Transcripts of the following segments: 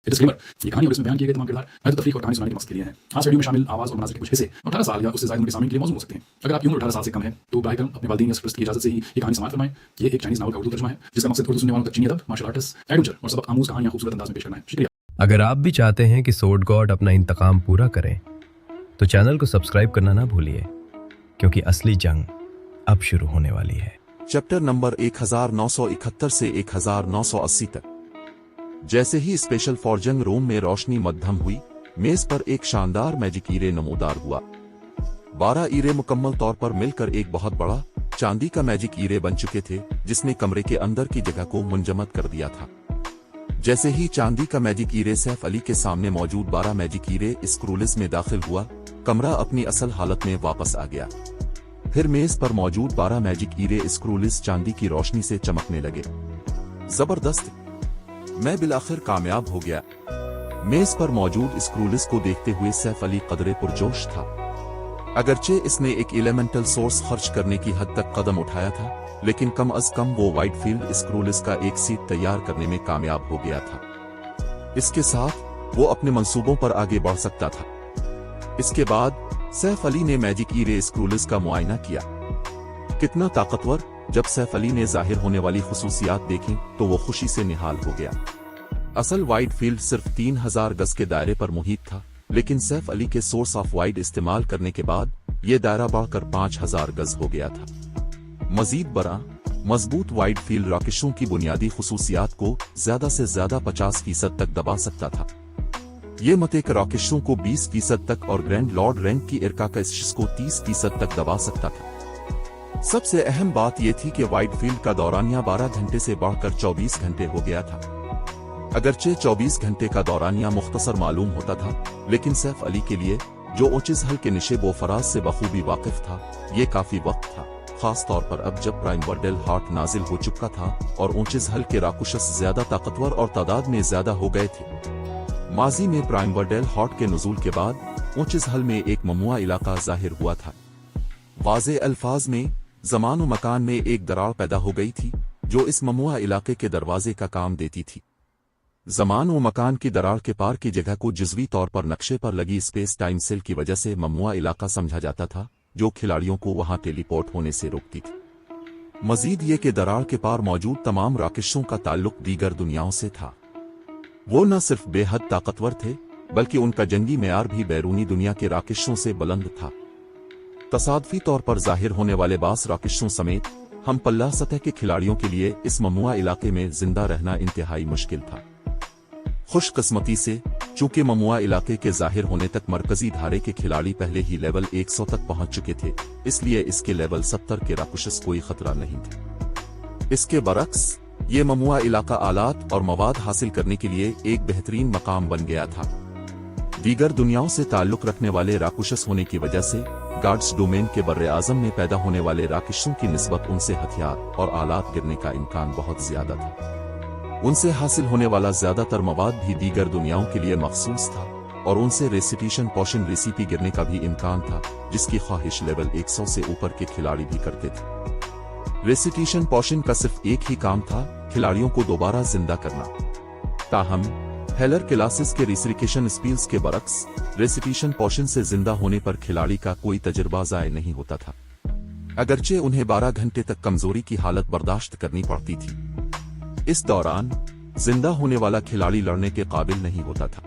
Disclaimer, ये कहानी और इसमें बयान किए गए तमाम किरदार महज तफरीक और कहानी सुनाने के मकसद के लिए हैं। आज वीडियो में शामिल आवाज़ और मनाज़िर के कुछ हिस्से 18 साल या उससे ज़्यादा उम्र के सामने के लिए मौजूद हो सकते हैं। अगर आपकी उम्र 18 साल से कम है तो बराए करम अपने वालिदैन या सरपरस्त की इजाज़त से ही ये कहानी समाअत फरमाएं। ये एक चाइनीज़ नावल का उर्दू तर्जुमा है जिसका मकसद उर्दू सुनने वालों तक चीनी अदब, मार्शल आर्ट्स, एडवेंचर और सबक आमूज़ कहानियाँ खूबसूरत अंदाज में पेश करना है। शुक्रिया। अगर आप भी चाहते हैं कि सोर्ड गॉड अपना इंतकाम पूरा करें तो चैनल को सब्सक्राइब करना ना भूलिए, क्योंकि असली जंग अब शुरू होने वाली है। चैप्टर नंबर 1971 से 1980 तक। जैसे ही स्पेशल फॉर जंग रूम में रोशनी मद्धम हुई, मेज पर एक शानदार मैजिक ईरे नमूदार हुआ। 12 ईरे मुकम्मल तौर पर मिलकर एक बहुत बड़ा चांदी का मैजिक ईरे बन चुके थे, जिसने कमरे के अंदर की जगह को मुंजमद कर दिया था। जैसे ही चांदी का मैजिक ईरे सैफ अली के सामने मौजूद 12 मैजिक ईरे स्क्रूलिस में दाखिल हुआ, कमरा अपनी असल हालत में वापस आ गया। फिर मेज पर मौजूद 12 मैजिक ईरे स्क्रूलिस चांदी की रोशनी से चमकने लगे। जबरदस्त, मैं बिलाखिर कामयाब हो गया। मेज पर मौजूद स्क्रूलिस को देखते हुए सैफ अली कदरे पुरजोश था। अगरचे इसने एक एलिमेंटल सोर्स खर्च करने की हद तक कदम उठाया था, लेकिन कम अज कम वो वाइट फील्ड स्क्रूलिस का एक सीट तैयार करने में कामयाब हो गया था। इसके साथ वो अपने मंसूबों पर आगे बढ़ सकता था। इसके बाद सैफ अली ने मैजिक ईरे स्क्रूलिस का मुआयना किया। कितना ताकतवर। जब सैफ अली ने जाहिर होने वाली खुसूसियात देखी तो वो खुशी से निहाल हो गया। असल वाइड फील्ड सिर्फ 3000 गज के दायरे पर मुहित था, लेकिन सैफ अली के सोर्स ऑफ वाइड इस्तेमाल करने के बाद ये दायरा बढ़कर 5000 गज हो गया था। मजीद बड़ा मजबूत वाइड फील्ड रॉकेशों की बुनियादी खुसूसियात को ज्यादा से ज्यादा 50% तक दबा सकता था। ये मतेक रॉकेशों को 20% तक और ग्रैंड लॉर्ड रैंक की इरका का इस को 30% तक दबा सकता था। सबसे अहम बात यह थी कि वाइड फील्ड का दौरानिया 12 घंटे से बढ़कर 24 घंटे हो गया था। अगरचे 24 घंटे का दौरानिया मुख्तसर मालूम होता था, लेकिन सैफ अली के लिए, जो ओचिस हल के निशेब व फराज से बखूबी वाकिफ था, ये काफी वक्त था। खास तौर पर अब जब प्राइमवर्डेल हार्ट नाजिल हो चुका था और ओचिस हल के राकुशस ज्यादा ताकतवर और तादाद में ज्यादा हो गए थे। माजी में प्राइमवर्डेल हार्ट के नुजूल के बाद ओचिस हल में एक ममुआ इलाका जाहिर हुआ था। वाज़े अल्फाज में ज़मान व मकान में एक दरार पैदा हो गई थी, जो इस ममुआ इलाके के दरवाजे का काम देती थी। ज़मान व मकान की दरार के पार की जगह को जुज़वी तौर पर नक्शे पर लगी स्पेस टाइम सेल की वजह से ममुआ इलाका समझा जाता था, जो खिलाड़ियों को वहां टेलीपोर्ट होने से रोकती थी। मजीद ये कि दरार के पार मौजूद तमाम राकेशों का ताल्लुक दीगर दुनियाओं से था। वो न सिर्फ बेहद ताकतवर थे, बल्कि उनका जंगी मेयार भी बैरूनी दुनिया के राकेशों से बुलंद था। तसादफी तौर पर जाहिर होने वाले बास राकेशों समेत हम पल्ला सतह के खिलाड़ियों के लिए इस ममुआ इलाके में जिंदा रहना इंतहाई मुश्किल था। खुशकिस्मती से, चूंकि ममुआ इलाके के जाहिर होने तक मरकजी धारे के खिलाड़ी पहले ही लेवल 100 तक पहुंच चुके थे, इसलिए इसके लेवल 70 के राकुशस कोई खतरा नहीं थे। इसके बरक्स, ये ममुआ इलाका आलात और मवाद हासिल करने के लिए एक बेहतरीन मकाम बन गया था। दीगर दुनियाओं से ताल्लुक रखने वाले राकुशस होने की वजह से गार्ड्स डोमेन के बर्रे आजम में पैदा होने वाले राकेशों की निस्बत उनसे हथियार और आलात गिरने का इम्कान बहुत ज्यादा था। उनसे हासिल होने वाला ज्यादातर मवाद भी दीगर दुनियाओं के लिए मखसूस था, और उनसे रेसिटेशन पोशन रेसिपी गिरने का भी इम्कान था, जिसकी ख्वाहिश लेवल 100 से ऊपर के खिलाड़ी भी करते थे। रेसिटेशन पोशन का सिर्फ एक ही काम था, खिलाड़ियों को दोबारा जिंदा करना। ताहम हेलर क्लासेस के रिसरिकेशन स्पील्स के बरक्स, रेसिटेशन पोशन से जिंदा होने पर खिलाड़ी का कोई तजुर्बा ज़ाय नहीं होता था, अगरचे उन्हें 12 घंटे तक कमजोरी की हालत बर्दाश्त करनी पड़ती थी। इस दौरान जिंदा होने वाला खिलाड़ी लड़ने के काबिल नहीं होता था।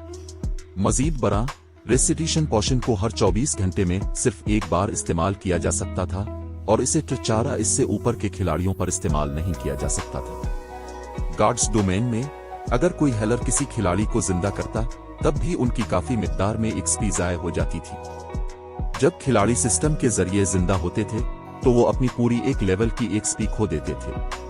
मजीद बरा, रेसिटेशन पोशन को हर 24 घंटे में सिर्फ एक बार इस्तेमाल किया जा सकता था, और इसे चारा इससे ऊपर के खिलाड़ियों पर इस्तेमाल नहीं किया जा सकता था। गार्ड्स डोमेन में अगर कोई हेलर किसी खिलाड़ी को जिंदा करता, तब भी उनकी काफी मिकदार में एक्सपी ज़ाय हो जाती थी। जब खिलाड़ी सिस्टम के जरिए जिंदा होते थे, तो वो अपनी पूरी एक लेवल की एक्सपी खो देते थे।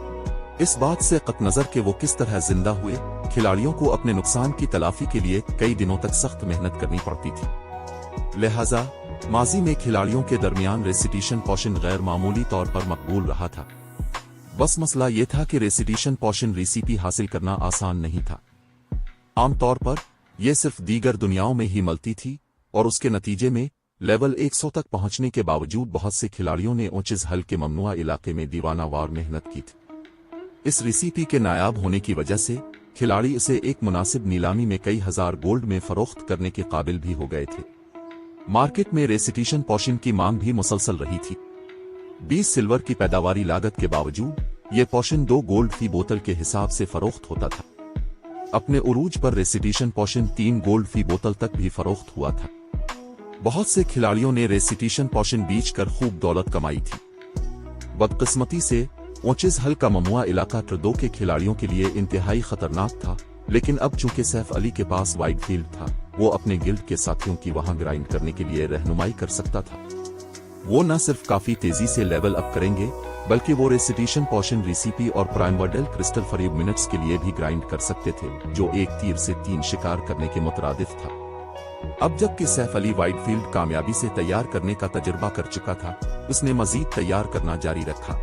इस बात से कत नजर के वो किस तरह जिंदा हुए, खिलाड़ियों को अपने नुकसान की तलाफी के लिए कई दिनों तक सख्त मेहनत करनी पड़ती थी। लिहाजा माजी में खिलाड़ियों के दरमियान रेसिटेशन पोशन गैर मामूली तौर पर मकबूल रहा था। बस मसला ये था कि रेसिटेशन पोशन रेसिपी हासिल करना आसान नहीं था। आमतौर पर यह सिर्फ दीगर दुनियाओं में ही मिलती थी, और उसके नतीजे में लेवल 100 तक पहुंचने के बावजूद बहुत से खिलाड़ियों ने ओचिस हल के ममनुआ इलाके में दीवाना वार मेहनत की थी। इस रेसिपी के नायाब होने की वजह से खिलाड़ी इसे एक मुनासिब नीलामी में कई हजार गोल्ड में फरोख्त करने के काबिल भी हो गए थे। मार्केट में रेसिटिशन पोशन की मांग भी मुसलसल रही थी। 20 सिल्वर की पैदावारी लागत के बावजूद ये पोशन 2 गोल्ड फी बोतल के हिसाब से फरोख्त होता था। अपने उरूज पर रेसिटिशन पोशन 3 गोल्ड फी बोतल तक भी फरोख्त हुआ था। बहुत से खिलाड़ियों ने रेसिटिशन पोशन बेचकर खूब दौलत कमाई थी। बदकिस्मती से ओचिस हल का ममुआ इलाका ट्रदो के खिलाड़ियों के लिए इंतहाई खतरनाक था, लेकिन अब चूंकि सैफ अली के पास वाइड फील्ड था, वो अपने गिल्ड के साथियों की वहां ग्राइंड करने के लिए रहनुमाई कर सकता था। वो न सिर्फ काफी तेजी से लेवल अप करेंगे, बल्कि वो रेसिटिशन पोशन रेसिपी और प्राइमवर्डल क्रिस्टल फरीब मिनट्स के लिए भी ग्राइंड कर सकते थे, जो एक तीर से 3 शिकार करने के मुतरादिफ था। अब जबकि सैफ अली वाइड फील्ड कामयाबी से तैयार करने का तजुर्बा कर चुका था, उसने मजीद तैयार करना जारी रखा।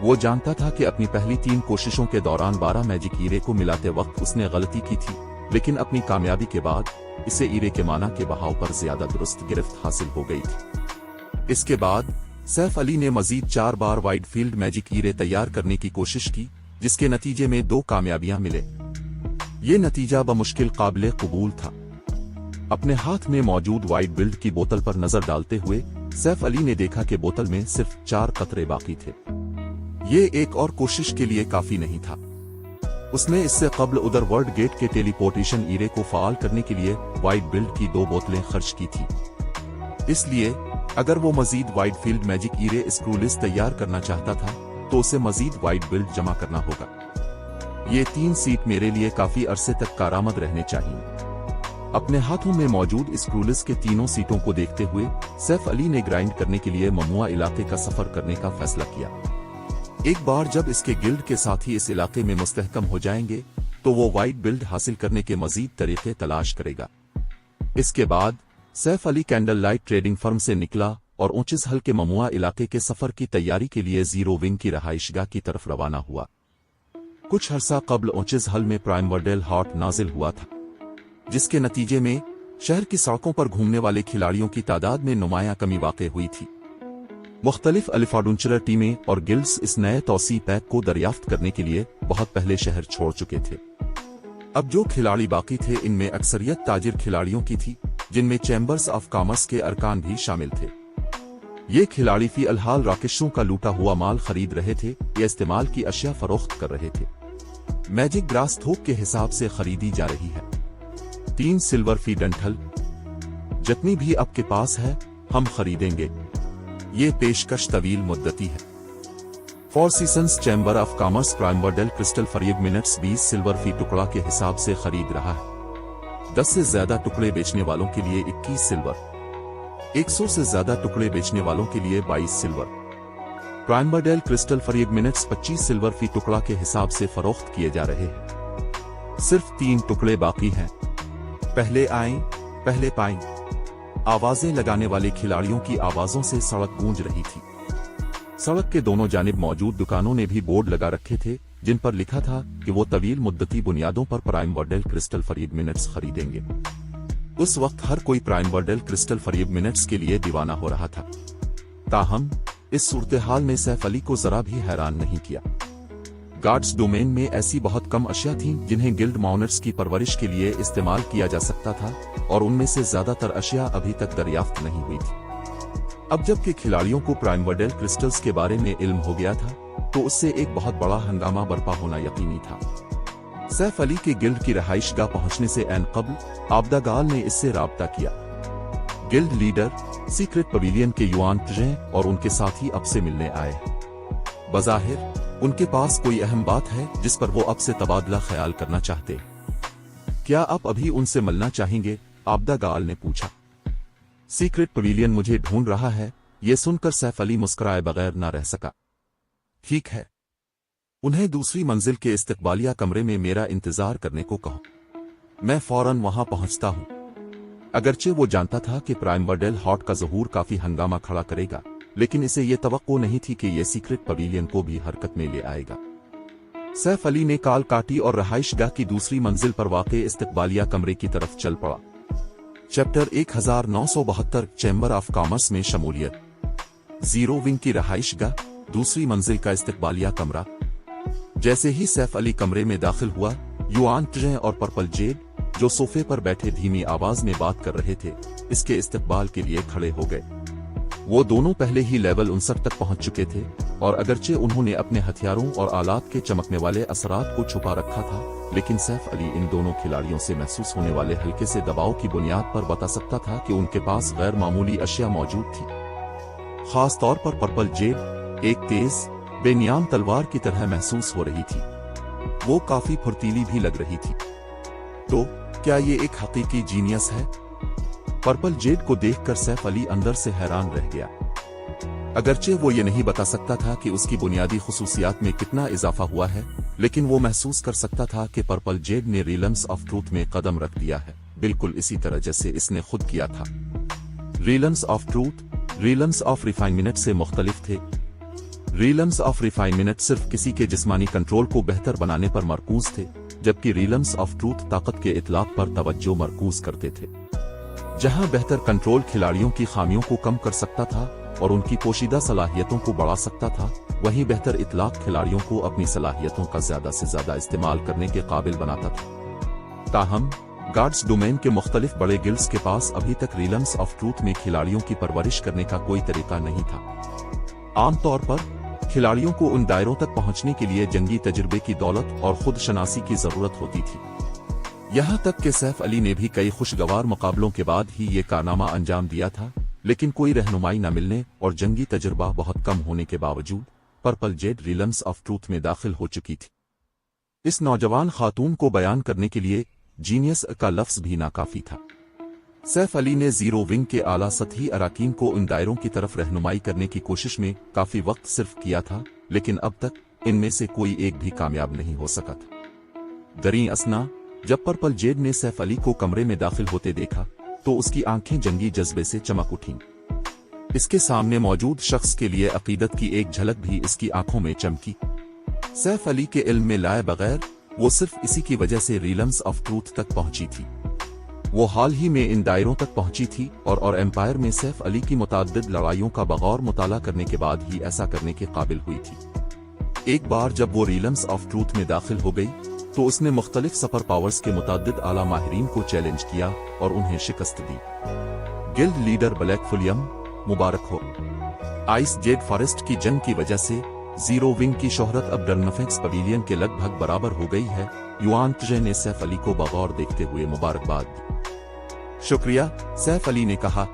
वो जानता था कि अपनी पहली 3 कोशिशों के दौरान 12 मैजिक हीरे को मिलाते वक्त उसने गलती की थी, लेकिन अपनी कामयाबी के बाद इसे हीरे के माना के बहाव पर ज्यादा दुरुस्त गिरफ्त हासिल हो गई थी। इसके बाद सैफ अली ने मजीद 4 बार वाइड फील्ड मैजिक हीरे तैयार करने की कोशिश की, जिसके नतीजे में 2 कामयाबियां मिले। ये नतीजा बमुश्किल काबिल कबूल था। अपने हाथ में मौजूद वाइड बिल्ड की बोतल पर नजर डालते हुए सैफ अली ने देखा कि बोतल में सिर्फ 4 कतरे बाकी थे। ये एक और कोशिश के लिए काफी नहीं था। उसने इससे कबल उधर वर्ल्ड गेट के टेलीपोर्टेशन ईरे को फाल करने के लिए वाइड बिल्ड की 2 बोतलें खर्च की थी। इसलिए अगर वो मजीद वाइड फील्ड मैजिक ईरे स्क्रूलिस तैयार करना चाहता था, तो उसे मजीद वाइड बिल्ड जमा करना होगा। ये 3 सीट मेरे लिए काफी अरसे तक कारामद रहने चाहिए। अपने हाथों में मौजूद स्क्रूलिस के तीनों सीटों को देखते हुए सैफ अली ने ग्राइंड करने के लिए ममुआ इलाके का सफर करने का फैसला किया। एक बार जब इसके गिल्ड के साथी इस इलाके में मुस्तहकम हो जाएंगे, तो वो वाइड बिल्ड हासिल करने के मजीद तरीके तलाश करेगा। इसके बाद Saif Ali candle light trading firm से निकला और ओचिस हल के ममुआ इलाके के सफर की तैयारी के लिए जीरो विंग की रहाइशगाह की तरफ रवाना हुआ। कुछ अरसा कबल ओचिस हल में प्राइमवर्डल हॉट नाजिल हुआ था, जिसके नतीजे में शहर की सड़कों पर घूमने वाले खिलाड़ियों की तादाद में नुमायां कमी वाक़ हुई थी। मुख्तलिफ अलिफाडुंचलर टीमें और गिल्ड्स इस नए तौसी पैक को दरियाफ्त करने के लिए बहुत पहले शहर छोड़ चुके थे। अब जो खिलाड़ी बाकी थे, इनमें अक्सरियत ताजिर खिलाड़ियों की थी, जिनमें चैम्बर्स ऑफ कॉमर्स के अरकान भी शामिल थे। ये खिलाड़ी फी अलहाल राकेशों का लूटा हुआ माल खरीद रहे थे या इस्तेमाल की अशिया फरोख्त कर रहे थे। मैजिक ग्रास थोक के हिसाब से खरीदी जा रही है। 3 सिल्वर फी डंठल, जितनी भी आपके पास है हम खरीदेंगे। ये पेशकश तवील मुद्दती है। 4 seasons chamber of commerce primordial crystal फरीब मिनट्स 20 सिल्वर फी टुकड़ा के हिसाब से खरीद रहा है। 10 से ज्यादा टुकड़े बेचने वालों के लिए 21 सिल्वर, 100 से ज्यादा टुकड़े बेचने वालों के लिए 22 सिल्वर। प्राइमवर्डल क्रिस्टल फरीब मिनट्स 25 सिल्वर फी टुकड़ा के हिसाब से फरोख्त किए जा रहे हैं। सिर्फ 3 टुकड़े बाकी हैं। पहले आएं पहले पाएं। आवाजें लगाने वाले खिलाड़ियों की आवाजों से सड़क गूंज रही थी। सड़क के दोनों जानिब मौजूद दुकानों ने भी बोर्ड लगा रखे थे, जिन पर लिखा था कि वो तवील मुद्दती बुनियादों पर प्राइमवर्डल क्रिस्टल फरीब मिनट्स खरीदेंगे। उस वक्त हर कोई प्राइमवर्डल क्रिस्टल फरीब मिनट्स के लिए दीवाना हो रहा था। ताहम इस सूरत हाल ने सैफ अली को जरा भी हैरान नहीं किया। गार्ड्स डोमेन में ऐसी बहुत कम अशिया थीं जिन्हें गिल्ड माउनर्स की परवरिश के लिए इस्तेमाल किया जा सकता था, और उनमें से ज्यादातर अशिया अभी तक दरियाफ्त नहीं हुई थी। अब जबकि खिलाड़ियों को प्राइमवर्डल क्रिस्टल्स के बारे में इल्म हो गया था, तो उससे एक बहुत बड़ा हंगामा बर्पा होना यकीनी था। सैफ अली के गिल्ड की रहाइशगाह पहुंचने से ऐन कबल आबदा गाल ने इससे राब्ता किया। गिल्ड लीडर सीक्रेट पवेलियन के युआन ट्रें और उनके साथी अब से मिलने आए। बज़ाहिर उनके पास कोई अहम बात है जिस पर वो अब से तबादला ख्याल करना चाहते। क्या आप अभी उनसे मिलना चाहेंगे? आबदा गाल ने पूछा। सीक्रेट पवेलियन मुझे ढूंढ रहा है। ये सुनकर सैफ अली मुस्कुराए बगैर न रह सका। ठीक है, उन्हें दूसरी मंजिल के इस्तकबालिया कमरे में मेरा इंतजार करने को कहो। मैं फौरन वहां पहुंचता हूं। अगरचे वो जानता था कि प्राइमवर्डल हॉट का ज़हूर काफी हंगामा खड़ा करेगा, लेकिन इसे ये तवक्को नहीं थी कि ये सीक्रेट पवेलियन को भी हरकत में ले आएगा। सैफ अली ने काल काटी और रहाइशगाह की दूसरी मंजिल पर वाक़े इस्तकबालिया कमरे की तरफ चल पड़ा। चैप्टर 1972 चैम्बर ऑफ कॉमर्स में शमूलियत। जीरो विंग की रहाइशगाह, दूसरी मंजिल का इस्तकबालिया कमरा। जैसे ही सैफ अली कमरे में दाखिल हुआ, युआन ट्रें और पर्पल जेड, जो सोफे पर बैठे धीमी आवाज में बात कर रहे थे, इसके इस्तकबाल के लिए खड़े हो गए। वो दोनों पहले ही लेवल 59 तक पहुंच चुके थे और अगरचे उन्होंने अपने हथियारों और आलात के चमकने वाले असरात को छुपा रखा था, लेकिन सैफ अली इन दोनों खिलाड़ियों से महसूस होने वाले हल्के से दबाव की बुनियाद पर बता सकता था कि उनके पास गैर मामूली अशिया मौजूद थी। खास तौर पर पर्पल जेड एक तेज बेनियाम तलवार की तरह महसूस हो रही थी। वो काफी फुर्तीली भी लग रही थी। तो क्या ये एक हकीकी जीनियस है? पर्पल जेड को देखकर सैफ अली अंदर से हैरान रह गया। अगरचे वो ये नहीं बता सकता था कि उसकी बुनियादी खुसूसियात में कितना इजाफा हुआ है, लेकिन वो महसूस कर सकता था कि पर्पल जेड ने रिलम्स ऑफ ट्रूथ में कदम रख दिया है, बिल्कुल इसी तरह जैसे इसने खुद किया था। रिलम्स ऑफ ट्रूथ रिलम्स ऑफ रिफाइनमेंट से मुख्तलिफ थे। रिलम्स ऑफ रिफाइनमेंट सिर्फ किसी के जिस्मानी कंट्रोल को बेहतर बनाने पर मरकूज थे, जबकि रिलम्स ऑफ ट्रूथ ताकत के इतलाक पर तवज्जो मरकूज करते थे। जहां बेहतर कंट्रोल खिलाड़ियों की खामियों को कम कर सकता था और उनकी पोशीदा सलाहियतों को बढ़ा सकता था, वहीं बेहतर इतलाक खिलाड़ियों को अपनी सलाहियतों का ज्यादा से ज्यादा इस्तेमाल करने के काबिल बनाता था। ताहम गार्ड्स डोमेन के मुख्तलिफ बड़े गिल्ड्स के पास अभी तक रिलम्स ऑफ ट्रूथ में खिलाड़ियों की परवरिश करने का कोई तरीका नहीं था। आमतौर पर खिलाड़ियों को उन दायरों तक पहुंचने के लिए जंगी तजुर्बे की दौलत और खुद शनासी की जरूरत होती थी। यहां तक कि सैफ अली ने भी कई खुशगवार मुकाबलों के बाद ही ये कारनामा अंजाम दिया था, लेकिन कोई रहनुमाई न मिलने और जंगी तजुर्बा बहुत कम होने के बावजूद पर्पल जेड रिलम्स ऑफ ट्रूथ में दाखिल हो चुकी थी। इस नौजवान खातून को बयान करने के लिए जीनियस का लफ्ज भी नाकाफी था। सैफ अली ने जीरो विंग के आला सतही अराकीन को उन दायरों की तरफ रहनुमाई करने की कोशिश में काफी वक्त सिर्फ किया था, लेकिन अब तक इनमें से कोई एक भी कामयाब नहीं हो सका था। दरीं असना जब पर्पल जेड ने सैफ अली को कमरे में दाखिल होते देखा तो उसकी आंखें जंगी जज्बे से चमक उठीं। इसके सामने मौजूद शख्स के लिए अकीदत की एक झलक भी इसकी आंखों में चमकी। सैफ अली के इल्म में लाए बगैर वो सिर्फ इसी की वजह से रिलम्स ऑफ ट्रूथ तक पहुंची थी। वो हाल ही में इन दायरों तक पहुंची थी और एम्पायर में सैफ अली की मुतअद्दिद लड़ाइयों का बगौर मुताला करने के बाद ही ऐसा करने के काबिल हुई थी। एक बार जब वो रिलम्स ऑफ ट्रूथ में दाखिल हो गई तो उसने मुख्तलिफ सुपर पावर्स के मुतअद्दिद आला माहिरीन को चैलेंज किया और उन्हें शिकस्त दी। गिल्ड लीडर ब्लैक फुलियम, मुबारक हो। आइस जेड फॉरेस्ट की जंग की वजह से जीरो विंग की शोहरत अब डर्नफेक्स पवेलियन के लगभग बराबर हो गई है। युआन ट्रे ने सैफ अली को बगौर देखते हुए मुबारकबाद दी। शुक्रिया, सैफ अली ने कहा।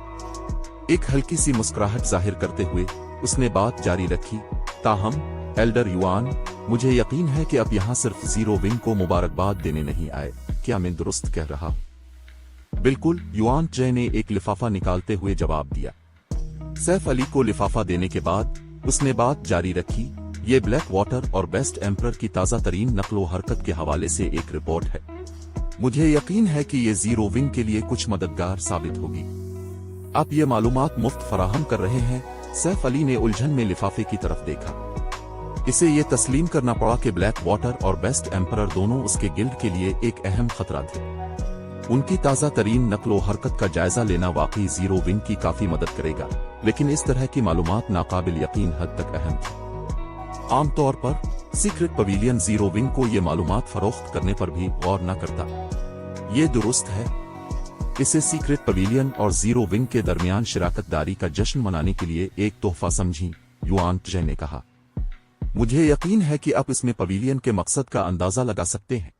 एक हल्की सी मुस्कुराहट जाहिर करते हुए उसने बात जारी रखी। ताहम एल्डर युआन, मुझे यकीन है कि अब यहाँ सिर्फ जीरो विंग को मुबारकबाद देने नहीं आए। क्या मैं दुरुस्त कह रहा हूँ? बिल्कुल, युआन ट्रे ने एक लिफाफा निकालते हुए जवाब दिया। सैफ अली को लिफाफा देने के बाद उसने बात जारी रखी। ये ब्लैक वाटर और बेस्ट एम्परर की ताज़ा तरीन नक्लो हरकत के हवाले से एक रिपोर्ट है। मुझे यकीन है कि ये जीरो विंग के लिए कुछ मददगार साबित होगी। आप ये मालूमात मुफ्त फराहम कर रहे हैं? सैफ अली ने उलझन में लिफाफे की तरफ देखा। इसे ये तस्लीम करना पड़ा कि ब्लैक वाटर और बेस्ट एम्परर दोनों उसके गिल्ड के लिए एक अहम खतरा थे। उनकी ताज़ा तरीन नक्लो हरकत का जायजा लेना वाकई जीरो विंग की काफी मदद करेगा, लेकिन इस तरह की मालूमात नाकाबिल यकीन हद तक अहम थी। आमतौर पर सीक्रेट पवेलियन जीरो विंग को ये मालूमात फरोख्त करने पर भी गौर न करता। ये दुरुस्त है। इसे सीक्रेट पवेलियन और जीरो विंग के दरमियान शराकतदारी का जश्न मनाने के लिए एक तोहफा समझी, युआन ट्रे ने कहा। मुझे यकीन है कि आप इसमें पवेलियन के मकसद का अंदाजा लगा सकते हैं।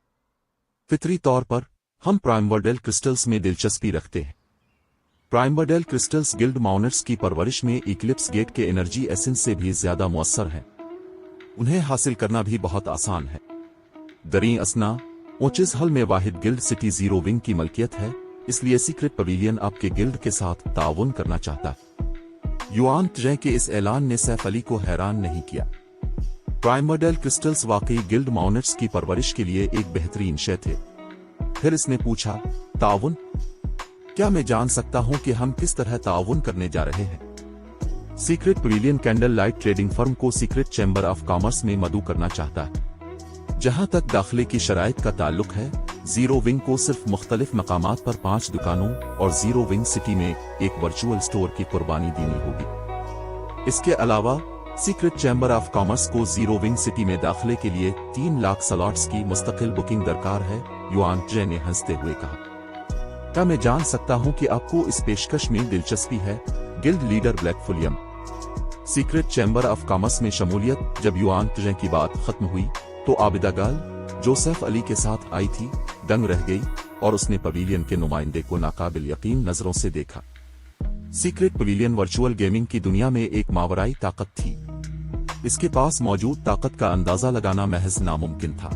फितरी तौर पर हम प्राइमवर्डेल क्रिस्टल्स में दिलचस्पी रखते हैं। प्राइमवर्डेल क्रिस्टल्स गिल्ड माउनर्स की परवरिश में इक्लिप्स गेट के एनर्जी एसेंस से भी ज्यादा मुअस्सर हैं। उन्हें हासिल करना भी बहुत आसान है। दरीं असना ओचिस हल में वाहिद गिल्ड सिटी जीरो विंग की मलकियत है, इसलिए सीक्रेट पवेलियन आपके गिल्ड के साथ ताउन करना चाहता है। युआन ट्रे के इस ऐलान ने सैफ अली को हैरान नहीं किया। प्राइमवर्डेल क्रिस्टल्स वाकई गिल्ड माउनर्स की परवरिश के लिए एक बेहतरीन शय थे। फिर इसने पूछा, ताउन? क्या मैं जान सकता हूं कि हम किस तरह ताउन करने जा रहे हैं? Secret pavilion candle light trading firm को सीक्रेट चैम्बर ऑफ कॉमर्स में मदऊ करना चाहता है। जहां तक दाखिले की शराइत का ताल्लुक है, जीरो विंग को सिर्फ मुख्तलिफ मकामात पर 5 दुकानों और जीरो विंग सिटी में एक वर्चुअल स्टोर की कुर्बानी देनी होगी। इसके अलावा सीक्रेट चैम्बर ऑफ कॉमर्स को जीरो विंग सिटी में दाखिले के लिए 3 लाख स्लॉट्स की मुस्तकिल बुकिंग दरकार है, युआन जे ने हंसते हुए कहा। क्या मैं जान सकता हूं कि आपको इस पेशकश में दिलचस्पी है? गिल्ड लीडर ब्लैक फुलियम। सीक्रेट चैम्बर ऑफ कॉमर्स में शमूलियत। जब युआन जे की बात खत्म हुई तो आबिदा गाल, जो सैफ अली के साथ आई थी, दंग रह गई और उसने पवेलियन के नुमाइंदे को नाकाबिल यकीन नजरों से देखा। सीक्रेट पवेलियन वर्चुअल गेमिंग की दुनिया में एक मावराई ताकत थी। इसके पास मौजूद ताकत का अंदाजा लगाना महज नामुमकिन था।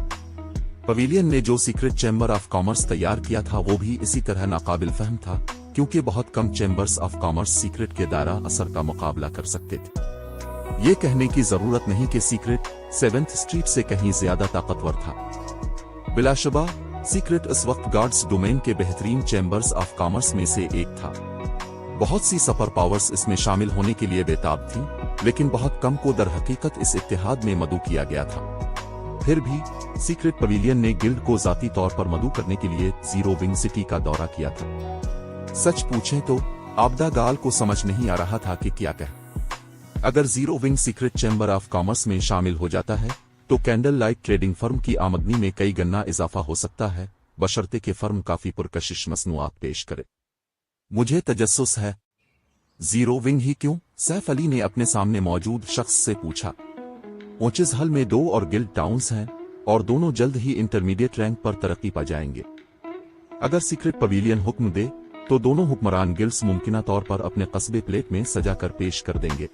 पवेलियन ने जो सीक्रेट चैम्बर ऑफ कॉमर्स तैयार किया था वो भी इसी तरह नाकाबिल फहम था, क्योंकि बहुत कम चैम्बर्स ऑफ कॉमर्स सीक्रेट के दायरा असर का मुकाबला कर सकते थे। ये कहने की जरूरत नहीं कि सीक्रेट 7th स्ट्रीट से कहीं ज्यादा ताकतवर था। बिलाशुबा सीक्रेट इस वक्त गार्ड्स डोमेन के बेहतरीन चैम्बर्स ऑफ कॉमर्स में से एक था। बहुत सी सुपर पावर्स इसमें शामिल होने के लिए बेताब थीं, लेकिन बहुत कम को दर हकीकत इस इत्तेहाद में मदऊ किया गया था। फिर भी सीक्रेट पवेलियन ने गिल्ड को जाती तौर पर मदऊ करने के लिए जीरो विंग सिटी का दौरा किया था। सच पूछें तो आबिदा गाल को समझ नहीं आ रहा था कि क्या कहें। अगर zero wing secret chamber of commerce में शामिल हो जाता है तो कैंडल लाइट ट्रेडिंग फर्म की आमदनी में कई गुना इजाफा हो सकता है, बशर्ते कि फर्म काफी पुरकशिश मसनूआत पेश करे। मुझे तजस्सुस है। जीरो विंग ही क्यों? सैफ अली ने अपने सामने मौजूद शख्स से पूछा। ओचिज हल में 2 और गिल्ड टाउन्स हैं और दोनों जल्द ही इंटरमीडिएट रैंक पर तरक्की पा जाएंगे। अगर सीक्रेट पवेलियन हुक्म दे तो दोनों हुक्मरान गिल्ड्स मुमकिना तौर पर अपने कस्बे प्लेट में सजा कर पेश कर देंगे।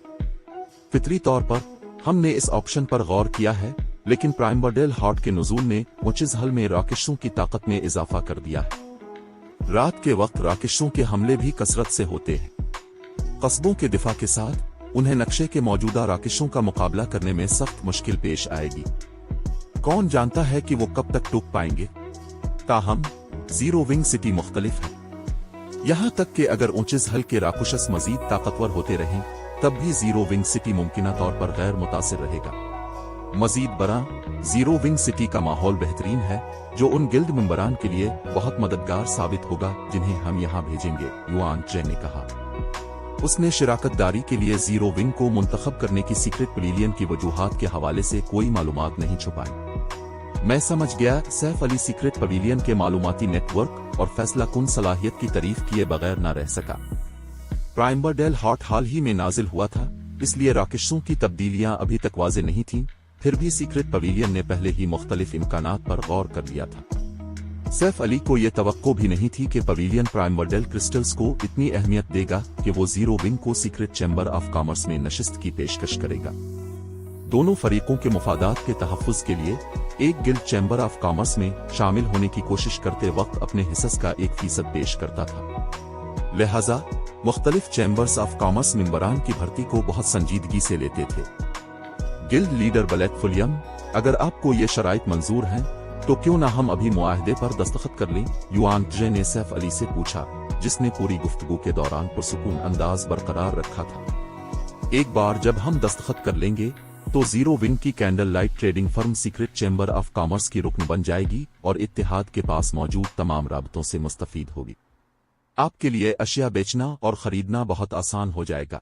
फितरी तौर पर हमने इस ऑप्शन पर गौर किया है, लेकिन प्राइमबरडेल हॉट के नुज़ूल ने ओचिज हल में राकेशों की ताकत में इजाफा कर दिया है। रात के वक्त राकेशों के हमले भी कसरत से होते हैं। कस्बों के दिफा के साथ उन्हें नक्शे के मौजूदा राकेशों का मुकाबला करने में सख्त मुश्किल पेश आएगी। कौन जानता है कि वो कब तक टूक पाएंगे। ताहम जीरो विंग सिटी मुख्तलिफ है। यहां तक कि अगर ओचिज हल के राकुशस मजीद ताकतवर होते रहें तब भी जीरो विंग सिटी मुमकिना तौर पर गैर मुतासिर रहेगा। मजीद बरा जीरो विंग सिटी का माहौल बेहतरीन है, जो उन गिल्ड मेंबरान के लिए बहुत मददगार साबित होगा जिन्हें हम यहां भेजेंगे, युआन जे ने कहा। उसने शिराकतदारी के लिए जीरो विंग को मुंतखब करने की सीक्रेट पवेलियन की वजूहात के हवाले से कोई मालूमात नहीं छुपाई। मैं समझ गया। सैफ अली सीक्रेट पवेलियन के मालूमाती नेटवर्क और फैसला कुन सलाहियत की तारीफ किए बगैर न रह सका। प्राइमबरडेल हॉट हाल ही में नाजिल हुआ था, इसलिए राकेशों की तब्दीलियां अभी तक वाज़ेह नहीं थीं। फिर भी सीक्रेट पवेलियन ने पहले ही मुख्तलिफ इम्कानात पर गौर कर लिया था। सैफ अली को यह तवक्को भी नहीं थी कि पवेलियन प्राइमबरडेल क्रिस्टल्स को इतनी अहमियत देगा कि वो जीरो विंग को सीक्रेट चैम्बर ऑफ कॉमर्स में नशिस्त की पेशकश करेगा। दोनों फरीकों के मुफादात के तहफ़्फ़ुज़ के लिए एक गिल्ड चैम्बर ऑफ कॉमर्स में शामिल होने की कोशिश करते वक्त अपने हिस्से का 1% पेश करता था। लिहाजा मुख्तलिफ चैम्बर्स ऑफ कॉमर्स मेंबरान की भर्ती को बहुत संजीदगी से लेते थे। गिल्ड लीडर ब्लैक फुलियम, अगर आपको ये शराइत मंजूर हैं तो क्यों ना हम अभी मुआहदे पर दस्तखत कर लें, युआन जे ने सैफ अली से पूछा, जिसने पूरी गुफ्तगू के दौरान पुरसुकून अंदाज बरकरार रखा था। एक बार जब हम दस्तखत कर लेंगे तो जीरो विंग की candle light trading firm secret chamber of commerce की रुकन बन जाएगी और इत्तेहाद के पास मौजूद तमाम राबतों से मुस्तफीद होगी। आपके लिए अशिया बेचना और खरीदना बहुत आसान हो जाएगा।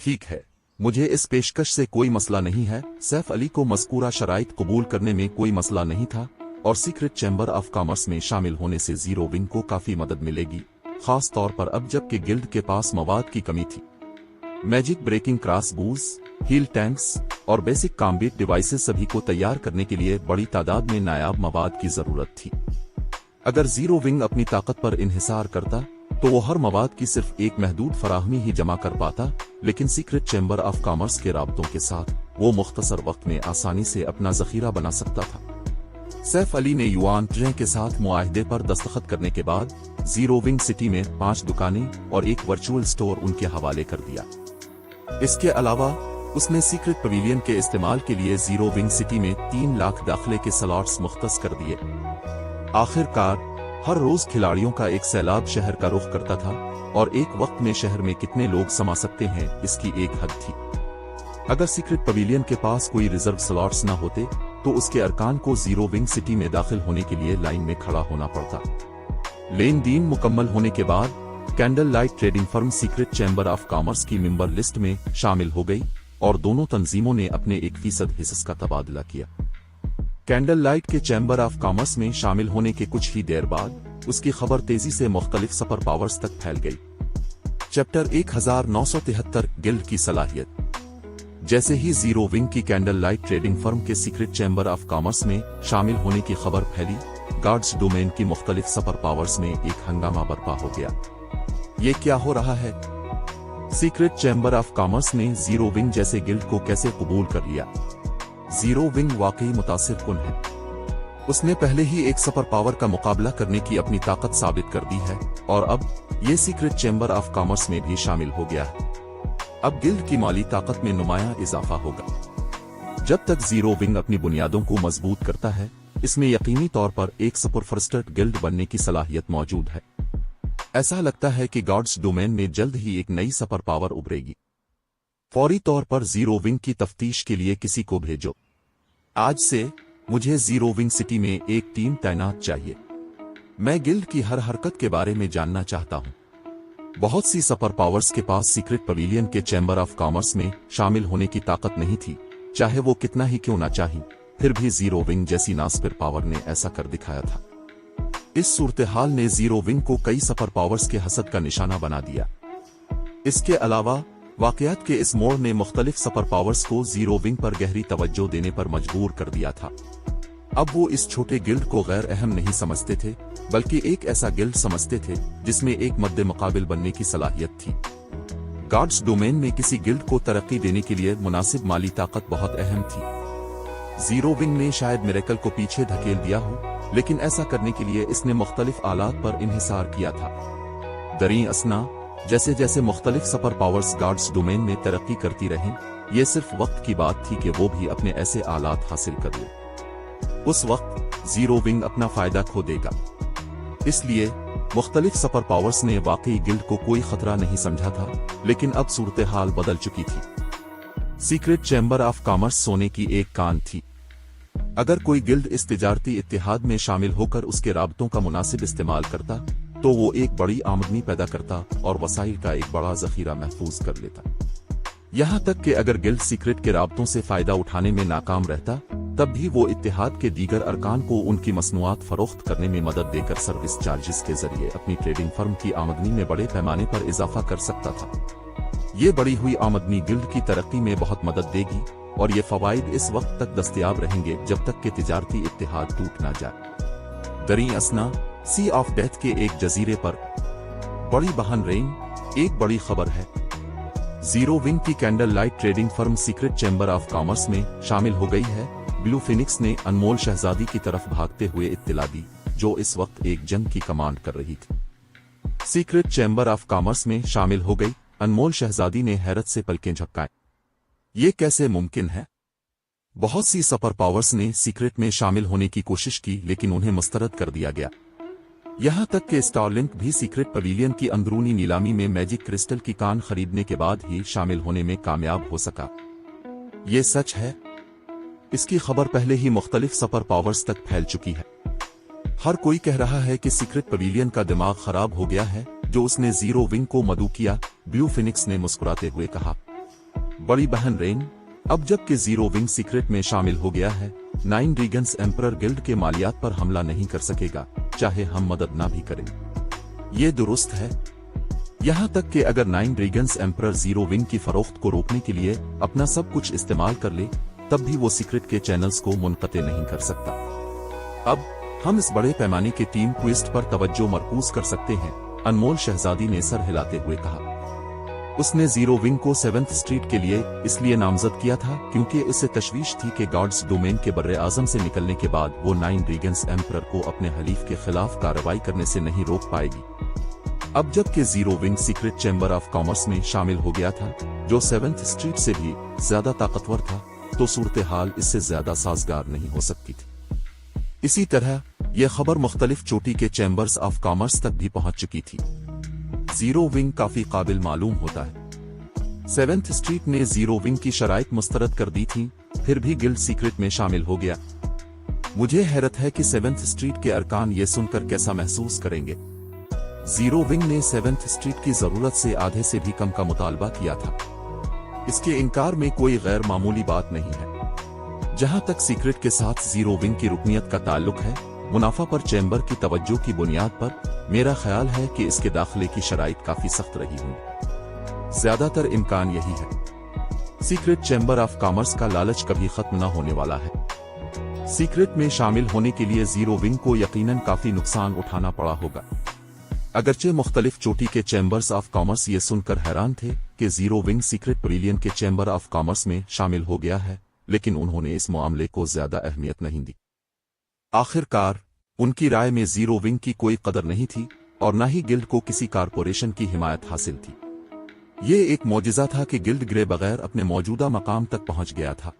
ठीक है, मुझे इस पेशकश से कोई मसला नहीं है। सैफ अली को मज़कूरा शराइत कबूल करने में कोई मसला नहीं था और सीक्रेट चैम्बर ऑफ कॉमर्स में शामिल होने से जीरो विंग को काफी मदद मिलेगी, खास तौर पर अब जबकि गिल्ड के पास मवाद की कमी थी। मैजिक ब्रेकिंग क्रॉसबोज, हील टैंक्स और बेसिक कॉम्बैट डिवाइसेस सभी को तैयार करने के लिए बड़ी तादाद में नायाब मवाद की जरूरत थी। अगर जीरो विंग अपनी ताकत पर इन्हिसार करता तो वो हर मवाद की सिर्फ एक महदूद फराहमी ही जमा कर पाता, लेकिन सीक्रेट चैम्बर ऑफ कॉमर्स के राबतों के साथ वो मुख्तसर वक्त में आसानी से अपना जखीरा बना सकता था। सैफ अली ने युआन जे के साथ मुआहदे पर दस्तखत करने के बाद जीरो विंग सिटी में 5 दुकानें और एक वर्चुअल स्टोर उनके हवाले कर दिया। इसके अलावा उसने सीक्रेट पवेलियन के इस्तेमाल के लिए जीरो विंग सिटी में 3 लाख दाखिले के स्लॉट्स मुख्तस कर दिए। आखिरकार हर रोज खिलाड़ियों का एक सैलाब शहर का रुख करता था और एक वक्त में शहर में कितने लोग समा सकते हैं इसकी एक हद थी। अगर सीक्रेट पवेलियन के पास कोई रिजर्व स्लॉट्स न होते तो उसके अरकान को जीरो विंग सिटी में दाखिल होने के लिए लाइन में खड़ा होना पड़ता। लेन देन मुकम्मल होने के बाद candle light trading firm secret chamber of commerce की मेंबर लिस्ट में शामिल हो गई और दोनों तंजीमों ने अपने 1% हिस्स का तबादला किया। कैंडल लाइट के चैम्बर ऑफ कॉमर्स में शामिल होने के कुछ ही देर बाद उसकी खबर तेजी से मुख्तलिफ सुपर पावर्स तक फैल गई। चैप्टर 1973 गिल्ड की सलाहियत। जैसे ही जीरो विंग की कैंडल लाइट ट्रेडिंग फर्म के सीक्रेट चैम्बर ऑफ कॉमर्स में शामिल होने की खबर फैली, गार्ड्स डोमेन की मुख्तलिफ सुपर पावर्स में एक हंगामा बर्पा हो गया। ये क्या हो रहा है? सीक्रेट चैम्बर ऑफ कॉमर्स ने जीरो विंग जैसे गिल्ड को कैसे कबूल कर लिया? जीरो विंग वाकई मुतासिर कुन है। उसने पहले ही एक सुपर पावर का मुकाबला करने की अपनी ताकत साबित कर दी है और अब ये सीक्रेट चैम्बर ऑफ कॉमर्स में भी शामिल हो गया है। अब गिल्ड की माली ताकत में नुमाया इजाफा होगा। जब तक जीरो विंग अपनी बुनियादों को मजबूत करता है, इसमें यकीनी तौर पर एक सुपर फर्स्टेड गिल्ड बनने की सलाहियत मौजूद है। ऐसा लगता है कि गॉड्स डोमेन में जल्द ही एक नई सुपर पावर उभरेगी। फौरी तौर पर जीरो विंग की तफ्तीश के लिए किसी को भेजो। आज से मुझे जीरो विंग सिटी में एक टीम तैनात चाहिए। मैं गिल्ड की हर हरकत के बारे में जानना चाहता हूं। बहुत सी सुपर पावर्स के पास सीक्रेट पवेलियन के चैम्बर ऑफ कॉमर्स में शामिल होने की ताकत नहीं थी, चाहे वो कितना ही क्यों ना चाही। फिर भी जीरो विंग जैसी नास्पिर पावर ने ऐसा कर दिखाया था। इस सूरत-ए-हाल ने जीरो विंग को कई सुपर पावर्स के हसद का निशाना बना दिया। इसके अलावा वाकयात के इस मोड़ ने मुख्तलिफ सुपर पावर्स को जीरो विंग पर गहरी तवज्जो देने पर मजबूर कर दिया था। अब वो इस छोटे गिल्ड को गैर अहम नहीं समझते थे, बल्कि एक ऐसा गिल्ड समझते थे जिसमें एक मद्दे मुकाबिल बनने की सलाहियत थी। गॉड्स डोमेन में किसी गिल्ड को तरक्की देने के लिए मुनासिब माली ताकत बहुत अहम थी। जीरो विंग ने शायद मिरेकल को पीछे धकेल दिया हो, लेकिन ऐसा करने के लिए इसने मुख्तलिफ आलात पर इन्हिसार किया था। दरीं असना, जैसे जैसे मुख्तलिफ सुपर पावर्स गॉड्स डोमेन में तरक्की करती रहें, यह सिर्फ वक्त की बात थी कि वो भी अपने ऐसे आलात हासिल कर ले। उस वक्त जीरो विंग अपना फायदा खो देगा। इसलिए मुख्तलिफ सुपर पावर्स ने वाकई गिल्ड को कोई खतरा नहीं समझा था, लेकिन अब सूरत हाल बदल चुकी थी। सीक्रेट चैम्बर ऑफ कॉमर्स सोने की एक कान थी। अगर कोई गिल्ड इस तिजारती इत्तेहाद में शामिल होकर उसके राबतों का मुनासिब इस्तेमाल करता, तो वो एक बड़ी आमदनी पैदा करता और वसाइल का एक बड़ा जखीरा महफूज कर लेता। यहां तक कि अगर गिल्ड सीक्रेट के राबतों से फायदा उठाने में नाकाम रहता, तब भी वो इत्तेहाद के दीगर अरकान को उनकी मसनूआत फरोख्त करने में मदद देकर सर्विस चार्जेस के जरिए अपनी ट्रेडिंग फर्म की आमदनी में बड़े पैमाने पर इजाफा कर सकता था। ये बढ़ी हुई आमदनी गिल्ड की तरक्की में बहुत मदद देगी और ये फवाइद इस वक्त तक दस्तयाब रहेंगे जब तक कि तिजारती इत्तेहाद टूट ना जाए। दरीं असना, सी ऑफ डेथ के एक जजीरे पर बड़ी बहन रेन, एक बड़ी खबर है। जीरो विंग की candle light trading firm secret chamber of commerce में शामिल हो गई है। ब्लू फिनिक्स ने अनमोल शहजादी की तरफ भागते हुए इत्तिला दी, जो इस वक्त एक जंग की कमांड कर रही थी। सीक्रेट चैम्बर ऑफ कॉमर्स में शामिल हो गई अनमोल शहजादी ने हैरत से पलकें झपकाई। ये कैसे मुमकिन है? बहुत सी सुपर पावर्स ने सीक्रेट में शामिल होने की कोशिश की, लेकिन उन्हें मुस्तरद कर दिया गया। यहां तक कि स्टारलिंक भी सीक्रेट पवेलियन की अंदरूनी नीलामी में मैजिक क्रिस्टल की कान खरीदने के बाद ही शामिल होने में कामयाब हो सका। ये सच है। इसकी खबर पहले ही मुख्तलिफ सुपर पावर्स तक फैल चुकी है। हर कोई कह रहा है कि सीक्रेट पवेलियन का दिमाग खराब हो गया है, जो उसने जीरो विंग को मदऊ किया। ब्लू फिनिक्स ने मुस्कुराते हुए कहा। बड़ी बहन रेन, अब जबकि जीरो विंग सीक्रेट में शामिल हो गया है, नाइन रीगन्स एम्परर गिल्ड के मालियात पर हमला नहीं कर सकेगा, चाहे हम मदद ना भी करें। ये दुरुस्त है। यहां तक कि अगर नाइन रीगन्स एम्परर जीरो विंग की फरोख्त को रोकने के लिए अपना सब कुछ इस्तेमाल कर ले, तब भी वो सीक्रेट के चैनल्स को मुनक़ते नहीं कर सकता। अब हम इस बड़े पैमाने के टीम ट्विस्ट पर तवज्जो मरकूज कर सकते हैं, अनमोल शहजादी ने सर हिलाते हुए कहा। उसने जीरो विंग को 7th स्ट्रीट के लिए इसलिए नामजद किया था क्योंकि उसे तशवीश थी कि गॉड्स डोमेन के बर्रे आजम से निकलने के बाद वो नाइन रीगन्स एम्परर को अपने हलीफ के खिलाफ कार्रवाई करने से नहीं रोक पाएगी। अब जबकि zero wing secret chamber of commerce में शामिल हो गया था, जो 7th स्ट्रीट से भी ज्यादा ताकतवर था, तो सूरत हाल इससे ज्यादा साजगार नहीं हो सकती थी। इसी तरह यह खबर मुख्तलिफ चोटी के चैम्बर्स ऑफ कॉमर्स तक भी पहुंच चुकी थी। जीरो विंग काफी काबिल मालूम होता है। 7th स्ट्रीट ने जीरो विंग की शराइत मुस्तरद कर दी थी, फिर भी गिल्ड सीक्रेट में शामिल हो गया। मुझे हैरत है कि 7th स्ट्रीट के अरकान ये सुनकर कैसा महसूस करेंगे। जीरो विंग ने 7th स्ट्रीट की जरूरत से आधे से भी कम का मुतालबा किया था। इसके इनकार में कोई गैर मामूली बात नहीं है। जहां तक सीक्रेट के साथ जीरो विंग की रुकनियत का ताल्लुक है, मुनाफा पर चैम्बर की तवज्जो की बुनियाद पर मेरा ख्याल है कि इसके दाखिले की शराइत काफी सख्त रही होंगी। ज्यादातर इम्कान यही है। सीक्रेट चैम्बर ऑफ कॉमर्स का लालच कभी खत्म न होने वाला है। सीक्रेट में शामिल होने के लिए जीरो विंग को यकीनन काफी नुकसान उठाना पड़ा होगा। अगरचे मुख्तलिफ चोटी के चैम्बर्स ऑफ कॉमर्स ये सुनकर हैरान थे कि जीरो विंग सीक्रेट पवेलियन के चैम्बर ऑफ कॉमर्स में शामिल हो गया है, लेकिन उन्होंने इस मामले को ज्यादा अहमियत नहीं दी। आखिरकार उनकी राय में जीरो विंग की कोई कदर नहीं थी और न ही गिल्ड को किसी कारपोरेशन की हिमायत हासिल थी। ये एक मौजिज़ा था कि गिल्ड ग्रे बगैर अपने मौजूदा मकाम तक पहुंच गया था।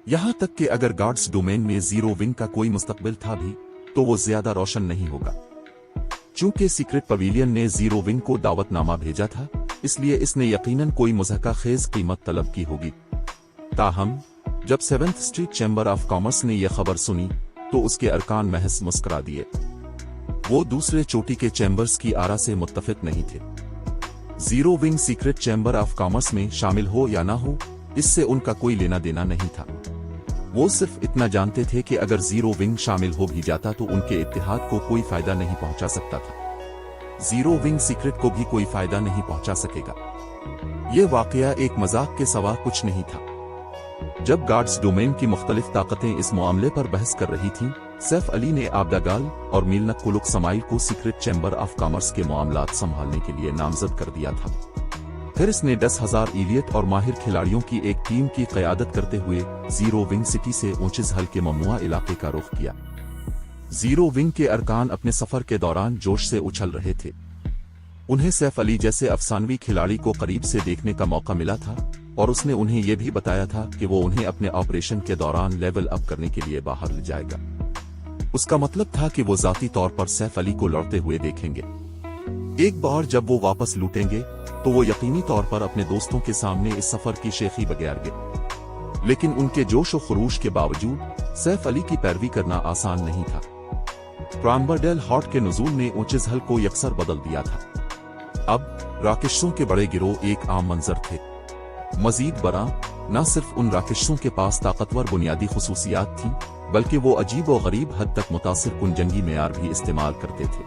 यहां तक कि अगर गार्ड्स डोमेन में जीरो विंग का कोई मुस्तकबिल था भी तो वो ज्यादा रोशन नहीं होगा। चूंकि सीक्रेट पवेलियन ने जीरो विंग को दावतनामा भेजा था, इसलिए इसने यकीनन कोई मुज़हका खेज कीमत तलब की होगी। ताहम जब 7th street chamber of commerce ने यह खबर सुनी तो उसके अरकान महज मुस्कुरा दिए। वो दूसरे चोटी के चैम्बर्स की आरा से मुत्तफिक नहीं थे। Zero wing secret chamber of commerce में शामिल हो या ना हो, इससे उनका कोई लेना देना नहीं था। वो सिर्फ इतना जानते थे कि अगर जीरो विंग शामिल हो भी जाता तो उनके इत्तेहाद को कोई फायदा नहीं पहुंचा सकता था। जीरो विंग सीक्रेट को भी कोई फायदा नहीं पहुंचा सकेगा। ये वाकया एक मजाक के सिवा कुछ नहीं था। जब गार्ड्स डोमेन की मुख्तलिफ ताकतें इस मामले पर बहस कर रही थीं, सैफ अली ने आब्दागाल और मिलनक कुलुक समाइल को सीक्रेट चैम्बर ऑफ कॉमर्स के मामलात संभालने के लिए नामजद कर दिया था। फिर इसने 10,000 इलियट और माहिर खिलाड़ियों की एक टीम की क़यादत करते हुए जीरो विंग सिटी से ऊंचिस हल के ममनुआ इलाके का रुख किया। जीरो विंग के अरकान अपने सफर के दौरान जोश से उछल रहे थे। उन्हें सैफ अली जैसे अफसानवी खिलाड़ी को करीब से देखने का मौका मिला था और उसने उन्हें यह भी बताया था कि वो उन्हें अपने ऑपरेशन के दौरान लेवल अप करने के लिए बाहर ले जाएगा। उसका मतलब था कि वो जाती तौर पर सैफ अली को लौटते हुए देखेंगे। एक बार जब वो वापस लौटेंगे तो वो यकीनी तौर पर अपने दोस्तों के सामने इस सफर की शेखी बगैरगे। लेकिन उनके जोश और खरूश के बावजूद सैफ अली की पैरवी करना आसान नहीं था। प्राम्बरडेल हॉट के नुज़ूल ने ऊंचिस हल को यकसर बदल दिया था। अब राकेशों के बड़े गिरोह एक आम मंजर थे। मजीद बरा, न सिर्फ उन राकेशों के पास ताकतवर बुनियादी खुसूसियात थीं, बल्कि वो अजीब और गरीब हद तक मुतासिर कुन जंगी मेयार भी इस्तेमाल करते थे।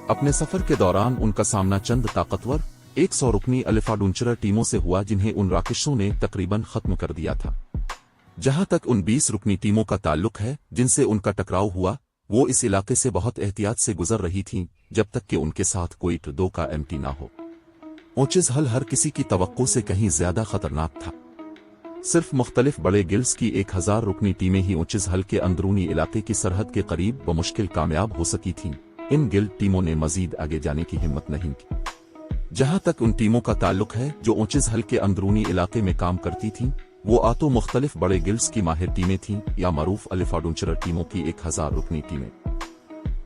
अपने सफर के दौरान उनका सामना चंद ताकतवर 100 रुकनी अलिफाडुंचरर टीमों से हुआ, जिन्हें उन राकेशों ने तकरीबन खत्म कर दिया था। जहां तक उन 20 रुकनी टीमों का ताल्लुक है जिनसे उनका टकराव हुआ, वो इस इलाके से बहुत एहतियात से गुजर रही थीं जब तक कि उनके साथ कोई ट्रदो का एमटी ना हो। ऊंचिस हल हर किसी की तवक्को से कहीं ज्यादा खतरनाक था। सिर्फ मुख्तलिफ बड़े गिल्ड्स की 1000 रुकनी टीमें ही ऊंचिस हल के अंदरूनी इलाके की सरहद के करीब बमुश्किल कामयाब हो सकी थीं। इन गिल्ड टीमों ने मजीद आगे जाने की हिम्मत नहीं की। जहां तक उन टीमों का ताल्लुक है जो ऊंचिस हल के अंदरूनी इलाके में काम करती थीं, वो आतो मुख्तलिफ बड़े गिल्ड्स की माहिर टीमें थीं या मरूफ अलिफाडुंचरर टीमों की 1000 रुकनी टीमें।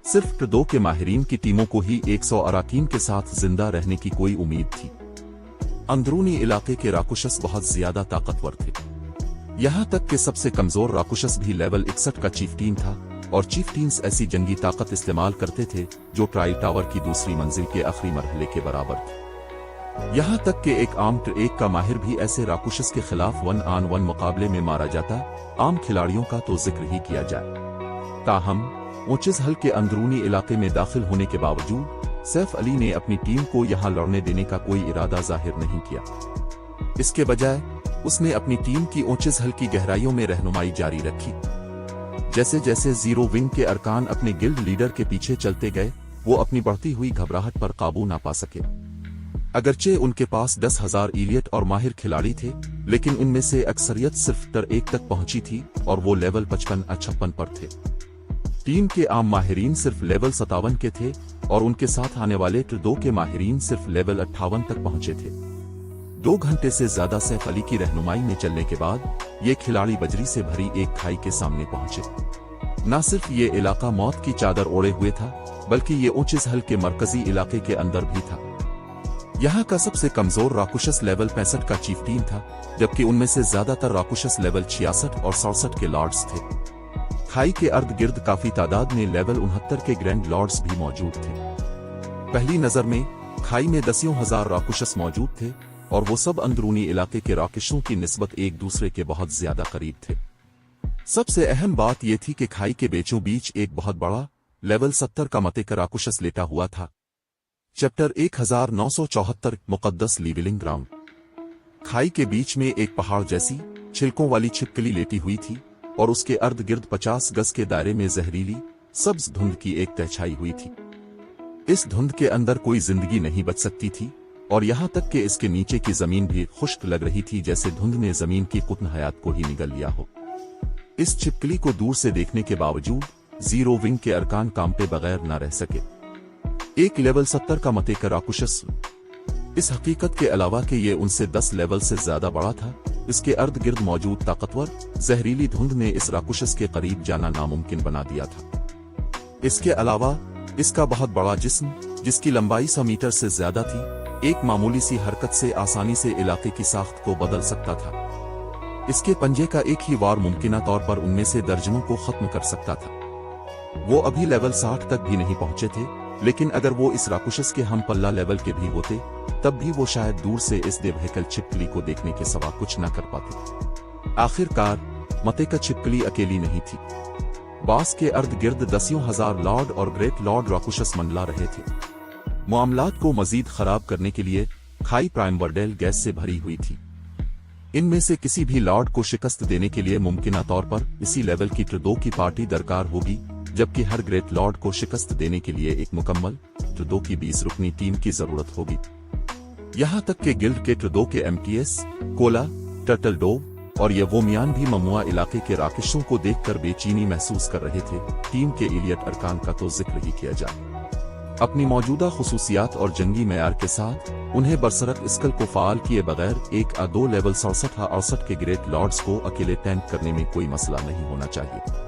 सिर्फ ट्रदो के माहिरीन की टीमों को ही 100 अराकीन के साथ जिंदा रहने की कोई उम्मीद थी। अंदरूनी इलाके के राकुशस बहुत ज्यादा ताकतवर थे। यहां तक कि सबसे कमजोर राकुशस भी लेवल 61 का चीफ्टीन था, और चीफ्टीन्स ऐसी जंगी ताकत इस्तेमाल करते थे जो ट्राई टावर की दूसरी मंजिल के आखिरी मरहले के बराबर थे। यहां तक कि एक आम एक का माहिर भी ऐसे राकुशस के खिलाफ 1-on-1 मुकाबले में मारा जाता। आम खिलाड़ियों का तो जिक्र ही किया जाए। ताहम ऊंचिस हल के अंदरूनी इलाके में दाखिल होने के बावजूद सैफ अली ने अपनी टीम को यहां लड़ने देने का कोई इरादा जाहिर नहीं किया। इसके बजाय उसने अपनी टीम की ऊंचिस हल की गहराइयों में रहनुमाई जारी रखी। जैसे जैसे जीरो विंग के अरकान अपने गिल्ड लीडर के पीछे चलते गए, वो अपनी बढ़ती हुई घबराहट पर काबू ना पा सके। अगरचे उनके पास 10,000 इलियट और माहिर खिलाड़ी थे, लेकिन उनमें से अक्सरियत सिर्फ टर 1 तक पहुंची थी और वो लेवल 55-56 पर थे। टीम के आम माहिरीन सिर्फ लेवल 57 के थे और उनके साथ आने वाले टर 2 के माहिरीन सिर्फ लेवल 58 तक पहुंचे थे। 2 घंटे से ज्यादा सैफ अली की रहनुमाई में चलने के बाद ये खिलाड़ी बजरी से भरी एक खाई के सामने पहुंचे। न सिर्फ ये इलाका मौत की चादर ओढ़े हुए था, बल्कि ये ऊंचिस हल के मरकजी इलाके के अंदर भी था। यहाँ का सबसे कमजोर राकुशस लेवल 65 का चीफ्टीन था, जबकि उनमें से ज्यादातर राकुशस लेवल 66 और 67 के लॉर्ड्स थे। खाई के अर्द गिर्द काफी तादाद में लेवल 69 के ग्रैंड लॉर्ड्स भी मौजूद थे। पहली नजर में खाई में 10,000 राकुशस मौजूद थे, और वो सब अंदरूनी इलाके के राकेशों की निस्बत एक दूसरे के बहुत ज्यादा करीब थे। सबसे अहम बात यह थी कि खाई के बीचों बीच एक बहुत बड़ा लेवल 70 का मतेका राकुशस लेटा हुआ था। चैप्टर 1974 मुकद्दस लीविलिंग ग्राउंड। खाई के बीच में एक पहाड़ जैसी छिलकों वाली छिपकली लेटी हुई थी और उसके इर्द गिर्द 50 गज के दायरे में जहरीली सब्ज धुंध की एक तह छाई हुई थी। इस धुंध के अंदर कोई जिंदगी नहीं बच सकती थी और यहाँ तक कि इसके नीचे की जमीन भी खुश्क लग रही थी, जैसे धुंध ने जमीन की कुतन हयात को ही निगल लिया हो। इस छिपकली को दूर से देखने के बावजूद जीरो विंग के अरकान कांपे बगैर न रह सके। एक लेवल 70 का मतेका राकुशस, इस हकीकत के अलावा कि ये उनसे 10 लेवल से ज्यादा बड़ा था, इसके इर्द गिर्द मौजूद ताकतवर जहरीली धुंध ने इस राकुशस के करीब जाना नामुमकिन बना दिया था। इसके अलावा इसका बहुत बड़ा जिस्म, जिसकी लंबाई 100 मीटर से ज्यादा थी, एक मामूली सी हरकत से आसानी से इलाके की साख्त को बदल सकता था। इसके पंजे का एक ही वार मुमकिना तौर पर उनमें से दर्जनों को खत्म कर सकता था। वो अभी लेवल 60 तक भी नहीं पहुंचे थे, लेकिन अगर वो इस राकुशस के हम पल्ला लेवल के भी होते तब भी वो शायद दूर से इस देवहैकल छिपकली को देखने के सिवा कुछ न कर पाते। आखिरकार मतेका छिपकली अकेली नहीं थी। बास के इर्द गिर्द दसियों हजार लॉर्ड और ग्रेट लॉर्ड राकुशस मंडला रहे थे। मामलात को मजीद खराब करने के लिए खाई प्राइमवर्डेल गैस से भरी हुई थी। इनमें से किसी भी लॉर्ड को शिकस्त देने के लिए मुमकिना तौर पर इसी लेवल की ट्रुडो की पार्टी दरकार होगी, जबकि हर ग्रेट लॉर्ड को शिकस्त देने के लिए एक मुकम्मल ट्रुडो की 20 रुकनी टीम की जरूरत होगी। यहाँ तक कि गिल्ड के ट्रुडो के एमटीएस, कोला, टर्टल डोव और यवोमियान भी ममुआ इलाके के राकेशों को देखकर बेचैनी महसूस कर रहे थे। टीम के इलियट अरकान का तो जिक्र ही किया जाए। अपनी मौजूदा खुसूसियात और जंगी मैार के साथ उन्हें बरसरत स्कल को फाल किए बगैर 1 या 2 लेवल 67-68 के ग्रेट लॉर्ड्स को अकेले टैंक करने में कोई मसला नहीं होना चाहिए।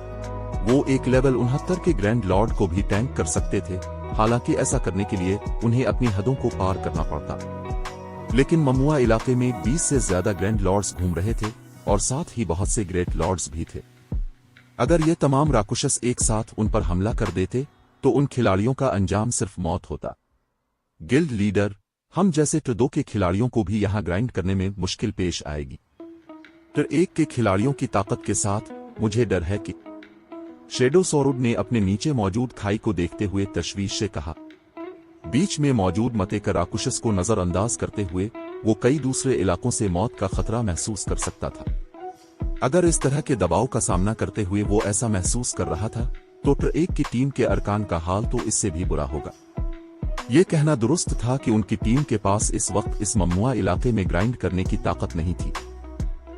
वो एक लेवल 69 के ग्रैंड लॉर्ड को भी टैंक कर सकते थे, हालांकि ऐसा करने के लिए उन्हें अपनी हदों को पार करना पड़ता। लेकिन ममुआ इलाके में 20 से ज्यादा ग्रैंड लॉर्ड्स घूम रहे थे और साथ ही बहुत से ग्रेट लॉर्ड्स भी थे। अगर ये तमाम राकुशस एक साथ उन पर हमला कर देते तो उन खिलाड़ियों का अंजाम सिर्फ मौत होता। गिल्ड लीडर, हम जैसे ट्रुडो के खिलाड़ियों को भी यहाँ ग्राइंड करने में मुश्किल पेश आएगी। टिर 1 के खिलाड़ियों की ताकत के साथ मुझे डर है कि शेडो सोरुड ने अपने नीचे मौजूद खाई को देखते हुए तशवीश से कहा। बीच में मौजूद मतेका राकुशस को नजरअंदाज करते हुए वो कई दूसरे इलाकों से मौत का खतरा महसूस कर सकता था। अगर इस तरह के दबाव का सामना करते हुए वो ऐसा महसूस कर रहा था तो टिर 1 की टीम के अरकान का हाल तो इससे भी बुरा होगा। ये कहना दुरुस्त था कि उनकी टीम के पास इस वक्त इस ममुआ इलाके में ग्राइंड करने की ताकत नहीं थी।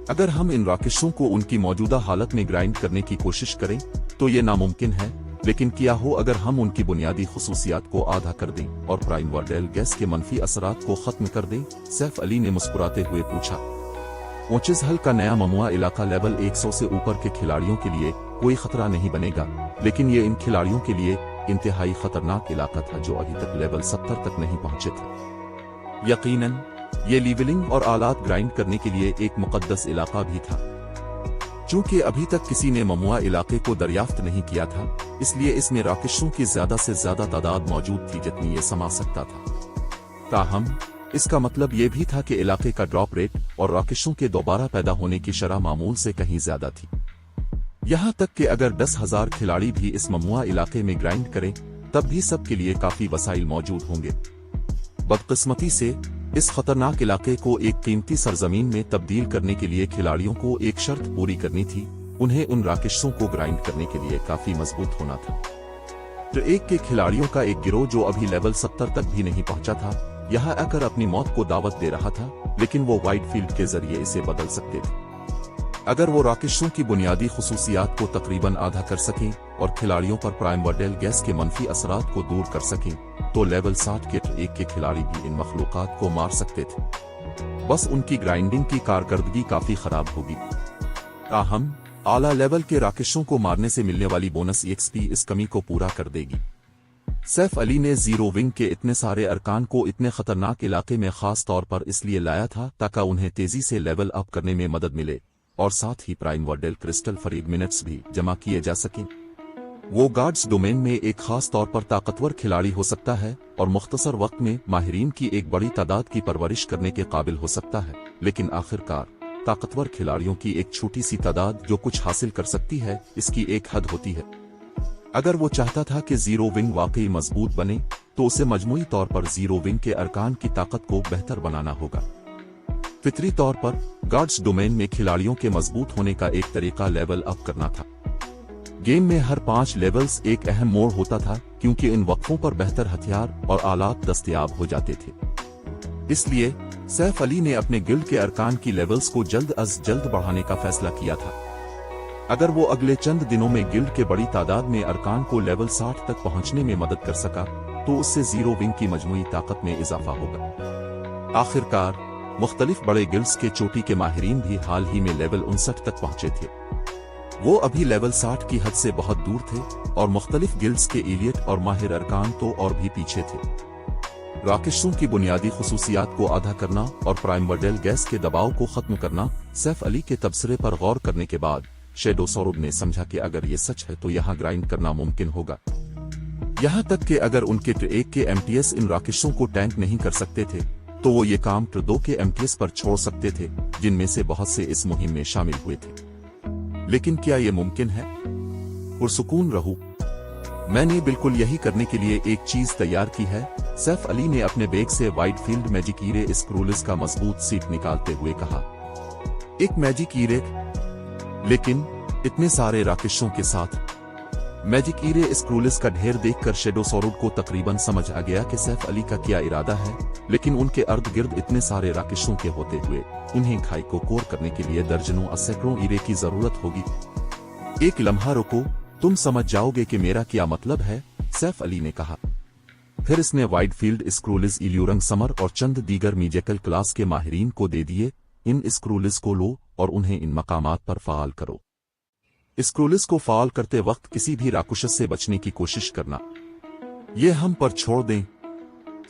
अगर हम इन राकेशों को उनकी मौजूदा हालत में ग्राइंड करने की कोशिश करें तो ये नामुमकिन है, लेकिन क्या हो अगर हम उनकी बुनियादी खुसूसियात को आधा कर दें और प्राइमवर्डेल गैस के मनफी असरात को खत्म कर दें? सैफ अली ने मुस्कुराते हुए पूछा। ओचिस हल का नया ममुआ इलाका लेवल 100 से ऊपर के खिलाड़ियों के लिए कोई खतरा नहीं बनेगा, लेकिन ये इन खिलाड़ियों के लिए इंतहाई खतरनाक इलाका था जो अभी तक लेवल 70 तक नहीं पहुंचे थे। यकीनन ये लीवलिंग और आलात ग्राइंड करने के लिए एक मुकद्दस इलाका भी था। चूंकि अभी तक किसी ने ममुआ इलाके को दरियाफ्त नहीं किया था, इसलिए इसमें राकेशों की ज्यादा से ज्यादा तादाद मौजूद थी जितनी ये समा सकता था। ताहम इसका मतलब ये भी था कि इलाके का ड्रॉप रेट और राकेशों के दोबारा पैदा होने की शरह मामूल से कहीं ज्यादा थी। यहाँ तक कि अगर 10,000 खिलाड़ी भी इस ममुआ इलाके में ग्राइंड करें तब भी सबके लिए काफी वसाइल मौजूद होंगे। बदकिस्मती से इस खतरनाक इलाके को एक कीमती सरजमीन में तब्दील करने के लिए खिलाड़ियों को एक शर्त पूरी करनी थी, उन्हें उन राकेशों को ग्राइंड करने के लिए काफी मजबूत होना था। टिर 1 के खिलाड़ियों का एक गिरोह जो अभी लेवल 70 तक भी नहीं पहुंचा था, यहाँ आकर अपनी मौत को दावत दे रहा था, लेकिन वो वाइड फील्ड के जरिए इसे बदल सकते थे। अगर वो राकेशों की बुनियादी खुसूसियात को तकरीबन आधा कर सकें और खिलाड़ियों पर प्राइमवर्डेल गैस के मनफी असरात को दूर कर सकें तो लेवल 60 के टिर 1 के खिलाड़ी भी इन मखलूकात को मार सकते थे। बस उनकी ग्राइंडिंग की कारकर्दगी काफी खराब होगी। ताहम आला लेवल के राकेशों को मारने से मिलने वाली बोनस एक्सपी इस कमी को पूरा कर देगी। सैफ अली ने जीरो विंग के इतने सारे अरकान को इतने खतरनाक इलाके में खास तौर पर इसलिए लाया था ताकि उन्हें तेजी से लेवल अप करने में मदद मिले और साथ ही प्राइमवर्डेल क्रिस्टल फरीग मिनट्स भी जमा किए जा सकें। वो गार्ड्स डोमेन में एक खास तौर पर ताकतवर खिलाड़ी हो सकता है और मुख्तसर वक्त में माहिरीन की एक बड़ी तादाद की परवरिश करने के काबिल हो सकता है, लेकिन आखिरकार ताकतवर खिलाड़ियों की एक छोटी सी तादाद जो कुछ हासिल कर सकती है, इसकी एक हद होती है। अगर वो चाहता था कि जीरो विंग वाकई मजबूत बने तो उसे मजमूई तौर पर जीरो विंग के अरकान की ताकत को बेहतर बनाना होगा। फितरी तौर पर गार्ड्स डोमेन में खिलाड़ियों के मजबूत होने का एक तरीका लेवल अप करना था। गेम में हर 5 लेवल्स एक अहम मोड़ होता था, क्योंकि इन वक्फों पर बेहतर हथियार और आलात दस्तयाब हो जाते थे। इसलिए सैफ अली ने अपने गिल्ड के अरकान की लेवल्स को जल्द अज जल्द बढ़ाने का फैसला किया था। अगर वो अगले चंद दिनों में गिल्ड के बड़ी तादाद में अरकान को लेवल 60 तक पहुंचने में मदद कर सका तो उससे जीरो विंग की मजमूई ताकत में इजाफा होगा। आखिरकार मुख्तलिफ बड़े गिल्ड्स के चोटी के माहिरीन भी हाल ही में लेवल 59 तक पहुंचे थे। वो अभी लेवल 60 की हद से बहुत दूर थे और मुख्तलिफ गिल्ड्स के एलियट और माहिर अरकान तो और भी पीछे थे। राकेशों की बुनियादी खुसूसियात को आधा करना और प्राइमवर्डेल गैस के दबाव को खत्म करना। सैफ अली के तबसरे पर गौर करने के बाद शेडो सौरभ ने समझा कि अगर ये सच है तो यहाँ ग्राइंड करना मुमकिन होगा। यहाँ तक कि अगर उनके T1 के MTS इन राकेशों को टैंक नहीं कर सकते थे तो वो ये काम T2 के MTS पर छोड़ सकते थे, जिनमें से बहुत से इस मुहिम में शामिल हुए थे। लेकिन क्या ये मुमकिन है? पुरसुकून रहो, मैंने बिल्कुल यही करने के लिए एक चीज तैयार की है। सैफ अली ने अपने बैग से वाइड फील्ड मैजिक ईरे स्क्रूलिस का मजबूत सीट निकालते हुए कहा। एक मैजिक ईरे, लेकिन इतने सारे राकेशों के साथ। मैजिक ईरे स्क्रूलिस का ढेर देखकर शेडो सौरभ को तकरीबन समझ आ गया कि सैफ अली का क्या इरादा है, लेकिन उनके अर्द गिर्द इतने सारे राकेशों के होते हुए उन्हें खाई को कोर करने के लिए दर्जनों सैकड़ों ईरे की जरूरत होगी। एक लम्हा रुको, तुम समझ जाओगे कि मेरा क्या मतलब है, सैफ अली ने कहा। फिर इसने वाइड फील्ड स्क्रूलिस इल्यूरंग समर और चंद दीगर मीजेकल क्लास के माहिरीन को दे दिए। इन स्क्रूलिस को लो और उन्हें इन मकामात पर फाल करो। स्क्रूलिस को फाल करते वक्त किसी भी राकुशस से बचने की कोशिश करना। ये हम पर छोड़ दें।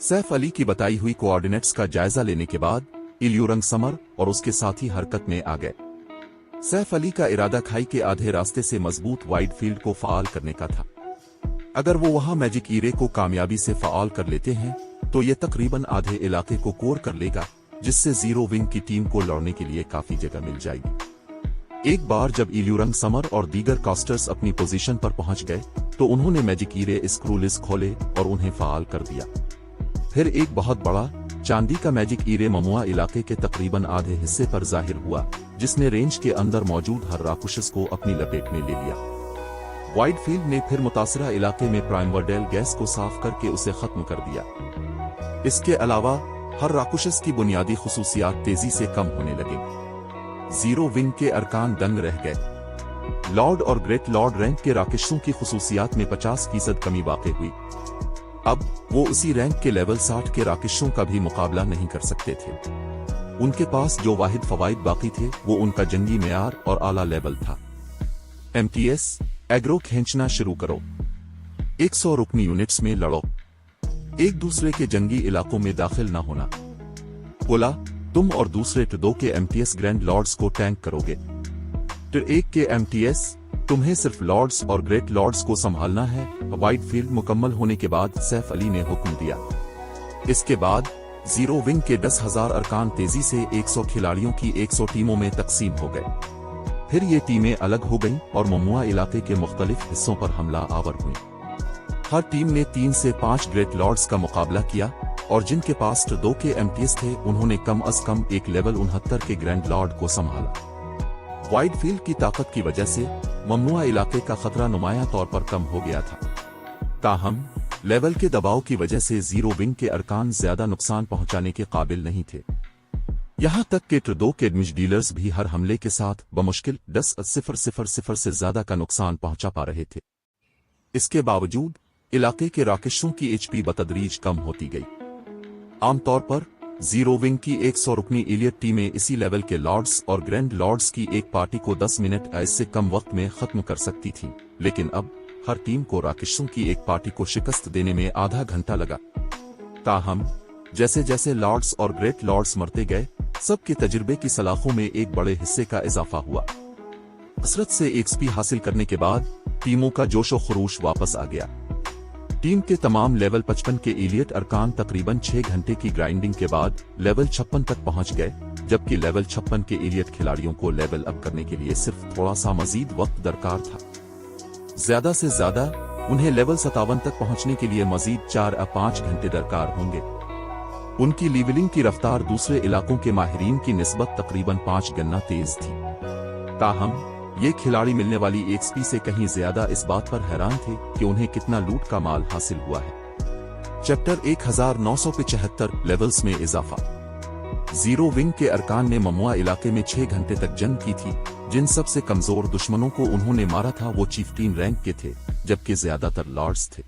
सैफ अली की बताई हुई कोऑर्डिनेट्स का जायजा लेने के बाद इल्यूरंग समर और उसके साथी हरकत में आ गए। सैफ अली का इरादा खाई के आधे रास्ते से मजबूत वाइड फील्ड को फाल करने का था। अगर वो वहां मैजिक ईरे को कामयाबी से फाल कर लेते हैं तो ये तकरीबन आधे इलाके को कोर कर लेगा, जिससे जीरो विंग की टीम को लड़ने के लिए काफी जगह मिल जाएगी। एक बार जब इल्यूरंग समर और दीगर कास्टर्स अपनी पोजीशन पर पहुंच गए तो उन्होंने मैजिक ईरे स्क्रूलिस खोले और उन्हें फाल कर दिया। फिर एक बहुत बड़ा चांदी का मैजिक ईरे ममुआ इलाके के तकरीबन आधे हिस्से पर जाहिर हुआ, जिसने रेंज के अंदर मौजूद हर राकुशस को अपनी लपेट में ले लिया। वाइड फील्ड ने फिर मुतासरा इलाके में प्राइमवर्डेल गैस को साफ करके उसे खत्म कर दिया। इसके अलावा हर राकुशस की बुनियादी खुसूसियात तेजी से कम होने लगे। जीरो विंग के अरकान दंग रह गए। लॉर्ड और ग्रेट लॉर्ड रैंक के राकेशों की खुसूसियात में 50% कमी वाक़ई हुई। अब वो उसी रैंक के लेवल 60 के राकेशों का भी मुकाबला नहीं कर सकते थे। उनके पास जो वाहिद फवाइद बाकी थे वो उनका जंगी मेयार और आला लेवल था। MTS एग्रो खींचना शुरू करो। 100 रुकनी यूनिट्स में लड़ो। एक दूसरे के जंगी इलाकों में दाखिल न होना। बोला, तुम और दूसरे T2 के MTS ग्रैंड लॉर्ड्स को टैंक करोगे। T1 के MTS तुम्हें सिर्फ लॉर्ड्स और ग्रेट लॉर्ड्स को संभालना है। वाइड फील्ड मुकम्मल होने के बाद सैफ अली ने हुक्म दिया। इसके बाद जीरो विंग के 10,000 अरकान तेजी से 100 खिलाड़ियों की 100 टीमों में तकसीम हो गए। फिर ये टीमें अलग हो गईं और ममुआ इलाके के मुख्तलिफ हिस्सों पर हमला आवर हुई। हर टीम ने 3 से 5 ग्रेट लॉर्ड्स का मुकाबला किया और जिनके पास T2 के MTS थे उन्होंने कम अज कम एक लेवल 69 के ग्रैंड लॉर्ड को संभाला। वाइड फील्ड की ताकत की वजह से ममनुआ इलाके का खतरा नुमाया तौर पर कम हो गया था। ताहम लेवल के दबाव की वजह से जीरो विंग के अरकान ज्यादा नुकसान पहुंचाने के काबिल नहीं थे। यहां तक कि T2 के डैमेज डीलर्स भी हर हमले के साथ बमुश्किल 10,000 से ज्यादा का नुकसान पहुंचा पा रहे थे। इसके बावजूद इलाके के राकेशों की HP बतदरीज कम होती गई। आमतौर पर जीरो विंग की 100 रुकनी इलियट टीमें इसी लेवल के लॉर्ड्स और ग्रैंड लॉर्ड्स की एक पार्टी को 10 मिनट इससे कम वक्त में खत्म कर सकती थी, लेकिन अब हर टीम को राकेशों की एक पार्टी को शिकस्त देने में आधा घंटा लगा। ताहम जैसे जैसे लॉर्ड्स और ग्रेट लॉर्ड्स मरते गए, सबके तजुर्बे की सलाखों में एक बड़े हिस्से का इजाफा हुआ। कसरत से XP हासिल करने के बाद टीमों का जोशो खरोश वापस आ गया। टीम के तमाम लेवल 55 के एलियट अरकान तकरीबन 6 घंटे की ग्राइंडिंग के बाद लेवल 56 तक पहुंच गए, जबकि लेवल 56 के एलियट खिलाड़ियों को लेवल अप करने के लिए सिर्फ थोड़ा सा मजीद वक्त दरकार था। ज्यादा से ज्यादा उन्हें लेवल 57 तक पहुंचने के लिए मजीद 4 या 5 घंटे दरकार होंगे। उनकी लेवलिंग की रफ्तार दूसरे इलाकों के माहिरीन की निस्बत तकरीबन 5 गुना तेज थी। ताहम ये खिलाड़ी मिलने वाली एक्सपी से कहीं ज्यादा इस बात पर हैरान थे कि उन्हें कितना लूट का माल हासिल हुआ है। चैप्टर 1975 लेवल्स में इजाफा। जीरो विंग के अरकान ने ममुआ इलाके में 6 घंटे तक जंग की थी। जिन सबसे कमजोर दुश्मनों को उन्होंने मारा था वो चीफ्टीन रैंक के थे, जबकि ज्यादातर लॉर्ड्स थे।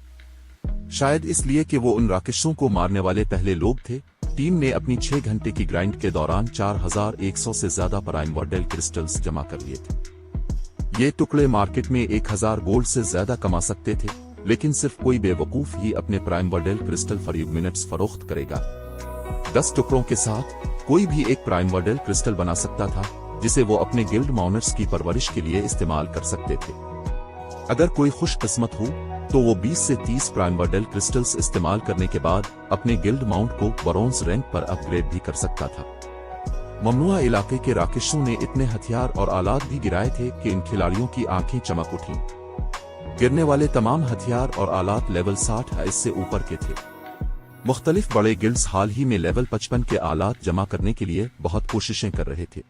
शायद इसलिए कि वो उन राकेशों को मारने वाले पहले लोग थे। टीम ने अपनी 6 घंटे की ग्राइंड के दौरान 4100 से ज्यादा प्राइम वर्डेल क्रिस्टल्स जमा कर लिए थे। ये टुकड़े मार्केट में 1000 गोल्ड से ज्यादा कमा सकते थे, लेकिन सिर्फ कोई बेवकूफ ही अपने प्राइम वर्डेल क्रिस्टल फॉर मिनट्स फरोख्त करेगा। 10 टुकड़ों के साथ कोई भी एक प्राइम वर्डेल क्रिस्टल बना सकता था, जिसे वो अपने गिल्ड माउनर्स की परवरिश के लिए इस्तेमाल कर सकते थे। अगर कोई खुशकिस्मत हो तो वो 20 से 30 प्राइम वर्डेल क्रिस्टल्स इस्तेमाल करने के बाद अपने गिल्ड माउंट को ब्रोंज रैंक पर अपग्रेड भी कर सकता था। ममनुआ इलाके के राकेशों ने इतने हथियार और आलात भी गिराए थे कि इन खिलाड़ियों की आंखें चमक उठी। गिरने वाले तमाम हथियार और आलात लेवल 60 या इससे ऊपर के थे। मुख्तलिफ बड़े गिल्ड्स हाल ही में लेवल 55 के आलात जमा करने के लिए बहुत कोशिशें कर रहे थे।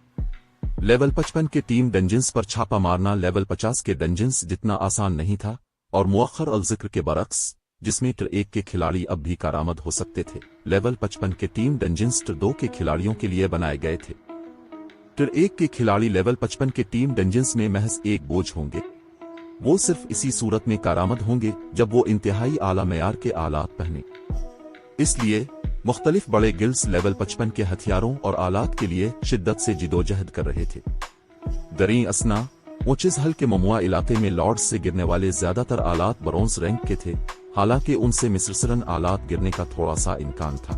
लेवल 55 के टीम डंजन्स पर छापा मारना लेवल 50 के डंजन्स जितना आसान नहीं था, और मुअख्खर अल जिक्र के बरक्स, जिसमें टिर 1 के खिलाड़ी अब भी कारामद हो सकते थे, लेवल 55 के टीम डंजन्स टिर 2 के खिलाड़ियों के लिए बनाए गए थे। टिर 1 के खिलाड़ी लेवल 55 के टीम डंजन्स में महज एक बोझ होंगे। वो सिर्फ इसी सूरत में कारामद होंगे जब वो इंतहाई आला मयार के आलात पहने। इसलिए मुख्तलिफ बड़े गिल्ड्स लेवल 55 के हथियारों और आलात के लिए शिद्दत से जिदोजहद कर रहे थे। दरी असना ओचिस हल के ममुआ इलाके में लॉर्ड्स से गिरने वाले ज्यादातर आलात ब्रोंज रैंक के थे, हालांकि उनसे मिस्रसरन आलात गिरने का थोड़ा सा इम्कान था।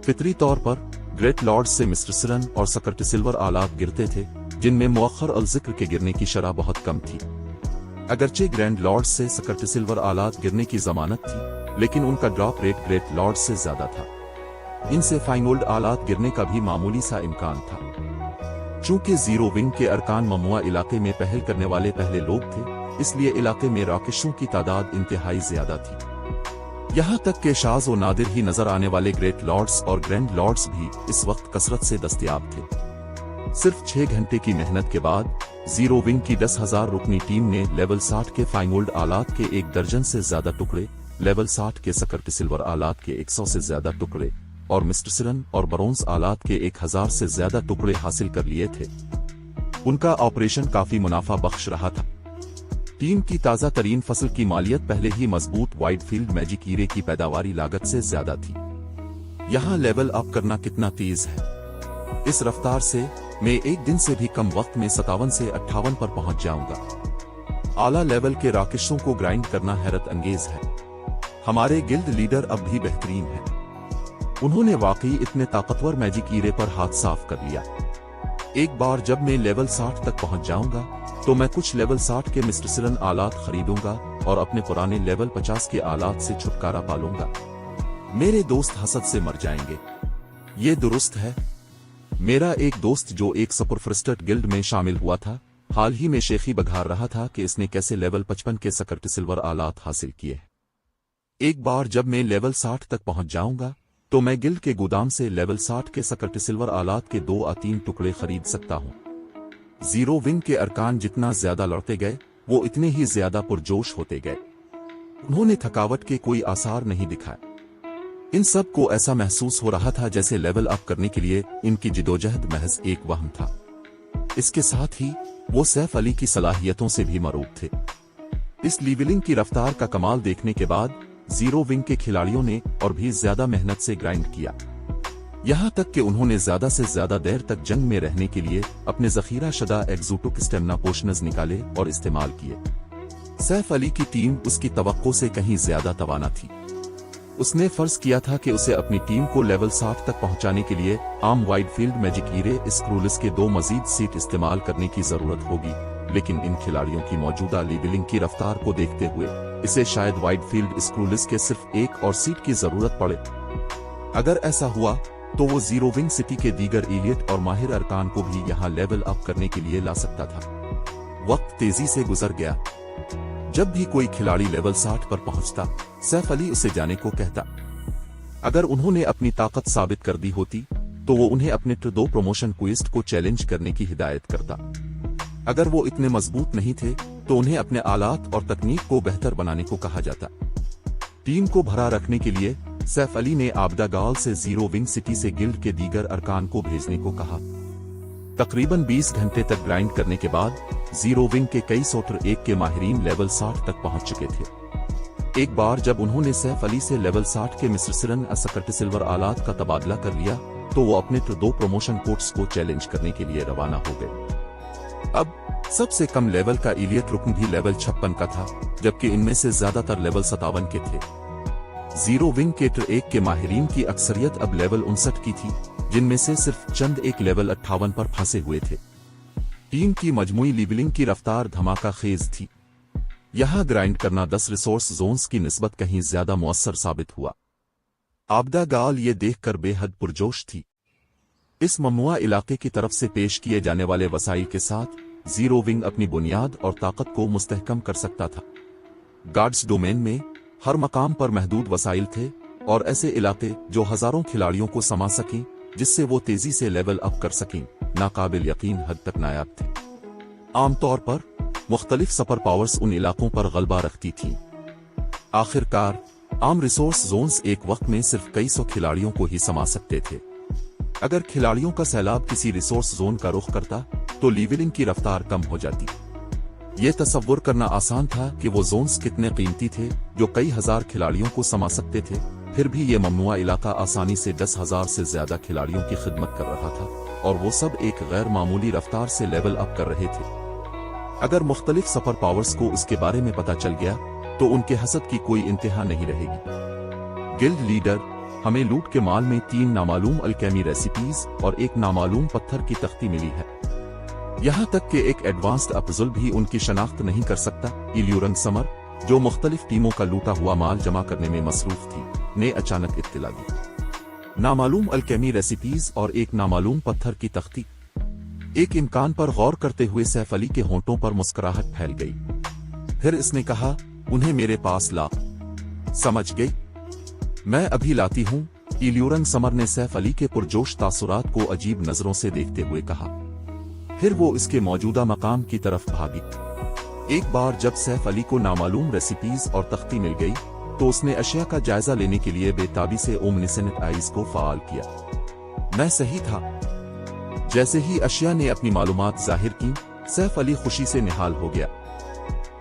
फितरी तौर पर ग्रेट लॉर्ड्स से मिस्रसरन और सकर्ट सिल्वर आलात गिरते थे, जिनमें मुअख्खर अल जिक्र के गिरने की शरह बहुत कम थी। अगरचे ग्रैंड लॉर्ड्स से सकर्ट सिल्वर आलात गिरने की जमानत थी, लेकिन उनका ड्रॉप रेट ग्रेट लॉर्ड्स से ज्यादा था। इनसे फाइनोल्ड आलात गिरने का भी मामूली सा इम्कान था। चूंकि जीरो विंग के अरकान ममुआ इलाके में पहल करने वाले पहले लोग थे, इसलिए इलाके में राकेशों की तादाद इंतहाई ज्यादा थी। यहाँ तक के शाज और नादिर ही नजर आने वाले ग्रेट लॉर्ड्स और ग्रैंड लॉर्ड्स भी इस वक्त कसरत से दस्तयाब थे। सिर्फ 6 घंटे की मेहनत के बाद जीरो विंग की 10,000 रुकनी टीम ने लेवल 60 के फाइनोल्ड आलात के 1 दर्जन से ज्यादा टुकड़े, लेवल 60 के सकर्ट सिल्वर आलात के 100 से ज्यादा टुकड़े और मिस्टरसिरन और ब्रोंज आलात के 1000 से ज्यादा टुकड़े हासिल कर लिए थे। उनका ऑपरेशन काफी मुनाफा बख्श रहा था। टीम की ताजा तरीन फसल की मालियत पहले ही मजबूत वाइडफील्ड मैजिक हीरे की पैदावारी लागत से ज्यादा थी। यहाँ लेवल अप करना कितना तेज है। इस रफ्तार से मैं एक दिन से भी कम वक्त में 57 से 58 पर पहुंच जाऊंगा। आला लेवल के राकेशों को ग्राइंड करना हैरत अंगेज है। हमारे गिल्ड लीडर अब भी बेहतरीन है। उन्होंने वाकई इतने ताकतवर मैजिक हीरे पर हाथ साफ कर लिया। एक बार जब मैं लेवल 60 तक पहुंच जाऊंगा तो मैं कुछ लेवल 60 के मिस्टरसिरन आलात खरीदूंगा और अपने पुराने लेवल 50 के आलात से छुटकारा पालूंगा। मेरे दोस्त हसद से मर जाएंगे। ये दुरुस्त है। मेरा एक दोस्त जो एक सुपरफ्रिस्टेड गिल्ड में शामिल हुआ था, हाल ही में शेखी बघार रहा था कि इसने कैसे लेवल 55 के सकर्ट सिल्वर आलात हासिल किए। एक बार जब मैं लेवल 60 तक पहुंच जाऊंगा तो मैं गिल्ड के गोदाम से लेवल 60 के सकर्ट सिल्वर आलात के 2 या 3 टुकड़े खरीद सकता हूं। जीरो विंग के अरकान जितना ज्यादा लड़ते गए, वो इतने ही ज्यादा पुरजोश होते गए। उन्होंने थकावट के कोई आसार नहीं दिखाए। इन सब को ऐसा महसूस हो रहा था जैसे लेवल अप करने के लिए इनकी जिदोजहद महज एक वहम था। इसके साथ ही वो सैफ अली की सलाहियतों से भी मरूब थे। इस लेवलिंग की रफ्तार का कमाल देखने के बाद जीरो विंग के खिलाड़ियों ने और भी ज्यादा मेहनत से ग्राइंड किया। यहाँ तक कि उन्होंने ज्यादा से ज्यादा देर तक जंग में रहने के लिए अपने जखीरा शुदा एक्सोटिक स्टेमिना पोशनस निकाले और इस्तेमाल किए। सैफ अली की टीम उसकी तवक्को से कहीं ज्यादा तवाना थी। उसने फर्ज किया था कि उसे अपनी टीम को लेवल 60 तक पहुंचाने के लिए आम वाइडफील्ड मैजिक हीरे स्क्रूलिस के 2 मजीद सीट इस्तेमाल करने की जरूरत होगी, लेकिन इन खिलाड़ियों की मौजूदा लेवलिंग की रफ्तार को देखते हुए इसे शायद वाइडफील्ड स्क्रूलिस के सिर्फ एक और सीट की जरूरत पड़े। अगर ऐसा हुआ तो वो जीरो विंग सिटी के दीगर एलियट और माहिर अरकान को भी यहाँ लेवल अप करने के लिए ला सकता था। वक्त तेजी से गुजर गया। जब भी कोई खिलाड़ी लेवल 60 पर पहुंचता, सैफ अली उसे जाने को कहता। अगर उन्होंने अपनी ताकत साबित कर दी होती तो वो उन्हें अपने टियर 2 प्रमोशन क्वेस्ट को चैलेंज करने की हिदायत करता। अगर वो इतने मजबूत नहीं थे तो उन्हें अपने आलात और तकनीक को बेहतर बनाने को कहा जाता। टीम को भरा रखने के लिए सैफ अली ने आबदा गाल से जीरो विंग सिटी से गिल्ड के दीगर अरकान को भेजने को कहा। तकरीबन 20 घंटे तक ग्राइंड करने के बाद जीरो विंग के कई सोटर एक के माहिरीन लेवल 60 तक पहुंच चुके थे। एक बार जब उन्होंने सैफ अली से लेवल 60 के मिस्टर सिरन असकट सिल्वर आलात का तबादला कर लिया तो वो अपने टियर 2 प्रमोशन कोर्ट्स को चैलेंज करने के लिए रवाना हो गए। अब सबसे कम लेवल का एलियट रुकन भी लेवल 56 का था, जबकि इनमें से ज्यादातर लेवल 57 के थे। जीरो विंग के टियर 1 के माहिरीन की अक्सरियत अब लेवल 59 की थी, जिनमें से सिर्फ चंद एक लेवल 58 पर फंसे हुए थे। टीम की मजमूई लेवलिंग की रफ्तार धमाका खेज थी। यहां ग्राइंड करना 10 रिसोर्स जोन्स की निस्बत कहीं ज्यादा मुअस्सर साबित हुआ। आबदा गाल ये देखकर बेहद पुरजोश थी। इस ममनुआ इलाके की तरफ से पेश किए जाने वाले वसाइल के साथ जीरो विंग अपनी बुनियाद और ताकत को मुस्तहकम कर सकता था। गार्ड्स डोमेन में हर मकाम पर महदूद वसाइल थे और ऐसे इलाके जो हजारों खिलाड़ियों को समा सकें जिससे वो तेजी से लेवल अप कर सकें, नाकाबिल यकीन हद तक नायाब थे। आमतौर पर मुख्तलिफ सुपर पावर्स उन इलाकों पर गलबा रखती थीं। आखिरकार आम रिसोर्स जोन्स एक वक्त में सिर्फ कई सौ खिलाड़ियों को ही समा सकते थे। अगर खिलाड़ियों का सैलाब किसी रिसोर्स जोन का रुख करता तो लेवलिंग की रफ्तार कम हो जाती। ये तसव्वुर करना आसान था कि वो जोन्स कितने कीमती थे जो कई हजार खिलाड़ियों को समा सकते थे। फिर भी ये ममनुआ इलाका आसानी से 10,000 से ज्यादा खिलाड़ियों की खिदमत कर रहा था और वो सब एक गैर मामूली रफ्तार से लेवल अप कर रहे थे। अगर मुख्तलिफ सुपर पावर्स को उसके बारे में पता चल गया तो उनके हसद की कोई इंतहा नहीं रहेगी। गिल्ड लीडर, हमें लूट के माल में 3 नामालूम अल्केमी रेसिपीज और एक नामालूम पत्थर की तख्ती मिली है। यहाँ तक कि एक एडवांस्ड अफजुल भी उनकी शनाख्त नहीं कर सकता। इल्यूरंग समर, जो मुख्तलिफ टीमों का लूटा हुआ माल जमा करने में मसरूफ थी, ने अचानक इत्तिला दी। नामालूम अल्केमी रेसिपीज और एक नामालूम पत्थर की तख्ती। एक इम्कान पर गौर करते हुए सैफ अली के होंठों पर मुस्कुराहट फैल गई। फिर इसने कहा, उन्हें मेरे पास ला। समझ गई? मैं अभी लाती हूँ। इल्यूरंग समर ने सैफ अली के पुरजोश तासुरात को अजीब नजरों से देखते हुए कहा। फिर वो इसके मौजूदा मकाम की तरफ भागी। एक बार जब सैफ अली को नामालूम रेसिपीज और तख्ती मिल गई तो उसने अशिया का जायजा लेने के लिए बेताबी से ओमनिसेंट आइज को फाल किया। मैं सही था। जैसे ही अशिया ने अपनी मालूमात जाहिर की, सैफ अली खुशी से निहाल हो गया।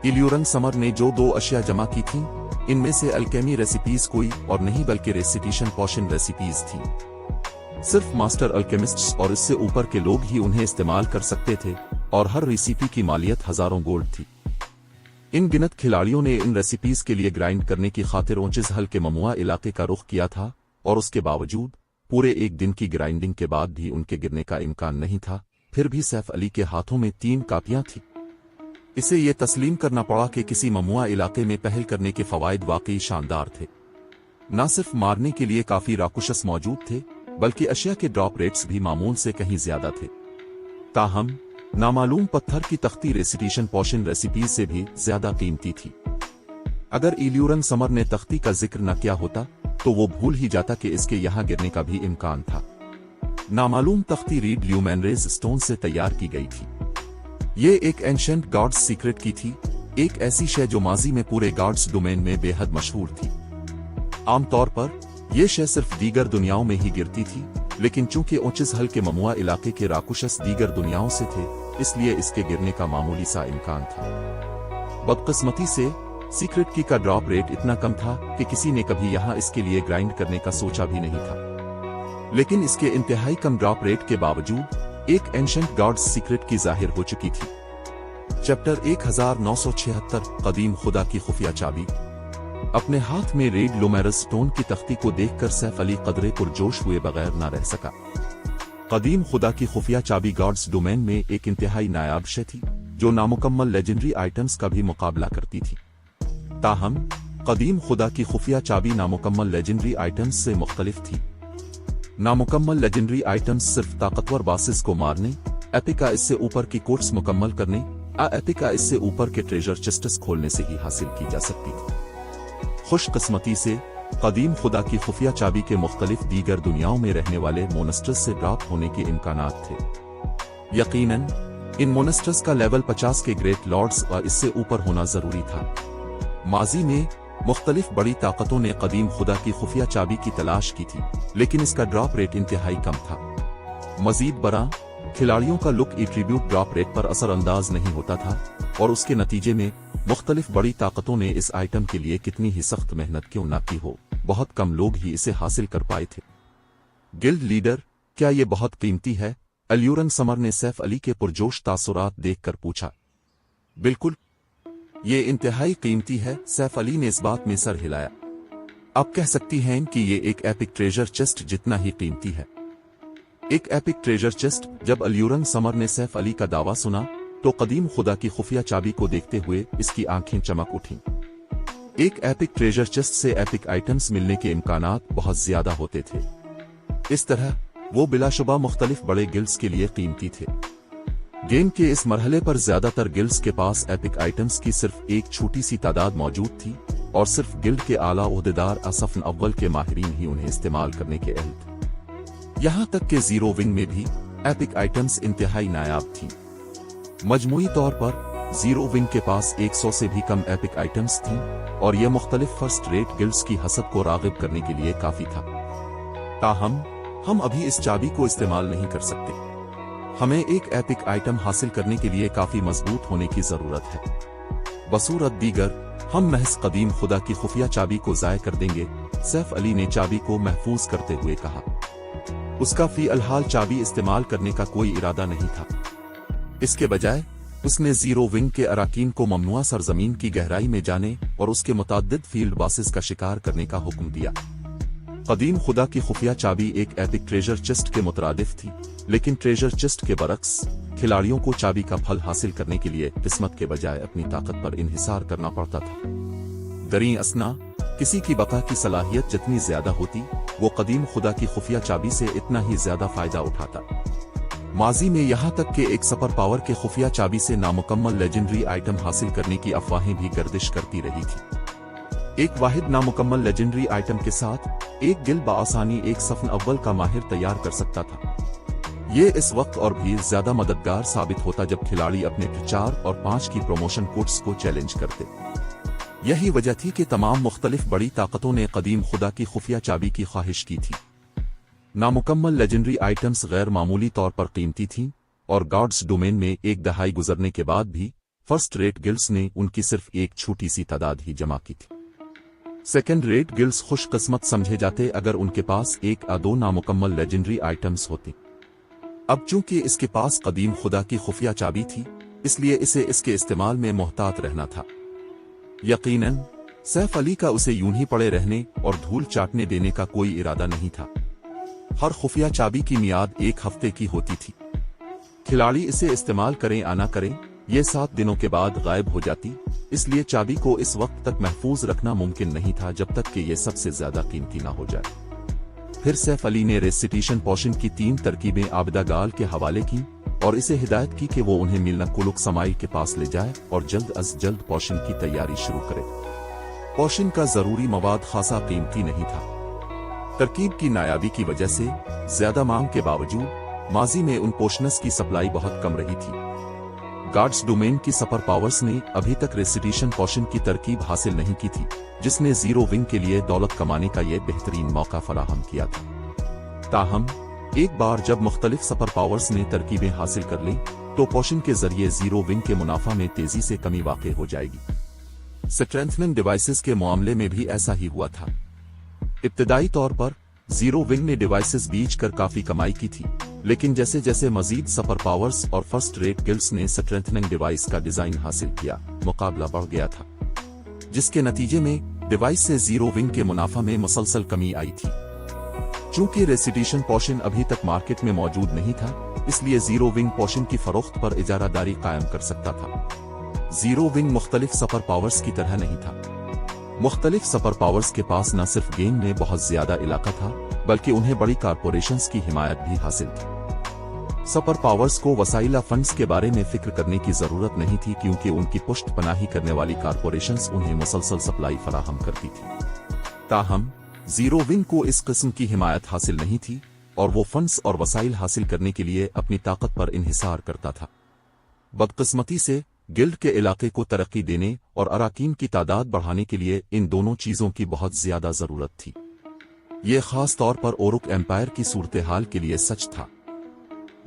इल्यूरंग समर ने जो 2 अशिया जमा की थीं, इनमें से अल्केमी रेसिपीज कोई और नहीं बल्कि रेसिटेशन पोशन रेसिपीज थीं। सिर्फ मास्टर अल्केमिस्ट्स और इससे ऊपर के लोग ही उन्हें इस्तेमाल कर सकते थे और हर रेसिपी की मालियत हजारों गोल्ड थी। इन गिनत खिलाड़ियों ने इन रेसिपीज के लिए ग्राइंड करने की खातिर ऊंचिस हल के ममुआ इलाके का रुख किया था और उसके बावजूद पूरे एक दिन की ग्राइंडिंग के बाद भी उनके गिरने का इम्कान नहीं था। फिर भी सैफ अली के हाथों में 3 कापियां थी। इसे ये तस्लीम करना पड़ा कि किसी ममुआ इलाके में पहल करने के फवायद वाकई शानदार थे। न सिर्फ मारने के लिए काफी राकुशस मौजूद थे, बल्कि अशिया के ड्रॉप रेट्स भी मामूल से कहीं ज्यादा थे। ताहम नामालूम पत्थर की तख्ती रेसिटेशन पोशन रेसिपीज से भी ज्यादा कीमती थी। अगर इल्यूरंग समर ने तख्ती का जिक्र न किया होता तो वो भूल ही जाता कि इसके यहाँ गिरने का भी इम्कान था। नामालूम तख्ती रीड ल्यूमेनरेज स्टोन से तैयार की गई थी। ये एक एंशंट गॉड्स सीक्रेट की थी, एक ऐसी शय जो माजी में पूरे गॉड्स डोमेन में बेहद मशहूर थी। आमतौर पर यह शय सिर्फ दीगर दुनियाओं में ही गिरती थी, लेकिन चूंकि ऊंचिस हल के ममुआ इलाके के राकुशस दीगर दुनियाओं से थे, इसलिए इसके गिरने का मामूली सा इम्कान था। बदकिस्मती से सीक्रेट की का ड्रॉप रेट इतना कम था कि किसी ने कभी यहाँ इसके लिए ग्राइंड करने का सोचा भी नहीं था। लेकिन इसके इंतहाई कम ड्रॉप रेट के बावजूद एक एंशंट गॉड्स सीक्रेट की जाहिर हो चुकी थी। चैप्टर 1976 कदीम खुदा की खुफिया चाबी। अपने हाथ में रेड लोमेरस स्टोन की तख्ती को देखकर सैफ अली कदरे पुरजोश हुए बगैर न रह सका। कदीम खुदा की खुफिया चाबी गॉड्स डोमेन में एक इंतहाई नायाब शय थी, जो नामुकम्मल लेजेंडरी आइटम्स का भी मुकाबला करती थी। ताहम कदीम खुदा की खुफिया चाबी नामुकम्मल लेजेंडरी आइटम्स से मुख्तलिफ थी। नामुकम्मल लेजेंडरी आइटम्स सिर्फ ताकतवर बासिस को मारने, एपिका इससे ऊपर की कोर्ट्स मुकम्मल करने, एपिका इससे ऊपर के ट्रेजर चेस्ट्स खोलने से ही हासिल की जा सकती थी। खुशकिस्मती से कदीम खुदा की खुफिया चाबी के मुख्तलिफ दीगर दुनियाओं में रहने वाले मोनेस्टर्स से ड्रॉप होने के इम्कानात थे। यकीनन इन मोनेस्टर्स का लेवल 50 के ग्रेट लॉर्ड्स और इससे ऊपर होना जरूरी था। माजी में मुख्तलिफ बड़ी ताकतों ने कदीम खुदा की खुफिया चाबी की तलाश की थी, लेकिन इसका ड्रॉप रेट इंतहाई कम था। मजीद बरा खिलाड़ियों का लुक एट्रीब्यूट ड्रॉप रेट पर असरअंदाज नहीं होता था, और उसके नतीजे में मुख्तलिफ बड़ी ताकतों ने इस आइटम के लिए कितनी ही सख्त मेहनत क्यों न की हो, बहुत कम लोग ही इसे हासिल कर पाए थे। गिल्ड लीडर, क्या ये बहुत कीमती है? अल्यूरन समर ने सैफ अली के पुरजोश तासुरात देखकर पूछा। बिल्कुल, ये इंतहाई कीमती है, सैफ अली ने इस बात में सर हिलाया। आप कह सकती हैं कि ये एक एपिक ट्रेजर चेस्ट जितना ही कीमती है। एक एपिक ट्रेजर चेस्ट। जब अल्यूरन समर ने सैफ अली का दावा सुना तो कदीम खुदा की खुफिया चाबी को देखते हुए इसकी आंखें चमक उठीं। एक एपिक ट्रेजर चेस्ट से एपिक आइटम्स मिलने के इम्कानात बहुत ज्यादा होते थे। इस तरह वो बिलाशुबा मुख्तलिफ बड़े गिल्ड्स के लिए कीमती थे। गेम के इस मरहले पर ज्यादातर गिल्ड्स के पास एपिक आइटम्स की सिर्फ एक छोटी सी तादाद मौजूद थी, और सिर्फ गिल्ड के आला ओहदेदार असफ़न अव्वल के माहिरीन ही उन्हें इस्तेमाल करने के अहल थे। यहाँ तक के जीरो विंग में भी एपिक आइटम्स इंतहाई नायाब थीं। मजमूई तौर पर जीरो विंग के पास 100 से भी कम एपिक आइटम्स थीं, और यह मुख्तलिफ फर्स्ट रेट गिल्ड्स की हसद को राग़िब करने के लिए काफी था। ताहम हम अभी इस चाबी को इस्तेमाल नहीं कर सकते। हमें एक एपिक आइटम हासिल करने के लिए काफी मजबूत होने की जरूरत है। बसूरत दीगर हम महज कदीम खुदा की खुफिया चाबी को ज़ाय कर देंगे, सैफ अली ने चाबी को महफूज करते हुए कहा। उसका फी अलहाल चाबी इस्तेमाल करने का कोई इरादा नहीं था। इसके बजाय उसने जीरो विंग के अराकीन को ममनुआ सरजमीन की गहराई में जाने और उसके मुताद्दिद फील्ड बासिस का शिकार करने का हुक्म दिया। कदीम खुदा की खुफिया चाबी एक एपिक ट्रेजर चेस्ट के मुतरादिफ थी, लेकिन ट्रेजर चेस्ट के बरक्स खिलाड़ियों को चाबी का फल हासिल करने के लिए किस्मत के बजाय अपनी ताकत पर इन्हिसार करना पड़ता था। दरीं असना किसी की बका की सलाहियत जितनी ज्यादा होती, वो कदीम खुदा की खुफिया चाबी से इतना ही ज्यादा फायदा उठाता। माजी में यहाँ तक कि एक सुपर पावर के खुफिया चाबी से नामुकम्मल लेजेंडरी आइटम हासिल करने की अफवाहें भी गर्दिश करती रही थी। एक वाहिद नामुकम्मल लेजेंडरी आइटम के साथ एक गिल्ड बआसानी एक सफ़न अव्वल का माहिर तैयार कर सकता था। ये इस वक्त और भी ज्यादा मददगार साबित होता जब खिलाड़ी अपने 4 और 5 की प्रमोशन कोड्स को चैलेंज करते। यही वजह थी कि तमाम मुख्तलिफ बड़ी ताकतों ने कदीम खुदा की खुफिया चाबी की ख्वाहिश की थी। नामुकम्मल लेजेंडरी आइटम्स गैर मामूली तौर पर कीमती थीं, और गॉड्स डोमेन में एक दहाई गुजरने के बाद भी फर्स्ट रेट गिल्ड्स ने उनकी सिर्फ एक छोटी सी तादाद ही जमा की थी। सेकेंड रेट गिल्ड्स खुशकिस्मत समझे जाते अगर उनके पास एक या दो नामुकम्मल लेजेंडरी आइटम्स होती। अब चूंकि इसके पास कदीम खुदा की खुफिया चाबी थी, इसलिए इसे इसके इस्तेमाल में मोहतात रहना था। यकीनन सैफ अली का उसे यूं ही पड़े रहने और धूल चाटने देने का कोई इरादा नहीं था। हर खुफिया चाबी की मियाद 1 हफ्ते की होती थी। खिलाड़ी इसे इस्तेमाल करें या ना करें, ये 7 दिनों के बाद गायब हो जाती, इसलिए चाबी को इस वक्त तक महफूज रखना मुमकिन नहीं था जब तक कि ये सबसे ज्यादा कीमती ना हो जाए। फिर सैफ अली ने रेसिटेशन पोशन की 3 तरकीबें आबिदा गाल के हवाले की और इसे हिदायत की कि वो उन्हें मिलना कुलुक समाई के पास ले जाए और जल्द अज जल्द पोशन की तैयारी शुरू करे। पोशन का जरूरी मवाद खासा कीमती नहीं था। तरकीब की नायाबी की वजह से ज्यादा मांग के बावजूद माजी में उन पोशनस की सप्लाई बहुत कम रही थी। गार्ड्स डोमेन की सुपर पावर्स ने अभी तक रेसिटेशन पोशन की तरकीब हासिल नहीं की थी, जिसने जीरो विंग के लिए दौलत कमाने का यह बेहतरीन मौका फराहम किया था। ताहम एक बार जब मुख्तलिफ सुपर पावर्स ने तरकीबें हासिल कर ली, तो पोशन के जरिए जीरो विंग के मुनाफा में तेजी से कमी वाक़ई हो जाएगी। स्ट्रेंथनिंग डिवाइसेस के मामले में भी ऐसा ही हुआ था। इब्तदाई तौर पर जीरो विंग ने डिवाइसेस बीच कर काफी कमाई की थी, लेकिन जैसे जैसे मजीद सुपर पावर्स और फर्स्ट रेट गिल्ड्स ने स्ट्रेंथनिंग डिवाइस का डिजाइन हासिल किया, मुकाबला बढ़ गया था, जिसके नतीजे में डिवाइस से जीरो विंग के मुनाफा में मुसलसल कमी आई थी। चूंकि रेसिडिशन पोशन अभी तक मार्केट में मौजूद नहीं था, इसलिए जीरो विंग पोशन की फरोख्त पर इजारादारी कायम कर सकता था। जीरो विंग मुख्तलिफ सुपर पावर्स की तरह नहीं था। मुख्तलिफ सुपर पावर्स के पास न सिर्फ गेम में बहुत ज्यादा इलाका था, बल्कि उन्हें बड़ी कारपोरेशंस की हिमायत भी हासिल थी। सुपर पावर्स को वसाइला फंड्स के बारे में फिक्र करने की जरूरत नहीं थी, क्योंकि उनकी पुष्ट पनाही करने वाली कारपोरेशंस उन्हें मुसलसल सप्लाई फराहम करती थी। ताहम जीरो विंग को इस किस्म की हिमायत हासिल नहीं थी और वो फंड्स और वसाइल हासिल करने के लिए अपनी ताकत पर इन्हिसार करता था। बदकिस्मती से गिल्ड के इलाके को तरक्की देने और अराकीन की तादाद बढ़ाने के लिए इन दोनों चीजों की बहुत ज्यादा जरूरत थी। ये खास तौर पर ओरुक एम्पायर की सूरत हाल के लिए सच था।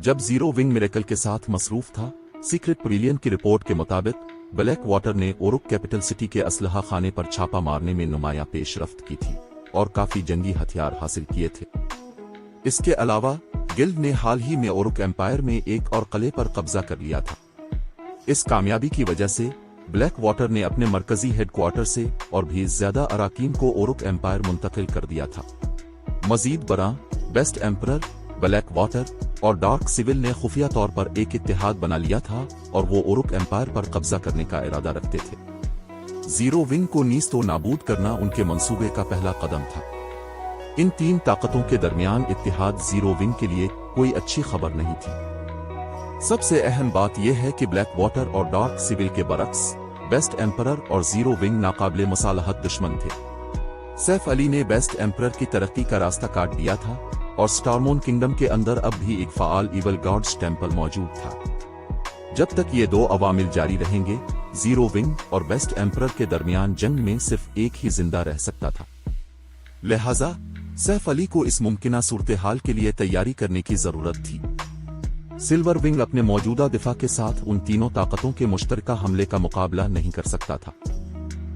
जब जीरो विंग मिरेकल के साथ मसरूफ था, सीक्रेट पवेलियन की रिपोर्ट के मुताबिक ब्लैक वाटर ने ओरुक कैपिटल सिटी के असलहा खाने पर छापा मारने में नुमाया पेशरफ्त की थी और काफी जंगी हथियार हासिल किए थे। इसके अलावा गिल्ड ने हाल ही में ओरुक एम्पायर में एक और किले पर कब्जा कर लिया था। इस कामयाबी की वजह से ब्लैक वाटर ने अपने मरकजी हेडक्वार्टर से और भी ज्यादा अराकीन को ओरुक एम्पायर मुंतकिल कर दिया था। मजीद बरां, बेस्ट एम्परर, ब्लैक वाटर और डार्क सिविल ने खुफिया तौर पर एक इत्तेहाद बना लिया था और वो ओरुक एम्पायर पर कब्जा करने का इरादा रखते थे। जीरो विंग को नीस्तो नाबूद करना उनके मंसूबे का पहला कदम था। इन तीन ताकतों के दरमियान इत्तेहाद जीरो विंग के लिए कोई अच्छी खबर नहीं थी। सबसे अहम बात यह है कि ब्लैक वाटर और डार्क सिविल के बरक्स बेस्ट एम्परर और जीरो विंग नाकाबिले मुसालहत दुश्मन थे। सैफ अली ने बेस्ट एम्परर की तरक्की का रास्ता काट दिया था और स्टारमोन किंगडम के अंदर अब भी एक फाल इवल गॉड्स टेम्पल मौजूद था। जब तक ये दो अवामिल जारी रहेंगे, जीरो विंग और बेस्ट एम्परर के दरमियान जंग में सिर्फ एक ही जिंदा रह सकता था। लिहाजा सैफ अली को इस मुमकिना सूरत हाल के लिए तैयारी करने की जरूरत थी। सिल्वर विंग अपने मौजूदा दिफा के साथ उन तीनों ताकतों के मुश्तरका हमले का मुकाबला नहीं कर सकता था।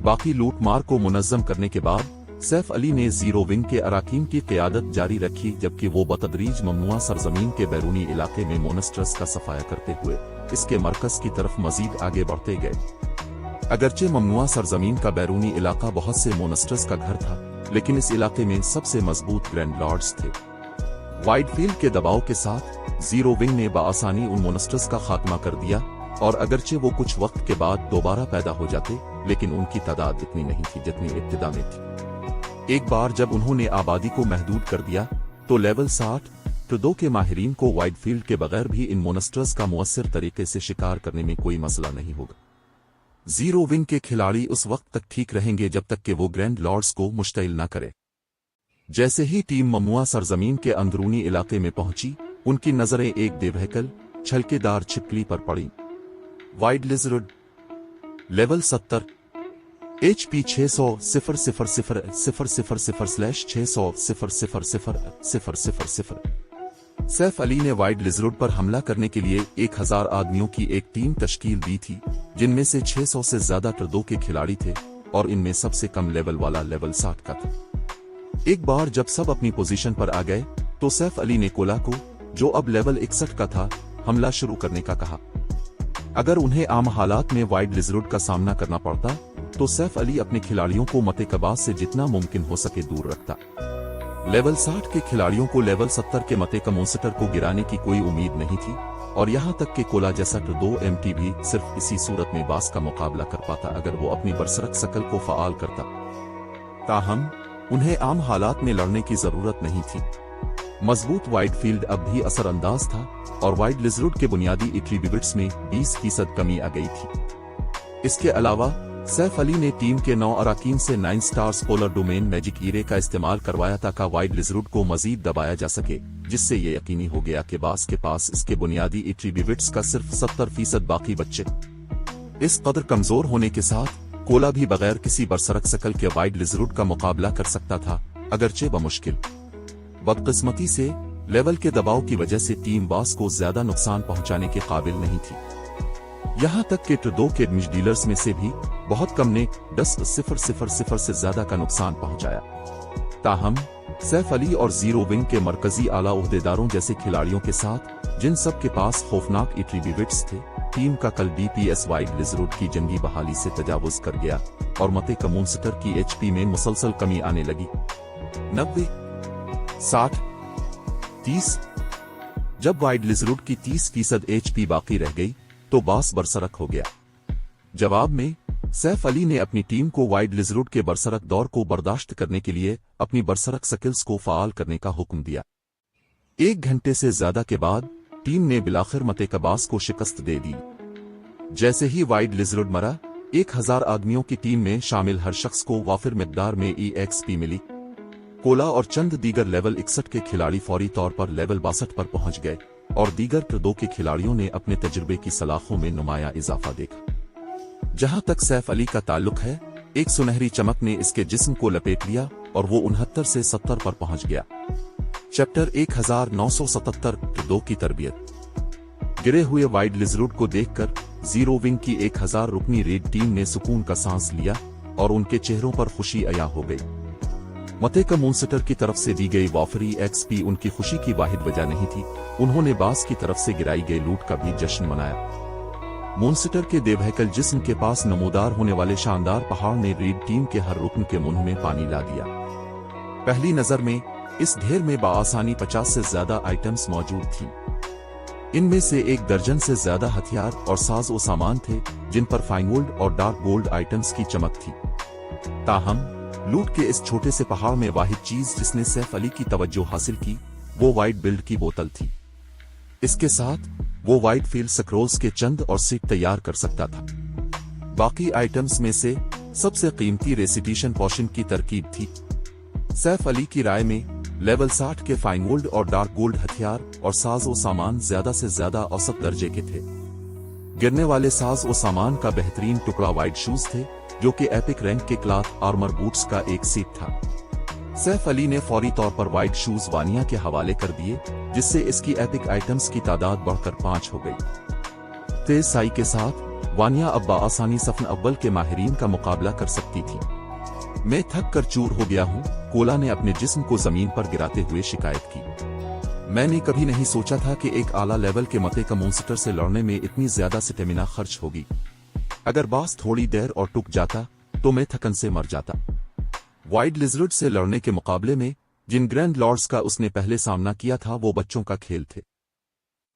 बाकी लूट मार को मुनज़्ज़म करने के बाद सैफ अली ने जीरो विंग के अराकीन की क़यादत जारी रखी, जबकि वो बतदरीज ममनुआ सरजमीन के बैरूनी इलाके में मोनस्टर्स का सफाया करते हुए इसके मरकज की तरफ मजीद आगे बढ़ते गए। अगरचे ममनुआ सरजमीन का बैरूनी इलाका बहुत से मोनस्टर्स का घर था, लेकिन इस इलाके में सबसे मजबूत ग्रैंड लॉर्ड्स थे। वाइडफील्ड के दबाव के साथ जीरो विंग ने बआसानी उन मोनस्टर्स का खात्मा कर दिया और अगरचे वो कुछ वक्त के बाद दोबारा पैदा हो जाते, लेकिन उनकी तादाद इतनी नहीं थी जितनी इब्तिदा में थी। एक बार जब उन्होंने आबादी को महदूद कर दिया तो लेवल 60 ट्रुडो के माहिरीन को वाइडफील्ड के बगैर भी इन मोनस्टर्स का मुअस्सिर तरीके से शिकार करने में कोई मसला नहीं होगा। जीरो विंग के खिलाड़ी उस वक्त तक ठीक रहेंगे जब तक कि वो ग्रैंड लॉर्ड्स को मुश्तइल न करे। जैसे ही टीम ममुआ सरजमीन के अंदरूनी इलाके में पहुंची, उनकी नजरें एक देवहकल छलकेदार छिपकली पर पड़ी। Wide lizard, level 70, HP 600-000/600-00000। Saif Ali ने वाइड लिजर्ड पर हमला करने के लिए 1000 आदमियों की एक टीम तश्कील दी थी, जिनमें से 600 से ज्यादा ट्रुडो के खिलाड़ी थे और इनमें सबसे कम लेवल वाला लेवल 60 का था। एक बार जब सब अपनी पोजीशन पर आ गए तो सैफ अली ने कोला को, जो अब लेवल 61 का था, हमला शुरू करने का कहा। अगर उन्हें आम हालात में वाइड लिजर्ड का सामना करना पड़ता तो सैफ अली अपने खिलाड़ियों को मते कबाज से जितना मुमकिन हो सके दूर रखता। लेवल 60 के खिलाड़ियों को लेवल 70 के मते का मोन्स्टर को गिराने की कोई उम्मीद नहीं थी और यहां तक कि कोला जैसा ट्रुडो MT भी सिर्फ इसी सूरत में बास का मुकाबला कर पाता अगर वो अपनी बरसरक शकल को फाल करता। ताहम उन्हें आम हालात में लड़ने की जरूरत नहीं थी। मजबूत वाइड फील्ड अब भी असरअंदाज था और वाइड लिजर्ड के बुनियादी एट्रीब्यूट्स में 20% कमी आ गई थी। इसके अलावा सैफ अली ने टीम के 9 अराकीन से 9 स्टार्स पोलर डोमेन मैजिक ईरे का इस्तेमाल करवाया ताकि वाइड लिजर्ड को मजीद दबाया जा सके, जिससे ये यकीनी हो गया कि बास के पास इसके बुनियादी एट्रीब्यूट्स का सिर्फ 70% बाकी बच्चे। इस कदर कमजोर होने के साथ कोला भी बगैर किसी बरसरक शकल के वाइड लिजर्ड का मुकाबला कर सकता था, अगरचे बमुश्किल। बदकिस्मती से लेवल के दबाव की वजह से टीम बास को ज्यादा नुकसान पहुंचाने के काबिल नहीं थी। यहां तक कि ट्रुडो के मिज डीलर्स में से भी बहुत कम ने 10,000 से ज्यादा का नुकसान पहुंचाया। ताहम सैफ अली और जीरो विंग के मरकजी आला ओहदेदारों जैसे खिलाड़ियों के साथ, जिन सब के पास खौफनाक एट्रीब्यूट्स थे, टीम का कल DPS वाइड लिजर्ड की जंगी बहाली से तजावुज कर गया और मते का मोन्स्टर की HP में मुसलसल कमी आने लगी। 90 60, 30। जब वाइड लिजरूड की 30% HP बाकी रह गई तो बॉस बरसरक हो गया। जवाब में सैफ अली ने अपनी टीम को वाइड लिजरूड के बरसरक दौर को बर्दाश्त करने के लिए अपनी बरसरक स्किल्स को फाल करने का हुक्म दिया। 1 घंटे से ज्यादा के बाद टीम ने बिलाखिर मते कबास को शिकस्त दे दी। जैसे ही वाइड लिजरूड मरा, 1000 आदमियों की टीम में शामिल हर शख्स को वाफिर मिकदार में EXP मिली। कोला और चंद दीगर लेवल 61 के खिलाड़ी फौरी तौर पर लेवल 62 पर पहुंच गए और दीगर ट्रदो के खिलाड़ियों ने अपने तजुर्बे की सलाखों में नुमाया इजाफा देखा। जहां तक सैफ अली का ताल्लुक है, एक सुनहरी चमक ने इसके जिस्म को लपेट लिया और वो 69 से 70 पर पहुंच गया। चैप्टर 1977 ट्रदो की तरबियत। गिरे हुए वाइड लिजरूड को देखकर जीरो विंग की 1000 रुकनी रेड टीम ने सुकून का सांस लिया और उनके चेहरों पर खुशी अया हो गई। मते का मूनस्टर की तरफ से दी गई वाफरी XP उनकी खुशी की वाहिद वजह नहीं थी। उन्होंने बास की तरफ से गिराई गई लूट का भी जश्न मनाया। मूनस्टर के देवहैकल जिस्म के पास नमूदार होने वाले शानदार पहाड़ ने रेड टीम के हर रुकन के मुंह में पानी ला दिया। पहली नजर में इस ढेर में बाआसानी 50 से ज्यादा आइटम्स मौजूद थी। इनमें से 1 दर्जन से ज्यादा हथियार और साज व सामान थे जिन पर फाइन गोल्ड और डार्क गोल्ड आइटम्स की चमक थी। ताहम लूट के इस छोटे से पहाड़ में वाहिद चीज जिसने सैफ अली की तवज्जो हासिल की वो वाइट बिल्ड की बोतल थी। इसके साथ वो वाइट फील्ड स्क्रोल्स के चंद और सीट तैयार कर सकता था। बाकी आइटम्स में से सबसे कीमती रेसिटेशन पोशन की तरकीब थी। सैफ अली की राय में लेवल 60 के फाइन गोल्ड और डार्क गोल्ड हथियार और साज व सामान ज्यादा से ज्यादा औसत दर्जे के थे। गिरने वाले साज व सामान का बेहतरीन टुकड़ा वाइड शूज थे जो कि एपिक रैंक के क्लॉथ आर्मर बूट्स का एक सेट था। सैफ अली ने फौरी तौर पर वाइड शूज वानिया के हवाले कर दिए जिससे इसकी एपिक आइटम्स की तादाद बढ़कर 5 हो गई। तेज साई के साथ वानिया अब आसानी सफन अव्वल के माहिरीन का मुकाबला कर सकती थी। मैं थक कर चूर हो गया हूँ, कोला ने अपने जिस्म को जमीन पर गिराते हुए शिकायत की। मैंने कभी नहीं सोचा था कि एक आला लेवल के मते का मॉन्स्टर से लड़ने में इतनी ज्यादा स्टेमिना खर्च होगी। अगर बॉस थोड़ी देर और टुक जाता तो मैं थकन से मर जाता। वाइड लिजर्ड से लड़ने के मुकाबले में जिन ग्रैंड लॉर्ड्स का उसने पहले सामना किया था वो बच्चों का खेल थे।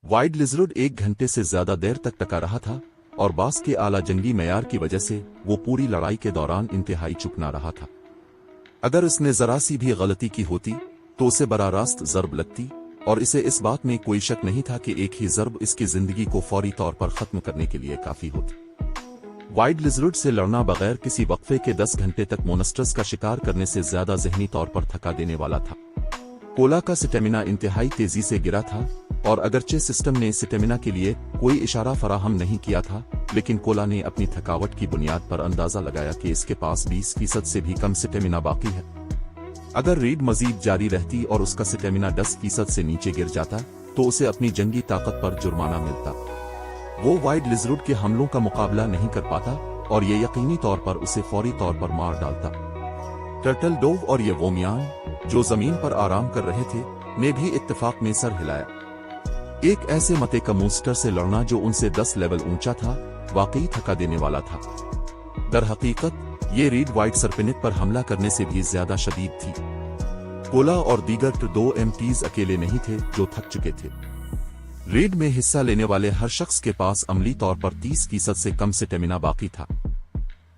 वाइड लिजर्ड 1 घंटे से ज्यादा देर तक टका रहा था और बॉस के आला जंगी मयार की वजह से वो पूरी लड़ाई के दौरान इंतहाई चुकना रहा था। अगर उसने जरा सी भी गलती की होती तो उसे बरा रास्त जर्ब लगती और इसे इस बात में कोई शक नहीं था कि एक ही जर्ब इसकी जिंदगी को फौरी तौर पर खत्म करने के लिए काफी होती। वाइड लिजर्ड से लड़ना बगैर किसी वक्फे के 10 घंटे तक मोनस्टर्स का शिकार करने से ज्यादा ज़हनी तौर पर थका देने वाला था। कोला का स्टेमिना इंतहाई तेजी से गिरा था और अगरचे सिस्टम ने स्टेमिना के लिए कोई इशारा फराहम नहीं किया था, लेकिन कोला ने अपनी थकावट की बुनियाद पर अंदाजा लगाया कि इसके पास 20% से भी कम स्टेमिना बाकी है। अगर रेड मजीद जारी रहती और उसका स्टेमिना 10% से नीचे गिर जाता तो उसे अपनी जंगी ताकत पर जुर्माना मिलता। वो वाइड लिजर्ड के हमलों का मुकाबला नहीं कर पाता और ये यकीनी तौर पर उसे फौरी तौर पर मार डालता। टर्टल डोव और ये वोमियान जो जमीन पर आराम कर रहे थे ने भी इत्तेफाक में सर हिलाया। एक ऐसे मते का मॉन्स्टर से लड़ना जो उनसे 10 लेवल ऊंचा था वाकई थका देने वाला था। दर हकीकत ये रेड वाइट सरपेनिट पर हमला करने से भी ज्यादा शदीद थी। कोला और दीगर 2 MTs अकेले नहीं थे जो थक चुके थे। रेड में हिस्सा लेने वाले हर शख्स के पास अमली तौर पर 30% से कम स्टेमिना बाकी था।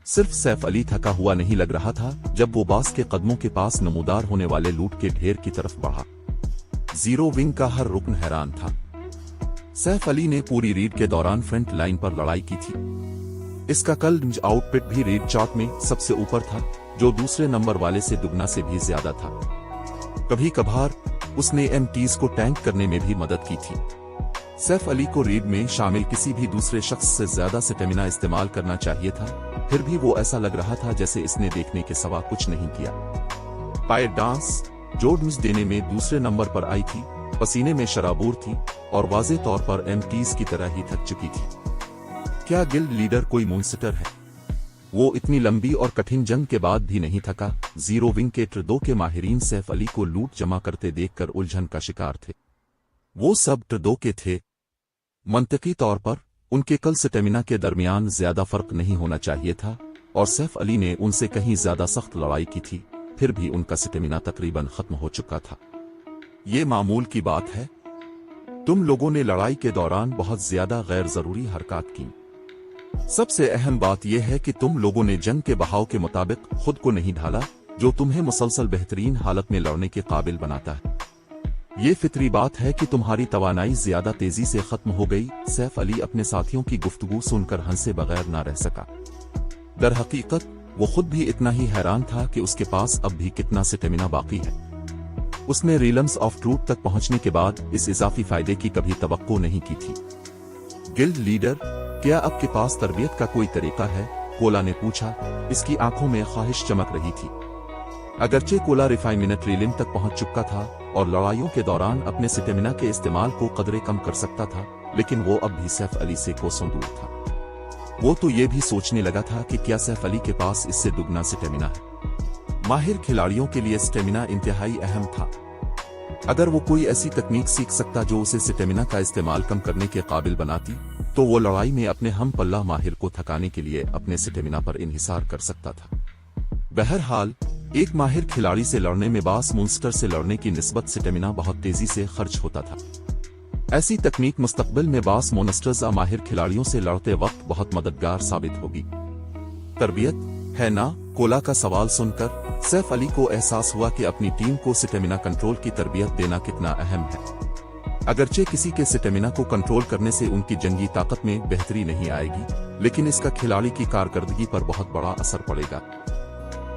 सिर्फ सैफ अली थका हुआ नहीं लग रहा था जब वो बॉस के कदमों के पास नमूदार होने वाले लूट के ढेर की तरफ बढ़ा। जीरो विंग का हर रुकन हैरान था। सैफ अली ने पूरी रेड के दौरान फ्रंट लाइन पर लड़ाई की थी। इसका कल्ड आउटपुट भी रेड चार्ट में सबसे ऊपर था, जो दूसरे नंबर वाले से दुगना से भी ज्यादा था। कभी कभार उसने MTs को टैंक करने में भी मदद की थी। सैफ अली को रेड में शामिल किसी भी दूसरे शख्स से ज्यादा स्टेमिना इस्तेमाल करना चाहिए था, फिर भी वो ऐसा लग रहा था जैसे इसने देखने के सिवा कुछ नहीं किया। पायर डांस जोर्डन्स देने में दूसरे नंबर पर आई थी, पसीने में शराबूर थी और वाज़े तौर पर MTs की तरह ही थक चुकी थी। क्या गिल्ड लीडर कोई मॉन्स्टर है? वो इतनी लंबी और कठिन जंग के बाद भी नहीं थका। जीरो विंग के ट्रदो के माहिरीन सैफ अली को लूट जमा करते देखकर उलझन का शिकार थे। वो सब ट्रदो के थे। मंतकी तौर पर उनके कल स्टेमिना के दरमियान ज्यादा फर्क नहीं होना चाहिए था और सैफ अली ने उनसे कहीं ज्यादा सख्त लड़ाई की थी, फिर भी उनका स्टेमिना तकरीबन खत्म हो चुका था। ये मामूल की बात है। तुम लोगों ने लड़ाई के दौरान बहुत ज्यादा गैर जरूरी हरकत की। सबसे अहम बात यह है कि तुम लोगों ने जंग के बहाव के मुताबिक खुद को नहीं ढाला, जो तुम्हें मुसलसल बेहतरीन हालत में लड़ने के काबिल बनाता है। ये फितरी बात है कि तुम्हारी तवानाई ज्यादा तेजी से खत्म हो गई। सैफ अली अपने साथियों की गुफ्तगू सुनकर हंसे बगैर ना रह सका। दर हकीकत वो खुद भी इतना ही हैरान था कि उसके पास अब भी कितना स्टेमिना बाकी है। उसने रीलम्स ऑफ ट्रूथ तक पहुंचने के बाद इस इजाफी फायदे की कभी तवक्को नहीं की थी। गिल्ड लीडर, क्या आपके पास तरबियत का कोई तरीका है? कोला ने पूछा। इसकी आंखों में ख्वाहिश चमक रही थी। अगरचे कोला रिफाइनमेंट रीलिम तक पहुंच चुका था और लड़ाइयों के दौरान अपने स्टेमिना के इस्तेमाल को कदरे कम कर सकता था, लेकिन वो अब भी सैफ अली से कोसों दूर था। वो तो ये भी सोचने लगा था कि क्या सैफ अली के पास इससे दुगना स्टेमिना है। माहिर खिलाड़ियों के लिए स्टेमिना इंतहाई अहम था। अगर वो कोई ऐसी तकनीक सीख सकता जो उसे स्टेमिना का इस्तेमाल कम करने के काबिल बनाती, तो वो लड़ाई में अपने हम पल्ला माहिर को थकाने के लिए अपने स्टेमिना पर इन्हिसार कर सकता था। बहरहाल, एक माहिर खिलाड़ी से लड़ने में बास मॉन्स्टर से लड़ने की निस्बत स्टेमिना बहुत तेजी से खर्च होता था। ऐसी तकनीक मुस्तकबिल में बास मॉन्स्टर्स माहिर खिलाड़ियों से लड़ते वक्त बहुत मददगार साबित होगी। तरबियत है ना? कोला का सवाल सुनकर सैफ अली को एहसास हुआ कि अपनी टीम को स्टेमिना कंट्रोल की तरबियत देना कितना अहम है। अगरचे किसी के स्टेमिना को कंट्रोल करने से उनकी जंगी ताकत में बेहतरी नहीं आएगी, लेकिन इसका खिलाड़ी की कारकर्दगी पर बहुत बड़ा असर पड़ेगा।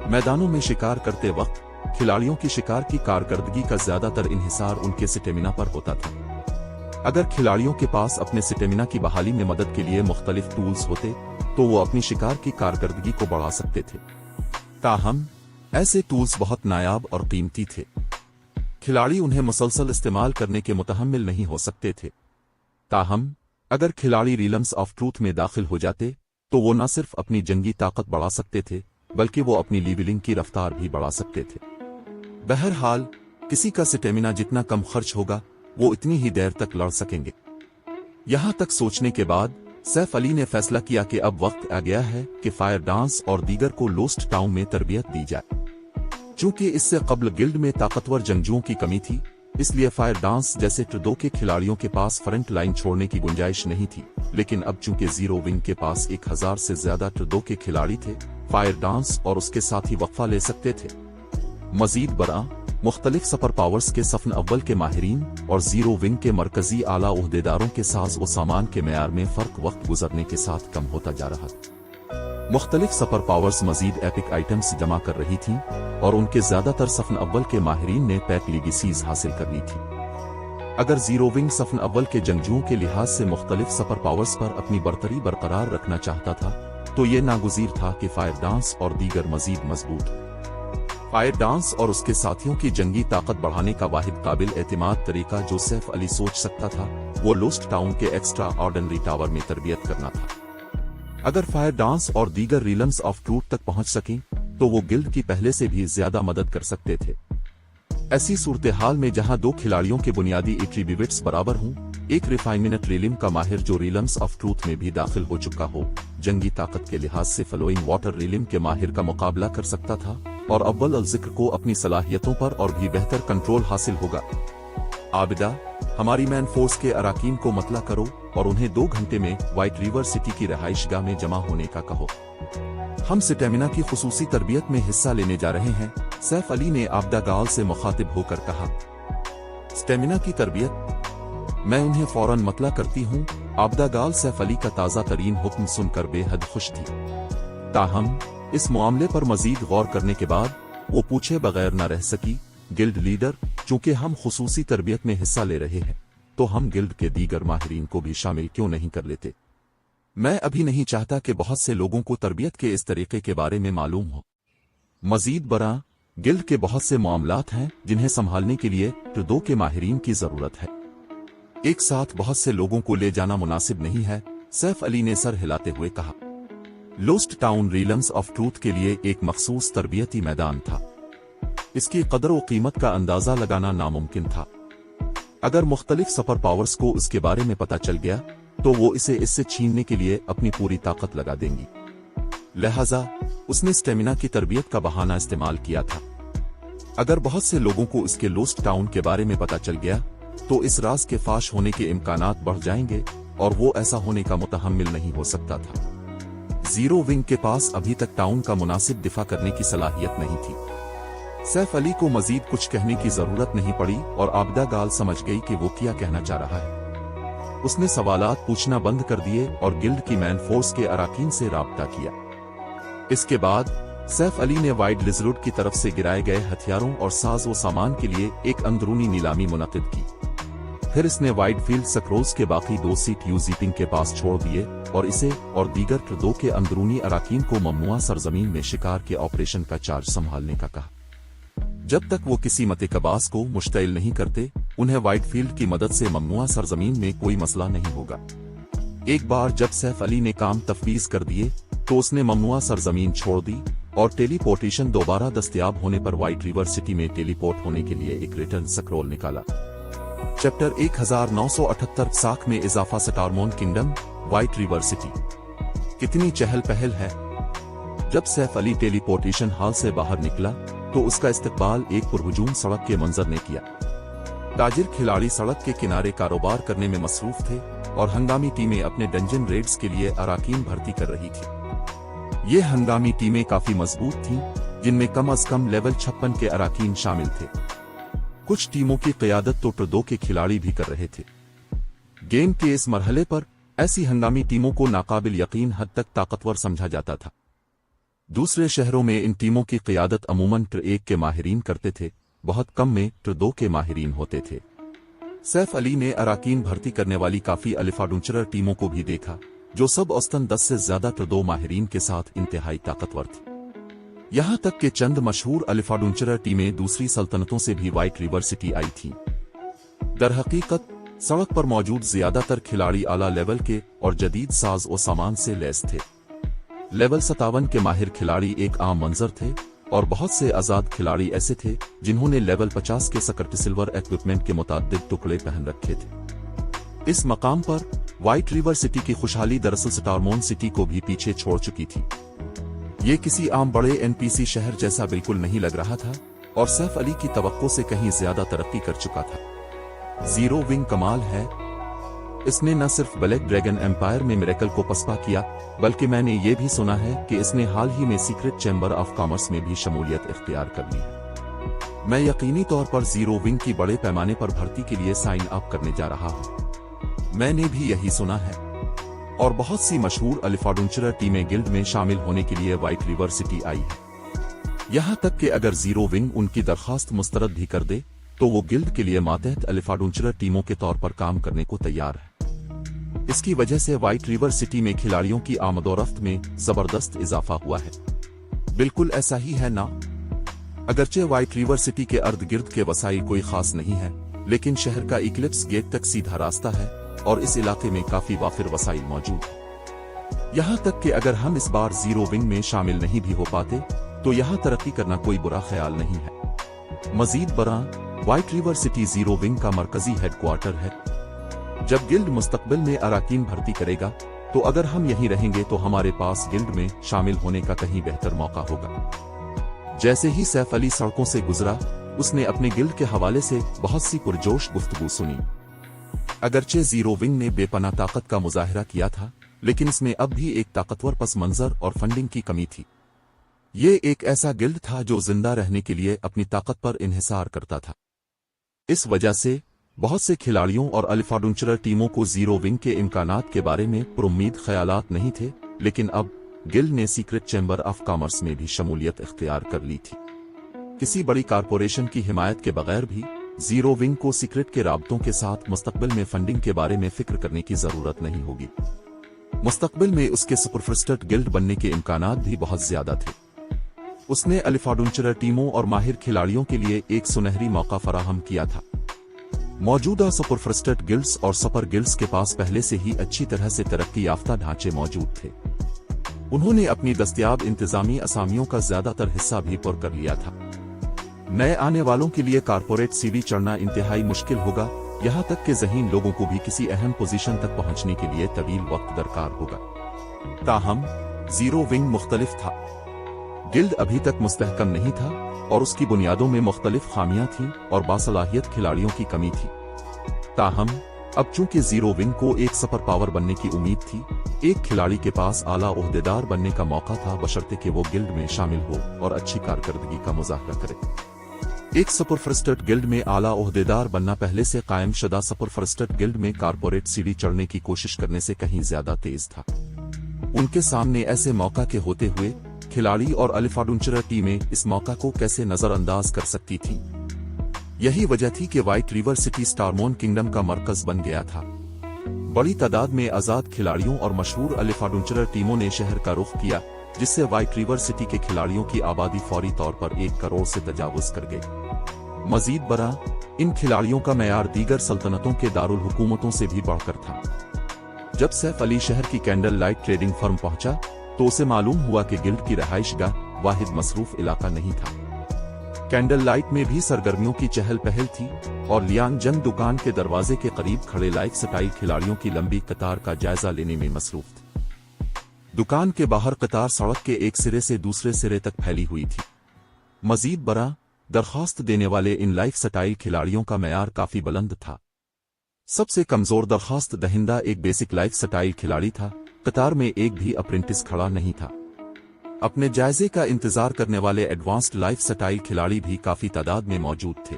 मैदानों में शिकार करते वक्त खिलाड़ियों की शिकार की कारकर्दगी का ज्यादातर इन्हिसार उनके स्टेमिना पर होता था। अगर खिलाड़ियों के पास अपने स्टेमिना की बहाली में मदद के लिए मुख्तलिफ टूल्स होते, तो वो अपनी शिकार की कारकर्दगी को बढ़ा सकते थे। ताहम ऐसे टूल्स बहुत नायाब और कीमती थे। खिलाड़ी उन्हें मुसलसल इस्तेमाल करने के मुतहम्मिल नहीं हो सकते थे। ताहम अगर खिलाड़ी रीलम्स ऑफ ट्रूथ में दाखिल हो जाते, तो वो न सिर्फ अपनी जंगी ताकत बढ़ा सकते थे, बल्कि वो अपनी लीवलिंग की रफ्तार भी बढ़ा सकते थे। बहरहाल, किसी का स्टेमिना जितना कम खर्च होगा, वो इतनी ही देर तक लड़ सकेंगे। यहां तक सोचने के बाद सैफ अली ने फैसला किया कि अब वक्त आ गया है कि फायर डांस और दीगर को लोस्ट टाउन में तरबियत दी जाए। चूंकि इससे कबल गिल्ड में ताकतवर जंगजुओं की कमी थी, इसलिए फायर डांस जैसे ट्रडो के खिलाड़ियों के पास फ्रंट लाइन छोड़ने की गुंजाइश नहीं थी। लेकिन अब चूंकि जीरो विंग के पास 1000 से ज्यादा ट्रडो के खिलाड़ी थे, फायर डांस और उसके साथी वक्फा ले सकते थे। मजीद बरा मुख्तलिफ सुपर पावर्स के सफन अव्वल के माहिरीन और जीरो विंग के मरकजी आला उहदेदारों के साज व सामान के मेयार में फर्क वक्त गुजरने के साथ कम होता जा रहा था। मुख्तलिफ सुपर पावर्स मजीद एपिक आइटम्स जमा कर रही थीं और उनके ज्यादातर सफन अव्वल के माहिरीन ने पैक लीगेसीज हासिल कर ली थी। अगर जीरो विंग सफन अव्वल के जंगजुओं के लिहाज से मुख्तलिफ सुपर पावर्स पर अपनी बरतरी बरकरार रखना चाहता था, तो ये नागुज़ीर था कि फायर डांस और दीगर मजीद मजबूत। फायर डांस और उसके साथियों की जंगी ताकत बढ़ाने का वाहिद काबिल एतमाद तरीका जो सैफ अली सोच सकता था, वो लोस्ट टाउन के एक्स्ट्रा ऑर्डिनरी टावर में तरबियत करना था। अगर फायर डांस और दीगर रीलम्स ऑफ ट्रूथ तक पहुंच सकें, तो वो गिल्ड की पहले से भी ज्यादा मदद कर सकते थे। ऐसी सूरत हाल में जहां दो खिलाड़ियों के बुनियादी एट्रीब्यूट्स बराबर हों, एक रिफाइनमेंट रीलिम का माहिर जो रीलम्स ऑफ ट्रूथ में भी दाखिल हो चुका हो, जंगी ताकत के लिहाज से फ्लोइंग वाटर रीलिम के माहिर का मुकाबला कर सकता था, और अव्वल अल जिक्र को अपनी सलाहियतों पर और भी बेहतर कंट्रोल हासिल होगा। आबिदा, हमारी मैन फोर्स के अराकीन को मतला करो और उन्हें 2 घंटे में व्हाइट रिवर सिटी की रहाइशगाह में जमा होने का कहो। हम स्टेमिना की खुसूसी तरबियत में हिस्सा लेने जा रहे हैं, सैफ अली ने आबदा गाल से मुखातिब होकर कहा। स्टेमिना की तरबियत? मैं उन्हें फौरन मतला करती हूँ। आबदा गाल सैफ अली का ताज़ा तरीन हुक्म सुनकर बेहद खुश थी। ताहम इस मामले पर मजीद गौर करने के बाद वो पूछे बगैर न रह सकी, गिल्ड लीडर, चूंकि हम खुसूसी तरबियत में हिस्सा ले रहे हैं, तो हम गिल्ड के दीगर माहिरीन को भी शामिल क्यों नहीं कर लेते? मैं अभी नहीं चाहता कि बहुत से लोगों को तरबियत के इस तरीके के बारे में मालूम हो। मजीद बरा, गिल्ड के बहुत से मामलात हैं जिन्हें संभालने के लिए ट्रडो के माहिरीन की जरूरत है। एक साथ बहुत से लोगों को ले जाना मुनासिब नहीं है, सैफ अली ने सर हिलाते हुए कहा। लोस्ट टाउन रीलम्स ऑफ ट्रूथ के लिए एक मखसूस तरबियती मैदान था। इसकी कदर व कीमत का अंदाजा लगाना नामुमकिन था। अगर मुख्तलिफ सुपर पावर्स को इसके बारे में पता चल गया, तो वो इसे इससे छीनने के लिए अपनी पूरी ताकत लगा देंगी। लिहाजा उसने स्टेमिना की तरबियत का बहाना इस्तेमाल किया था। अगर बहुत से लोगों को इसके लोस्ट टाउन के बारे में पता चल गया तो इस राज के फाश होने के इम्कानात बढ़ जाएंगे और वो ऐसा होने का मुतहम्मिल नहीं हो सकता था। जीरो विंग के पास अभी तक टाउन का मुनासिब दिफा करने की सलाहियत नहीं थी। सैफ अली को मजीद कुछ कहने की जरूरत नहीं पड़ी और आबिदा गाल समझ गई कि वो क्या कहना चाह रहा है। उसने सवालात पूछना बंद कर दिए और गिल्ड की मैन फोर्स के अराकीन से राब्ता किया। इसके बाद सैफ अली ने वाइड लिजरूड की तरफ से गिराए गए हथियारों और साज व सामान के लिए एक अंदरूनी नीलामी मुनक्किद की। फिर इसने वाइड फील्ड सक्रोज के बाकी 2 सीट यूजीपिंग के पास छोड़ दिए और इसे और दीगर ट्रदो के अंदरूनी अराकीन को ममनुआ सरजमीन में शिकार के ऑपरेशन का चार्ज संभालने का कहा। जब तक वो किसी मते-कबास को मुश्तइल नहीं करते, उन्हें वाइड फील्ड की मदद से ममनुआ सरजमीन में कोई मसला नहीं होगा। एक बार जब सैफ अली ने काम तफवीज कर दिए तो उसने ममनुआ सरजमीन छोड़ दी और टेलीपोर्टेशन दोबारा दस्तयाब होने पर व्हाइट रिवर सिटी में टेलीपोर्ट होने के लिए एक रिटर्न स्क्रॉल निकाला। चैप्टर 1978 साख में इजाफा स्टारमोन किंगडम, व्हाइट रिवर सिटी। कितनी चहल पहल है। जब सैफ अली टेलीपोर्टेशन हॉल से बाहर निकला तो उसका इस्तकबाल एक पुरहुजूम सड़क के मंजर ने किया। ताजिर खिलाड़ी सड़क के किनारे कारोबार करने में मसरूफ थे और हंगामी टीमें अपने डंजन रेड्स के लिए अराकीन भर्ती कर रही थी। ये हंगामी टीमें काफी मजबूत थीं, जिनमें कम अज कम लेवल 56 के अराकीन शामिल थे। कुछ टीमों की क़यादत तो ट्रदो के खिलाड़ी भी कर रहे थे। गेम के इस मरहले पर ऐसी हंगामी टीमों को नाकाबिल यकीन हद तक ताकतवर समझा जाता था। दूसरे शहरों में इन टीमों की क़यादत अमूमन ट्र1 के माहिरीन करते थे, बहुत कम में ट्र2 के माहिरीन होते थे। सैफ अली ने अराकीन भर्ती करने वाली काफी अलिफाडुंचरर टीमों को भी देखा, जो सब औसतन 10 से ज्यादा ट्र2 माहिरीन के साथ इंतहाई ताकतवर थी। यहां तक कि चंद मशहूर अलिफाडुंचरर टीमें दूसरी सल्तनतों से भी व्हाइट रिवर सिटी आई थीं। दरहकीकत सड़क पर मौजूद ज्यादातर खिलाड़ी आला लेवल के और जदीद साज और सामान से लैस थे। लेवल 57 के माहिर खिलाड़ी एक आम मंजर थे और बहुत से आजाद खिलाड़ी ऐसे थे जिन्होंने लेवल 50 के सकर्ट सिल्वर इक्विपमेंट के मुताद्दिद टुकड़े पहन रखे थे। इस मकाम पर व्हाइट रिवर सिटी की खुशहाली दरअसल स्टारमोन सिटी को भी पीछे छोड़ चुकी थी। ये किसी आम बड़े एनपीसी शहर जैसा बिल्कुल नहीं लग रहा था और सैफ अली की तवक्को से कहीं ज्यादा तरक्की कर चुका था। जीरो विंग कमाल है। इसने न सिर्फ ब्लैक ड्रैगन एम्पायर में मिरेकल को पसपा किया, बल्कि मैंने ये भी सुना है कि इसने हाल ही में सीक्रेट चैम्बर ऑफ कॉमर्स में भी शमूलियत इख्तियार कर ली है। मैं यकीनी तौर पर जीरो विंग की बड़े पैमाने पर भर्ती के लिए साइन अप करने जा रहा हूँ। मैंने भी यही सुना है और बहुत सी मशहूर अलिफाडुंचरर टीमें गिल्ड में शामिल होने के लिए व्हाइट रिवर सिटी आई है। यहाँ तक कि अगर जीरो विंग उनकी दरखास्त मुस्तरद भी कर दे तो वो गिल्ड के लिए मातहत अलिफाडुंचरर टीमों के तौर पर काम करने को तैयार है। इसकी वजह से व्हाइट रिवर सिटी में खिलाड़ियों की आमदोरफ्त में जबरदस्त इजाफा हुआ है। बिल्कुल ऐसा ही है ना? अगरचे व्हाइट रिवर सिटी के अर्द गिर्द के वसाइल कोई खास नहीं है, लेकिन शहर का इक्लिप्स गेट तक सीधा रास्ता है और इस इलाके में काफी वाफिर वसाइल मौजूद है। यहाँ तक कि अगर हम इस बार जीरो विंग में शामिल नहीं भी हो पाते तो यहाँ तरक्की करना कोई बुरा ख्याल नहीं है। मजीद बरा white river city zero wing का मरकजी हेडक्वार्टर है। जब गिल्ड मुस्तकबिल में अराकीन भर्ती करेगा तो अगर हम यहीं रहेंगे तो हमारे पास गिल्ड में शामिल होने का कहीं बेहतर मौका होगा। जैसे ही सैफ अली सड़कों से गुजरा, उसने अपने गिल्ड के हवाले से बहुत सी पुरजोश गुफ्तगू सुनी। अगरचे जीरो विंग ने बेपनाह ताकत का मुजाहिरा किया था, लेकिन इसमें अब भी एक ताकतवर पस मंजर और फंडिंग की कमी थी। ये एक ऐसा गिल्ड था जो जिंदा रहने के लिए अपनी ताकत पर इन्हिसार करता था। इस वजह से बहुत से खिलाड़ियों और अलिफाडुंचरर टीमों को जीरो विंग के इम्कानात के बारे में पुरुम्मीद ख्यालात नहीं थे, लेकिन अब गिल्ड ने सीक्रेट चैम्बर ऑफ कॉमर्स में भी शमूलियत इख्तियार कर ली थी। किसी बड़ी कारपोरेशन की हिमायत के बगैर भी जीरो विंग को सीक्रेट के राब्तों के साथ मुस्तकबिल में फंडिंग के बारे में फिक्र करने की जरूरत नहीं होगी। मुस्तकबिल में उसके सुपरफ्रस्टेड गिल्ड बनने के इम्कानात भी बहुत ज्यादा थे। उसने अलिफाडुंचरर टीमों और माहिर खिलाड़ियों के लिए एक सुनहरी मौका फराहम किया था। मौजूदा सुपरफ्रस्टेड गिल्ड्स और सुपर गिल्ड्स के पास पहले से ही अच्छी तरह से तरक्की याफ्ता ढांचे मौजूद थे। उन्होंने अपनी दस्तयाब इंतजामी असामियों का ज्यादातर हिस्सा भी पुर कर लिया था। नए आने वालों के लिए कारपोरेट सीढ़ी चढ़ना इंतहाई मुश्किल होगा, यहाँ तक कि ज़हीन लोगों को भी किसी अहम पोजीशन तक पहुंचने के लिए तवील वक्त दरकार होगा। ताहम जीरो विंग मुख्तलिफ था। गिल्ड अभी तक मुस्तहकम नहीं था और उसकी बुनियादों में मुख्तलिफ खामियां थीं और बासलाहियत खिलाड़ियों की कमी थी। ताहम अब चूंकि जीरो विंग को एक सुपर पावर बनने की उम्मीद थी, एक खिलाड़ी के पास आला ओहदेदार बनने का मौका था, बशर्ते कि वो गिल्ड में शामिल हो और अच्छी कारकर्दगी का मुजाहरा करे। एक सुपर फॉरेस्टर गिल्ड में आला ओहदेदार बनना पहले से कायम शुदा सुपर फॉरेस्टर गिल्ड में कारपोरेट सीढ़ी चढ़ने की कोशिश करने से कहीं ज्यादा तेज था। उनके सामने ऐसे मौका के होते हुए खिलाड़ी और अलिफाडुंचरा टीमें इस मौका को कैसे नजरअंदाज कर सकती थी। यही वजह थी कि व्हाइट रिवर सिटी स्टारमोन किंगडम का मरकज बन गया था। बड़ी तादाद में आजाद खिलाड़ियों और मशहूर अलिफाडुंचरा टीमों ने शहर का रुख किया, जिससे व्हाइट रिवर सिटी के खिलाड़ियों की आबादी फौरी तौर पर 1 करोड़ से तजावुज कर गई। मजीद बरा, इन खिलाड़ियों का मयार दीगर सल्तनतों के दारुल हुकूमतों से भी बढ़कर था। जब सैफ अली शहर की कैंडल लाइट ट्रेडिंग फर्म पहुंचा तो उसे मालूम हुआ कि गिल्ड की रहाइशगाह वाहिद मसरूफ इलाका नहीं था। कैंडल लाइट में भी सरगर्मियों की चहल पहल थी और लियांग जंग दुकान के दरवाजे के करीब खड़े लाइफ स्टाइल खिलाड़ियों की लंबी कतार का जायजा लेने में मसरूफ थी। दुकान के बाहर कतार सड़क के एक सिरे से दूसरे सिरे तक फैली हुई थी। मजीद बरा, दरख्वास्त देने वाले इन लाइफ स्टाइल खिलाड़ियों का मयार काफी बुलंद था। सबसे कमजोर दरख्वास्त दहिंदा एक बेसिक लाइफ स्टाइल खिलाड़ी था। कतार में एक भी अप्रेंटिस खड़ा नहीं था। अपने जायजे का इंतजार करने वाले एडवांस्ड लाइफ स्टाइल खिलाड़ी भी काफी तादाद में मौजूद थे।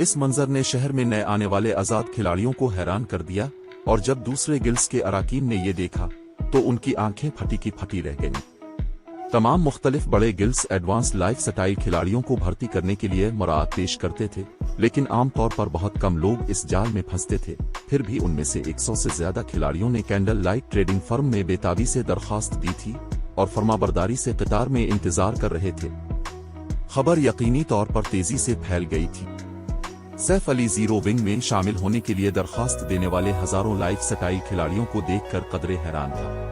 इस मंजर ने शहर में नए आने वाले आजाद खिलाड़ियों को हैरान कर दिया और जब दूसरे गिल्ड्स के अराकीन ने ये देखा तो उनकी आंखें फटी की फटी रह गईं। तमाम मुख्तलिफ बड़े गिल्ड्स एडवांस्ड लाइफ स्टाइल खिलाड़ियों को भर्ती करने के लिए मुराद पेश करते थे, लेकिन आमतौर पर बहुत कम लोग इस जाल में फंसते थे। फिर भी उनमें से 100 से ज्यादा खिलाड़ियों ने कैंडल लाइट ट्रेडिंग फर्म में बेताबी से दरख्वास्त दी थी और फरमाबरदारी से कतार में इंतजार कर रहे थे। खबर यकीनी तौर पर तेजी से फैल गई थी। सैफ अली जीरो विंग में शामिल होने के लिए दरख्वास्त देने वाले हजारों लाइफ स्टाइल खिलाड़ियों को देखकर कदरे हैरान था।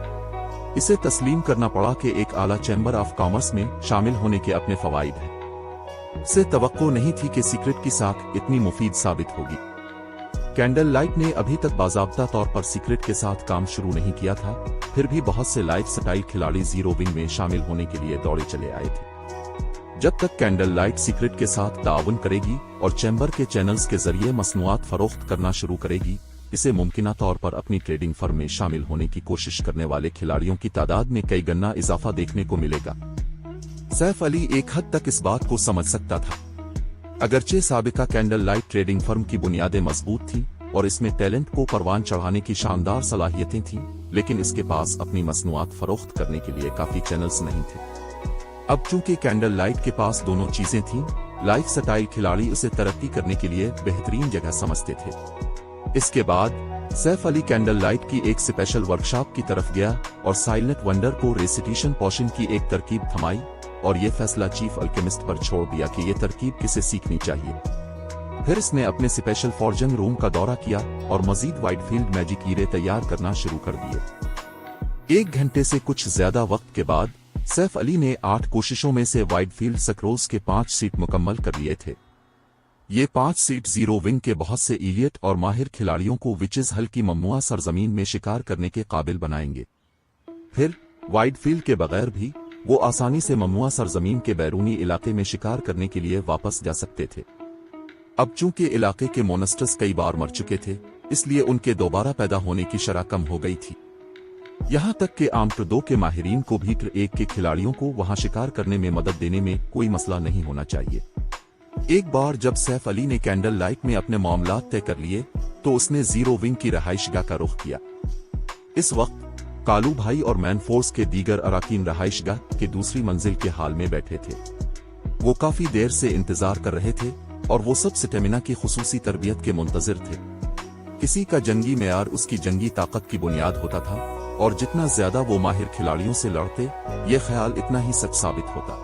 इसे तस्लीम करना पड़ा कि एक आला चैम्बर ऑफ कॉमर्स में शामिल होने के अपने फवाइद हैं। से तवक्को नहीं थी कि सीक्रेट की साख इतनी मुफीद साबित होगी। कैंडल लाइट ने अभी तक बाज़ाब्ता तौर पर सीक्रेट के साथ काम शुरू नहीं किया था, फिर भी बहुत से लाइफ स्टाइल खिलाड़ी जीरो विंग में शामिल होने के लिए दौड़े चले आए थे। जब तक कैंडल लाइट सीक्रेट के साथ ताउन करेगी और चैम्बर के चैनल्स के जरिए मसनूआत फरोख्त करना शुरू करेगी, इसे मुमकिना तौर पर अपनी ट्रेडिंग फर्म में शामिल होने की कोशिश करने वाले खिलाड़ियों की तादाद में कई गुना इजाफा देखने को मिलेगा। सैफ अली एक हद तक इस बात को समझ सकता था। अगरचे साबिका कैंडल लाइट ट्रेडिंग फर्म की बुनियादें मजबूत थीं और इसमें टैलेंट को परवान चढ़ाने की शानदार सलाहियतें थीं, लेकिन इसके पास अपनी मसनूआत फरोख्त करने के लिए काफी चैनल्स नहीं थे। अब चूंकि कैंडल लाइट के पास दोनों चीजें थीं, लाइफ स्टाइल खिलाड़ी उसे तरक्की करने के लिए बेहतरीन जगह समझते थे। इसके बाद सैफ अली कैंडल लाइट की एक स्पेशल वर्कशॉप की तरफ गया और साइलेंट वंडर को रेसिटेशन पोशन की एक तरकीब थमाई और ये फैसला चीफ अल्केमिस्ट पर छोड़ दिया कि ये तरकीब किसे सीखनी चाहिए। फिर इसने अपने स्पेशल फॉर्जन रूम का दौरा किया और मजीद वाइटफील्ड मैजिक ईरे तैयार करना शुरू कर दिए। 1 घंटे से कुछ ज्यादा वक्त के बाद सैफ अली ने 8 कोशिशों में से वाइटफील्ड सक्रोज के 5 सीट मुकम्मल कर लिए थे। ये 5 सीट जीरो विंग के बहुत से इलियट और माहिर खिलाड़ियों को विचेज हल की ममनुआ सरजमीन में शिकार करने के काबिल बनाएंगे। फिर वाइटफील्ड के बगैर भी वो आसानी से ममनुआ सरजमीन के बैरूनी इलाके में शिकार करने के लिए वापस जा सकते थे। अब चूंकि इलाके के मोनस्टर्स कई बार मर चुके थे, इसलिए उनके दोबारा पैदा होने की शरह कम हो गई थी। यहाँ तक कि आम टर 2 के माहिरीन को भी टर 1 के खिलाड़ियों को वहां शिकार करने में मदद देने में कोई मसला नहीं होना चाहिए। एक बार जब सैफ अली ने कैंडल लाइट में अपने मामलात तय कर लिए तो उसने जीरो विंग की रहाइशगाह का रुख किया। इस वक्त कालू भाई और मैन फोर्स के दीगर अराकीन रहाइशगाह के दूसरी मंजिल के हाल में बैठे थे। वो काफी देर से इंतजार कर रहे थे और वो सब स्टेमिना की खुसूसी तरबियत के मुंतजिर थे। किसी का जंगी मेयार उसकी जंगी ताकत की बुनियाद होता था और जितना ज्यादा वो माहिर खिलाड़ियों से लड़ते, ये ख्याल इतना ही सच साबित होता।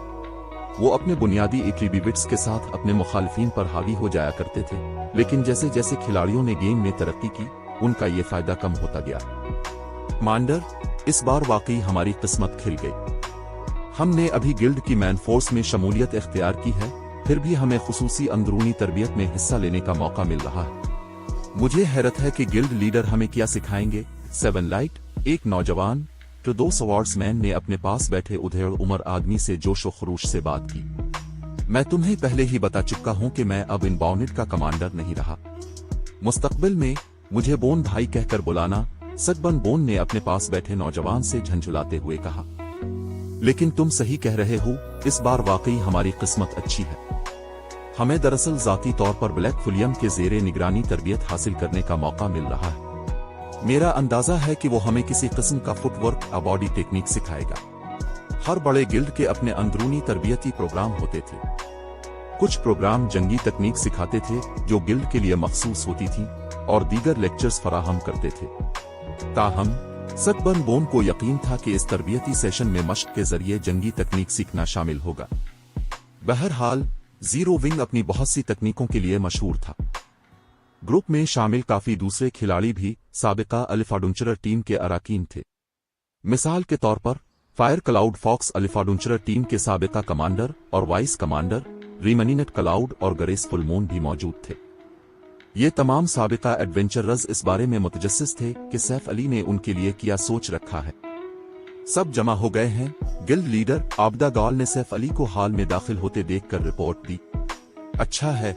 वो अपने बुनियादी एट्रीब्यूट्स के साथ अपने मुखालिफिन पर हावी हो जाया करते थे, लेकिन जैसे जैसे खिलाड़ियों ने गेम में तरक्की की, उनका ये फायदा कम होता गया। मांडर, इस बार वाकई हमारी किस्मत खिल गई। हमने अभी गिल्ड की मैन फोर्स में शमूलियत इख्तियार की है, फिर भी हमें खुसूसी अंदरूनी तरबियत में हिस्सा लेने का मौका मिल रहा है। मुझे हैरत है कि गिल्ड लीडर हमें क्या सिखाएंगे। 7 लाइट, एक नौजवान तो दो स्वॉर्ड्समैन ने अपने पास बैठे उधेड़ उम्र आदमी से जोशो खरूश से बात की। मैं तुम्हें पहले ही बता चुका हूं कि मैं अब इन बॉनेट का कमांडर नहीं रहा। मुस्तकबिल में मुझे बोन भाई कहकर बुलाना, सगबन बोन ने अपने पास बैठे नौजवान से झंझुलाते हुए कहा। लेकिन तुम सही कह रहे हो, इस बार वाकई हमारी किस्मत अच्छी है। हमें दरअसल जाती तौर पर ब्लैक फुलियम के जेरे निगरानी तरबियत हासिल करने का मौका मिल रहा है। मेरा अंदाजा है कि वो हमें किसी किस्म का फुटवर्क या बॉडी टेक्निक सिखाएगा। हर बड़े गिल्ड के अपने अंदरूनी तरबियती प्रोग्राम होते थे। कुछ प्रोग्राम जंगी तकनीक सिखाते थे जो गिल्ड के लिए मखसूस होती थी, और दीगर लेक्चर्स फराहम करते थे। ताहम सगबन बोन को यकीन था कि इस तरबियती सेशन में मश्क के जरिए जंगी तकनीक सीखना शामिल होगा। बहरहाल जीरो विंग अपनी बहुत सी तकनीकों के लिए मशहूर था। ग्रुप में शामिल काफी दूसरे खिलाड़ी भी साबिका अल्फाडुंचरर टीम के अराकीन थे। मिसाल के तौर पर फायर क्लाउड फॉक्स अल्फाडुंचरर टीम के साबिका कमांडर और वाइस कमांडर रीमनीनेट क्लाउड और गरेस फुलमून भी मौजूद थे। ये तमाम साबिका एडवेंचरर्स इस बारे में मुतजस्सिस थे कि सैफ अली ने उनके लिए क्या सोच रखा है। सब जमा हो गए हैं। गिल्ड लीडर आबदा गॉल ने सैफ अली को हाल में दाखिल होते देखकर रिपोर्ट दी। अच्छा है,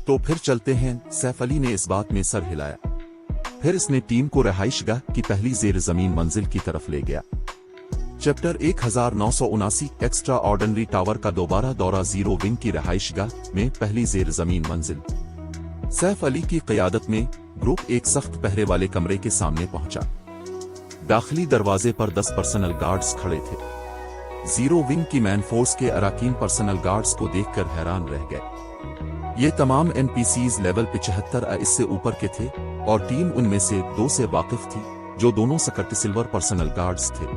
तो फिर चलते हैं। सैफ अली ने इस बात में सर हिलाया। फिर इसने टीम को रहाइशगाह की पहली जेर जमीन मंजिल की तरफ ले गया। चैप्टर 1979 एक्स्ट्रा ऑर्डिनरी टावर का दोबारा दौरा जीरो विंग की रहाइशगाह में पहली जेर जमीन मंजिल। सैफ अली की क़यादत में ग्रुप एक सख्त पहरे वाले कमरे के सामने पहुंचा। दाखिली दरवाजे पर 10 पर्सनल गार्ड्स खड़े थे। जीरो विंग की मैन फोर्स के अराकीन पर्सनल गार्ड्स को देखकर हैरान रह गए। ये तमाम एनपीसीज लेवल 75 या इससे ऊपर के थे, और टीम उनमें से 2 से वाकिफ थी, जो दोनों सकट सिल्वर पर्सनल गार्ड्स थे।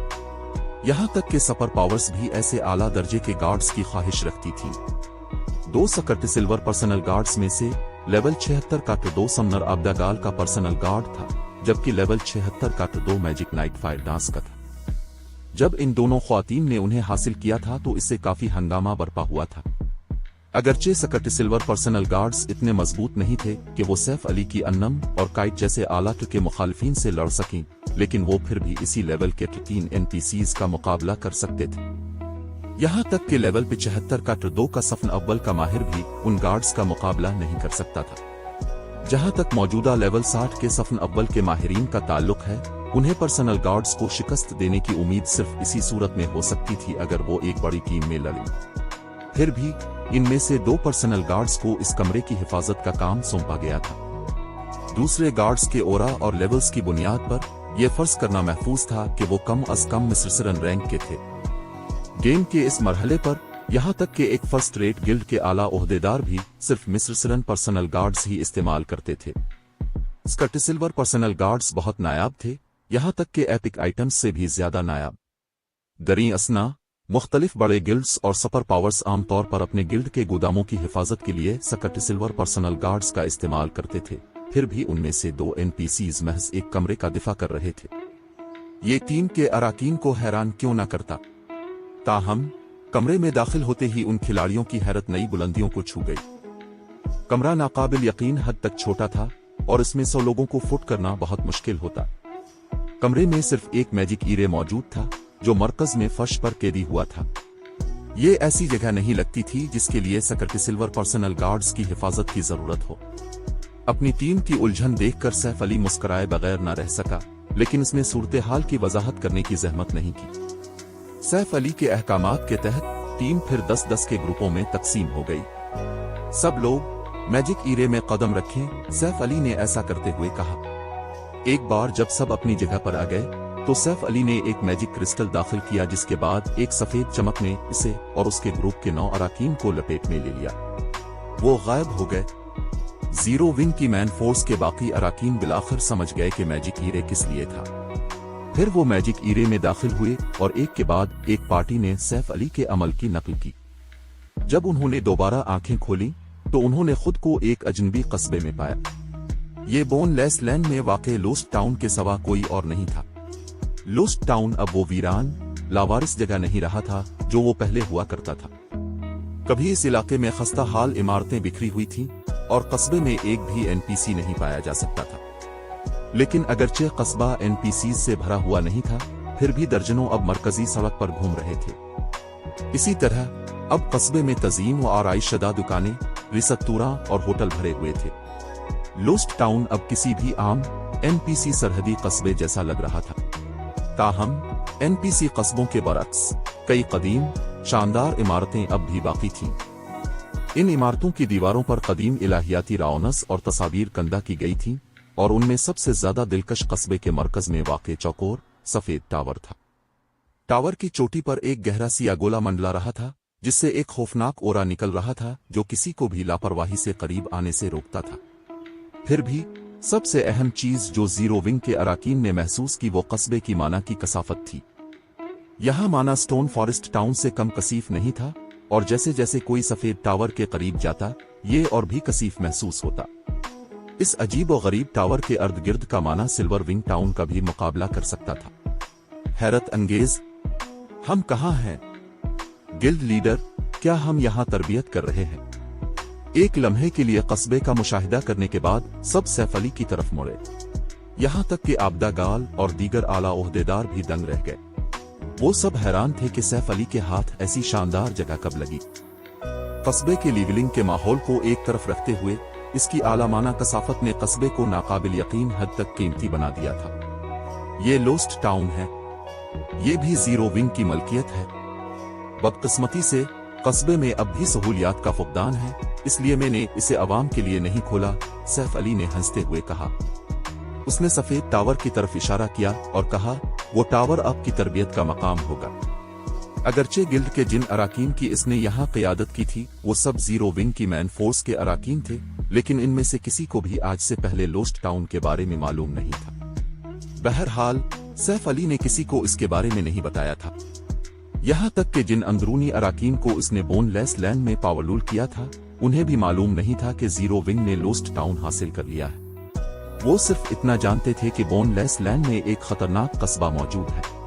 यहां तक कि सुपर पावर्स भी ऐसे आला दर्जे के गार्ड्स की ख्वाहिश रखती थी। 2 सकट सिल्वर पर्सनल गार्ड्स में से लेवल 76 का 2 समनर आब्दागाल का पर्सनल गार्ड था, जबकि लेवल 76 का 2 मैजिक नाइट फायर डांस का था। जब इन दोनों ख्वातीन ने उन्हें हासिल किया था तो इससे काफी हंगामा बरपा हुआ था। अगरचे सकट सिल्वर पर्सनल गार्ड्स इतने मजबूत नहीं थे कि वो सैफ अली की अन्नम और काइट जैसे आला के मुखालिफिन से लड़ सकें, लेकिन वो फिर भी इसी लेवल के 3 एनपीसीज का मुकाबला कर सकते थे। यहां तक कि लेवल 75 का 2 का सफन अव्वल का माहिर भी उन गार्ड्स का मुकाबला नहीं कर सकता था। जहां तक मौजूदा लेवल 60 के सफन अव्वल के माहिरीन का ताल्लुक है, उन्हें पर्सनल गार्ड्स को शिकस्त देने की उम्मीद सिर्फ इसी सूरत में हो सकती थी अगर वो एक बड़ी टीम में लड़े। फिर भी इनमें से 2 पर्सनल गार्ड्स को इस कमरे की हिफाजत का काम सौंपा गया था। दूसरे गार्ड्स के ओरा और लेवल्स की बुनियाद पर यह फर्ज करना महफूज था कि वो कम अज कम मिस्रसरन रैंक के थे। गेम के इस मरहले पर यहां तक कि एक फर्स्ट रेट गिल्ड के आला ओहदेदार भी सिर्फ मिस्रसरन पर्सनल गार्ड्स ही इस्तेमाल करते थे। स्कट सिल्वर पर्सनल गार्ड्स बहुत नायाब थे, यहां तक कि एपिक आइटम्स से भी ज्यादा नायाब। दरी असना मुख्तलिफ बड़े गिल्ड्स और सुपर पावर्स आमतौर पर अपने गिल्ड के गोदामों की हिफाजत के लिए सकट सिल्वर पर्सनल गार्ड्स का इस्तेमाल करते थे। फिर भी उनमें से 2 एनपीसीज महज एक कमरे का दिफा कर रहे थे। ये टीम के अराकीन को हैरान क्यों न करता। ताहम कमरे में दाखिल होते ही उन खिलाड़ियों की हैरत नई बुलंदियों को छू गई। कमरा नाकाबिल यकीन हद तक छोटा था और इसमें 100 लोगों को फुट करना बहुत मुश्किल होता। कमरे में सिर्फ एक मैजिक ईरे मौजूद था जो मरकज में फर्श पर कैदी हुआ था। ये ऐसी जगह नहीं लगती थी जिसके लिए सकट सिल्वर पर्सनल गार्ड्स की हिफाजत की जरूरत हो। अपनी टीम की उलझन देखकर सैफ अली मुस्कुराए बगैर न रह सका, लेकिन इसने सूरत हाल की वजाहत करने की जहमत नहीं की। सैफ अली के अहकामात के तहत टीम फिर 10-10 के ग्रुपों में तकसीम हो गई। सब लोग मैजिक ईरे में कदम रखें, सैफ अली ने ऐसा करते हुए कहा। एक बार जब सब अपनी जगह पर आ गए तो सैफ अली ने एक मैजिक क्रिस्टल दाखिल किया, जिसके बाद एक सफेद चमक ने इसे और उसके ग्रुप के 9 अराकीन को लपेट में ले लिया। वो गायब हो गए। जीरो विंग की मैन फोर्स के बाकी अराकीन बिलाखिर समझ गए कि मैजिक ईरे किस लिए था। फिर वो मैजिक ईरे में दाखिल हुए और एक के बाद एक पार्टी ने सैफ अली के अमल की नकल की। जब उन्होंने दोबारा आंखें खोली तो उन्होंने खुद को एक अजनबी कस्बे में पाया। ये बोनलेस लैंड में वाक़े लोस्ट टाउन के सिवा कोई और नहीं था। लोस्ट टाउन अब वो वीरान लावारिस जगह नहीं रहा था जो वो पहले हुआ करता था। कभी इस इलाके में खस्ता हाल इमारतें बिखरी हुई थीं और कस्बे में एक भी एनपीसी नहीं पाया जा सकता था। लेकिन अगरचे कस्बा एनपीसी से भरा हुआ नहीं था, फिर भी दर्जनों अब मरकजी सड़क पर घूम रहे थे। इसी तरह अब कस्बे में तज़ीम व आराइशदा दुकानें, रिसतूरा और होटल भरे हुए थे। लोस्ट टाउन अब किसी भी आम एनपीसी सरहदी कस्बे जैसा लग रहा था। ताहम एनपीसी कस्बों के बरक्स कई कदीम शानदार इमारतें अब भी बाकी थीं। इन इमारतों की दीवारों पर कदीम इलाहियाती रौनस और तस्वीर कंदा की गई थीं, और उनमें सबसे ज्यादा दिलकश कस्बे के मरकज में वाक़े चौकोर सफेद टावर था। टावर की चोटी पर एक गहरा सिया गोला मंडला रहा था, जिससे एक खौफनाक ओरा निकल रहा था जो किसी को भी लापरवाही से करीब आने से रोकता था। फिर भी सबसे अहम चीज जो जीरो विंग के अराकीन ने महसूस की वो कस्बे की माना की कसाफत थी। यहाँ माना स्टोन फॉरेस्ट टाउन से कम कसीफ नहीं था, और जैसे जैसे कोई सफेद टावर के करीब जाता ये और भी कसीफ महसूस होता। इस अजीब व गरीब टावर के अर्द गिर्द का माना सिल्वर विंग टाउन का भी मुकाबला कर सकता था। हैरत अंगेज, हम कहाँ हैं? गिल्ड लीडर, क्या हम यहाँ तरबियत कर रहे हैं? एक लम्हे के लिए कस्बे का मुशाहिदा करने के बाद सब सैफ अली की तरफ मुड़े। यहाँ तक कि आबदा गाल और दीगर आला ओहदेदार भी दंग रह गए। वो सब हैरान थे कि सैफ अली के हाथ ऐसी शानदार जगह कब लगी। कस्बे के लीवलिंग के माहौल को एक तरफ रखते हुए इसकी आलामाना कसाफत ने कस्बे को नाकाबिल यकीन हद तक कीमती बना दिया था। ये लोस्ट टाउन है, ये भी जीरो विंग की मलकियत है। बदकिस्मती से कस्बे में अब भी सहूलियात का फुकदान है, इसलिए मैंने इसे अवाम के लिए नहीं खोला, सैफ अली ने हंसते हुए कहा। उसने सफेद टावर की तरफ इशारा किया और कहा, वो टावर आपकी तरबियत का मकाम होगा। अगरचे गिल्ड के जिन अराकीन की इसने यहाँ क़ियादत की थी वो सब जीरो विंग की मैन फोर्स के अराकीन थे, लेकिन इनमें से किसी को भी आज से पहले लोस्ट टाउन के बारे में मालूम नहीं था। बहरहाल सैफ अली ने किसी को इसके बारे में नहीं बताया था। यहाँ तक कि जिन अंदरूनी अराकीन को इसने बोनलेस लैंड में पावरलूल किया था उन्हें भी मालूम नहीं था कि जीरो विंग ने लोस्ट टाउन हासिल कर लिया है। वो सिर्फ इतना जानते थे कि बोनलेस लैंड में एक खतरनाक कस्बा मौजूद है।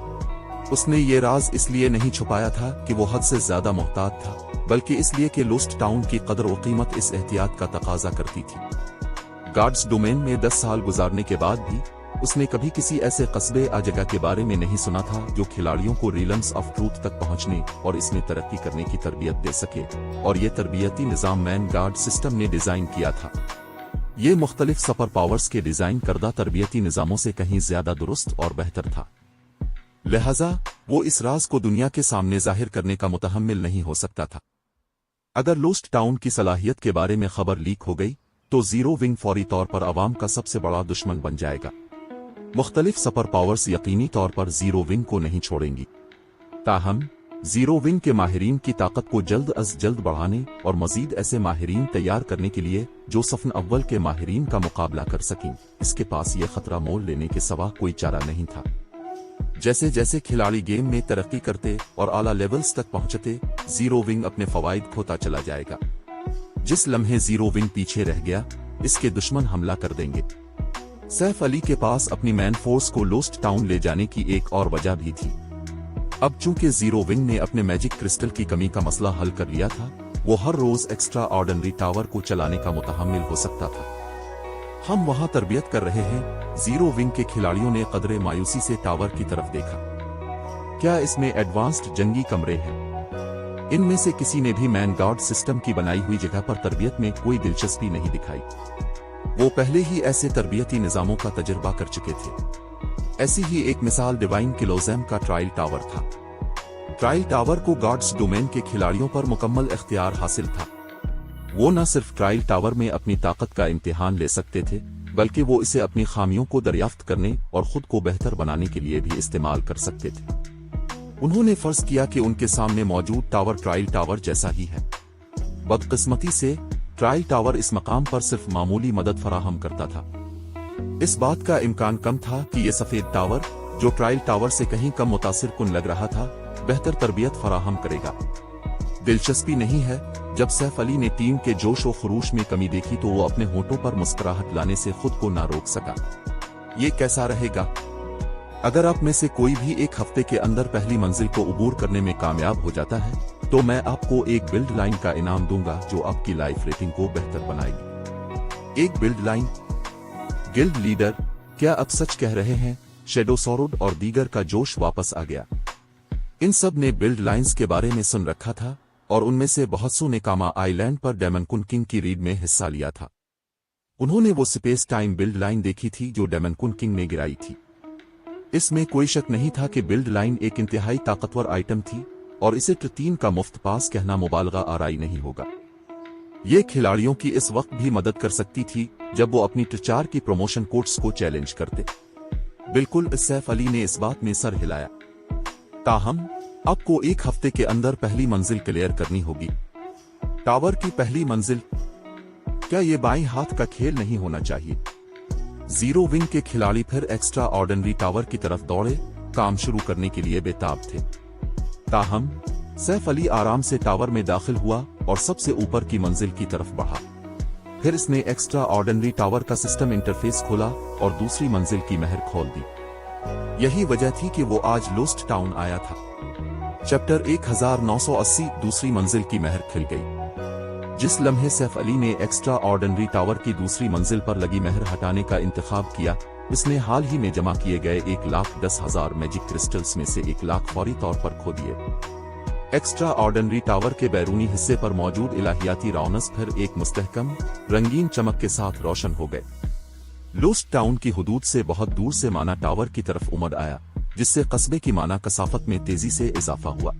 उसने ये राज इसलिए नहीं छुपाया था कि वो हद से ज्यादा मोहतात था, बल्कि इसलिए कि लोस्ट टाउन की कदर और कीमत इस एहतियात का तकाजा करती थी। गार्ड्स डोमेन में 10 साल गुजारने के बाद भी उसने कभी किसी ऐसे कस्बे या जगह के बारे में नहीं सुना था जो खिलाड़ियों को रिलम्स ऑफ ट्रूथ तक पहुंचने और इसमें तरक्की करने की तरबियत दे सके, और ये तरबियती निज़ाम मैन गार्ड सिस्टम ने डिजाइन किया था। ये मुख्तलिफ सुपर पावर्स के डिजाइन करदा तरबियती निज़ामों से कहीं ज्यादा दुरुस्त और बेहतर था, लिहाजा वो इस राज को दुनिया के सामने जाहिर करने का मुतहम्मिल नहीं हो सकता था। अगर लोस्ट टाउन की सलाहियत के बारे में खबर लीक हो गई तो जीरो विंग फौरी तौर पर आवाम का सबसे बड़ा दुश्मन बन जाएगा। मुख्तलिफ सुपर पावर्स यकीनी तौर पर जीरो विंग को नहीं छोड़ेंगी। ताहम जीरो विंग के माहिरीन की ताकत को जल्द अज जल्द बढ़ाने और मजीद ऐसे माहिरीन तैयार करने के लिए जो सफन अव्वल के माहिरीन का मुकाबला कर सकें, इसके पास ये खतरा मोल लेने के सिवा कोई चारा नहीं था। जैसे जैसे खिलाड़ी गेम में तरक्की करते और आला लेवल्स तक पहुंचते, जीरो विंग अपने फवाइद खोता चला जाएगा। जिस लम्हे जीरो विंग पीछे रह गया, इसके दुश्मन हमला कर देंगे। सैफ अली के पास अपनी मैन फोर्स को लोस्ट टाउन ले जाने की एक और वजह भी थी। अब चूंकि जीरो विंग ने अपने मैजिक क्रिस्टल की कमी का मसला हल कर लिया था, वो हर रोज एक्स्ट्रा ऑर्डिनरी टावर को चलाने का मुतहम्मिल हो सकता था। हम वहां तरबियत कर रहे हैं। जीरो विंग के खिलाड़ियों ने कदरे मायूसी से टावर की तरफ देखा। क्या इसमें एडवांस्ड जंगी कमरे हैं? इनमें से किसी ने भी मैन गार्ड सिस्टम की बनाई हुई जगह पर तरबियत में कोई दिलचस्पी नहीं दिखाई। वो पहले ही ऐसे तरबियती निज़ामों का तजुर्बा कर चुके थे। ऐसी ही एक मिसाल डिवाइन किलोज़ेम का ट्रायल टावर था। ट्रायल टावर को गार्ड्स डोमेन के खिलाड़ियों पर मुकम्मल इख्तियार हासिल था। वो न सिर्फ ट्रायल टावर में अपनी ताकत का इम्तिहान ले सकते थे, बल्कि वो इसे अपनी खामियों को दरियाफ्त करने और खुद को बेहतर बनाने के लिए भी इस्तेमाल कर सकते थे। उन्होंने फर्ज किया कि उनके सामने मौजूद टावर ट्रायल टावर जैसा ही है। बदकिस्मती से ट्रायल टावर इस मकाम पर सिर्फ मामूली मदद फराहम करता था। इस बात का इम्कान कम था कि यह सफेद टावर, जो ट्रायल टावर से कहीं कम मुतासिर कुन लग रहा था, बेहतर तरबियत फराहम करेगा। दिलचस्पी नहीं है, जब सैफ अली ने टीम के जोश व खरूश में कमी देखी तो वो अपने होठों पर मुस्कुराहट लाने से खुद को ना रोक सका। ये कैसा रहेगा? अगर आप में से कोई भी एक हफ्ते के अंदर पहली मंजिल को उबूर करने में कामयाब हो जाता है तो मैं आपको एक बिल्ड लाइन का इनाम दूंगा जो आपकी लाइफ रेटिंग को बेहतर बनाएगी। एक बिल्ड लाइन? गिल्ड लीडर, क्या आप सच कह रहे हैं? शेडो सॉरोड और दीगर का जोश वापस आ गया। इन सब ने बिल्ड लाइंस के बारे में सुन रखा था और उनमें से बहुत सौ ने कामा आइलैंड पर डेमन किंग की रीड में हिस्सा लिया था। उन्होंने वो स्पेस टाइम बिल्ड लाइन देखी थी जो डेमन किंग ने गिराई थी। इसमें कोई शक नहीं था कि बिल्ड लाइन एक इंतहाई ताकतवर आइटम थी और इसे ट्र3 का मुफ्त पास कहना मुबालगा आराई नहीं होगा। ये खिलाड़ियों की इस वक्त भी मदद कर सकती थी जब वो अपनी ट्र4 की प्रमोशन कोड्स को चैलेंज करते। बिल्कुल, सैफ अली ने इस बात में सर हिलाया। ताहम आपको एक हफ्ते के अंदर पहली मंजिल क्लियर करनी होगी। टावर की पहली मंजिल, क्या ये बाएं हाथ का खेल नहीं होना चाहिए? जीरो विंग के खिलाड़ी फिर एक्स्ट्रा ऑर्डिनरी टावर की तरफ दौड़े, काम शुरू करने के लिए बेताब थे। ताहम सैफ अली आराम से टावर में दाखिल हुआ और सबसे ऊपर की मंजिल की तरफ बढ़ा। फिर इसने एक्स्ट्रा ऑर्डिनरी टावर का सिस्टम इंटरफेस खोला और दूसरी मंजिल की महर खोल दी। यही वजह थी कि वो आज लोस्ट टाउन आया था। चैप्टर 1980 दूसरी मंजिल की महर खिल गई। जिस लम्हे सैफ अली ने एक्स्ट्रा ऑर्डिनरी टावर की दूसरी मंजिल पर लगी महर हटाने का इंतखाब किया, इसने हाल ही में जमा किए गए 1,10,000 मैजिक क्रिस्टल्स में से 1,00,000 फौरी तौर पर खो दिए। एक्स्ट्रा ऑर्डिनरी टावर के बैरूनी हिस्से पर मौजूद इलाहियाती रौनक फिर एक मुस्तहकम रंगीन चमक के साथ रोशन हो गए। लोस्ट टाउन की हुदूद से बहुत दूर से माना टावर की तरफ उमड़ आया, जिससे कस्बे की माना कसाफत में तेजी से इजाफा हुआ।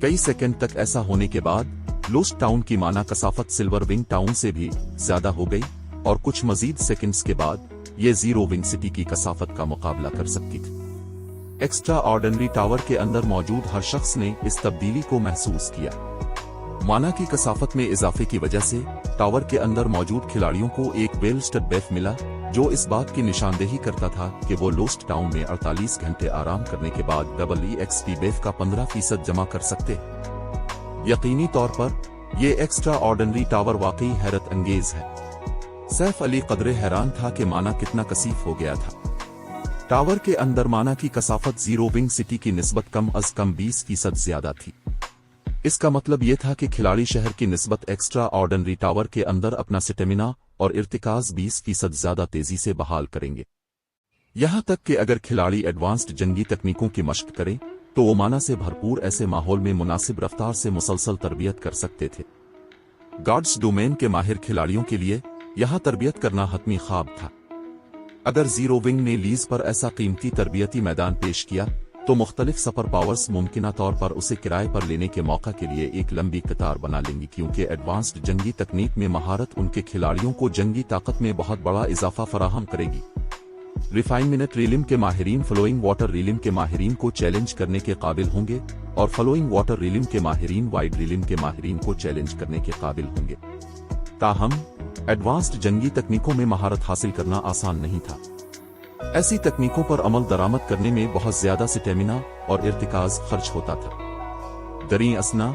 कई सेकंड तक ऐसा होने के बाद लोस्ट टाउन की माना कसाफत सिल्वर विंग टाउन से भी ज्यादा हो गई और कुछ मजीद सेकंड्स के बाद ये जीरो विंग सिटी की कसाफत का मुकाबला कर सकती थी। एक्स्ट्रा ऑर्डिनरी टावर के अंदर मौजूद हर शख्स ने इस तब्दीली को महसूस किया। माना की कसाफत में इजाफे की वजह से टावर के अंदर मौजूद खिलाड़ियों को एक वेल स्टड बेफ मिला, जो इस बात की निशानदेही करता था कि वो लोस्ट टाउन में 48 घंटे आराम करने के बाद डबल EXP बेफ का 15% जमा कर सकते। यकीनी तौर पर यह एक्स्ट्रा ऑर्डिनरी टावर वाकई हैरत अंगेज है। सैफ अली कदरे हैरान था कि माना कितना कसीफ हो गया था। टावर के अंदर माना की कसाफत जीरो विंग सिटी की निस्बत कम अज कम 20% ज्यादा थी। इसका मतलब यह था कि खिलाड़ी शहर की निस्बत एक्स्ट्रा ऑर्डिनरी टावर के अंदर अपना स्टेमिना और इर्तिकाज 20% ज्यादा तेजी से बहाल करेंगे। यहां तक कि अगर खिलाड़ी एडवांस्ड जंगी तकनीकों की मशक करें तो वो माना से भरपूर ऐसे माहौल में मुनासिब रफ्तार से मुसलसल तरबियत कर सकते थे। गार्ड्स डोमेन के माहिर खिलाड़ियों के लिए यहां तरबियत करना हतमी ख्वाब था। अगर जीरो विंग ने लीज पर ऐसा कीमती तरबियती मैदान पेश किया तो मुख्तलिफ सफर पावर्स मुमकिना तौर पर उसे किराए पर लेने के मौका के लिए एक लंबी कतार बना लेंगी, क्योंकि एडवांस्ड जंगी तकनीक में महारत उनके खिलाड़ियों को जंगी ताकत में बहुत बड़ा इजाफा फराहम करेगी। रिफाइनमेंट रीलिम के माहिरीन फ्लोइंग वाटर रीलिम के माहिरीन को चैलेंज करने के काबिल होंगे और फ्लोइंग वाटर रीलिम के माहिरीन वाइड रीलिम के माहिरीन को चैलेंज करने के काबिल होंगे। ताहम एडवांस्ड जंगी तकनीकों में महारत हासिल करना आसान नहीं था। ऐसी तकनीकों पर अमल दरामद करने में बहुत ज्यादा स्टेमिना और इर्तिकाज खर्च होता था। दरी असना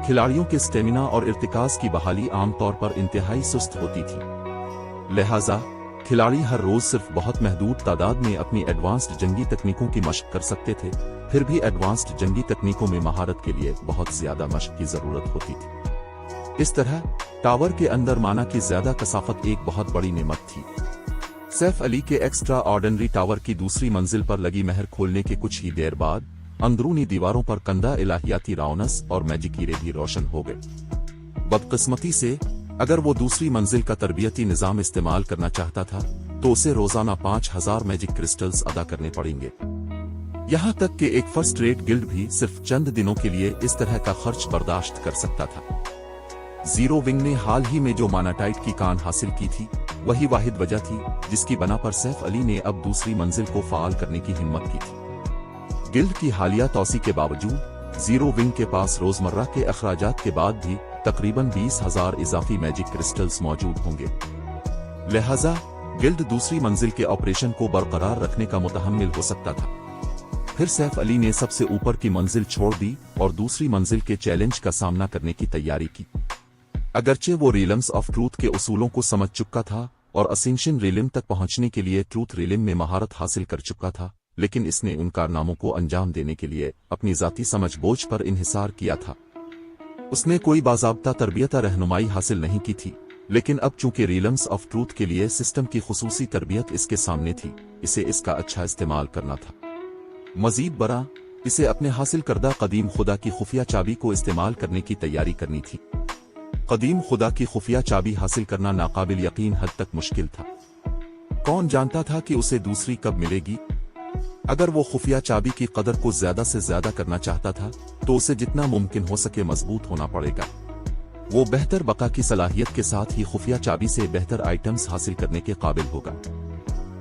खिलाड़ियों के स्टेमिना और इर्तिकाज की बहाली आमतौर पर इंतहाई सुस्त होती थी। लिहाजा खिलाड़ी हर रोज सिर्फ बहुत महदूद तादाद में अपनी एडवांस्ड जंगी तकनीकों की मशक कर सकते थे। फिर भी एडवांस्ड जंगी तकनीकों में महारत के लिए बहुत ज्यादा मशक की जरूरत होती थी। इस तरह टावर के अंदर माना की ज्यादा कसाफत एक बहुत बड़ी नेमत थी। सैफ अली के एक्स्ट्रा ऑर्डिनरी टावर की दूसरी मंजिल पर लगी महर खोलने के कुछ ही देर बाद अंदरूनी दीवारों पर कंदा इलाहियाती रौनस और मैजिकीरे भी रोशन हो गए। बदकिस्मती से अगर वो दूसरी मंजिल का तरबियती निजाम इस्तेमाल करना चाहता था तो उसे रोजाना 5000 मैजिक क्रिस्टल्स अदा करने पड़ेंगे। यहां तक कि एक फर्स्ट रेट गिल्ड भी सिर्फ चंद दिनों के लिए इस तरह का खर्च बर्दाश्त कर सकता था। जीरो विंग ने हाल ही में जो मानाटाइट की कान हासिल की थी वही वाहिद वजह थी जिसकी बना पर सैफ अली ने अब दूसरी मंजिल को फाल करने की हिम्मत की थी। गिल्ड की हालिया तौसी के बावजूद जीरो विंग के पास रोजमर्रा के अखराजात के बाद भी तकरीबन 20,000 इजाफी मैजिक क्रिस्टल्स मौजूद होंगे। लिहाजा गिल्ड दूसरी मंजिल के ऑपरेशन को बरकरार रखने का मुतहम्मिल हो सकता था। फिर सैफ अली ने सबसे ऊपर की मंजिल छोड़ दी और दूसरी मंजिल के चैलेंज का सामना करने की तैयारी की। अगरचे वो रीलम्स ऑफ ट्रूथ के उसूलों को समझ चुका था और असेंशन रीलिम तक पहुंचने के लिए ट्रूथ रीलिम में महारत हासिल कर चुका था, लेकिन इसने उन कारनामों को अंजाम देने के लिए अपनी जाती समझ बोझ पर इन्हिसार किया था। उसने कोई बाज़ाब्ता तरबियता रहनुमाई हासिल नहीं की थी लेकिन अब चूंकि रिलम्स ऑफ ट्रूथ के लिए सिस्टम की खुसूसी तरबियत इसके सामने थी, इसे इसका अच्छा इस्तेमाल करना था। मजीद बरा, इसे अपने हासिल करदा कदीम खुदा की खुफिया चाबी को इस्तेमाल करने की तैयारी करनी थी। कदीम खुदा की खुफिया चाबी हासिल करना नाकाबिल यकीन हद तक मुश्किल था। कौन जानता था कि उसे दूसरी कब मिलेगी? अगर वो खुफिया चाबी की कदर को ज्यादा से ज्यादा करना चाहता था तो उसे जितना मुमकिन हो सके मजबूत होना पड़ेगा। वो बेहतर बका की सलाहियत के साथ ही खुफिया चाबी से बेहतर आइटम्स हासिल करने के काबिल होगा।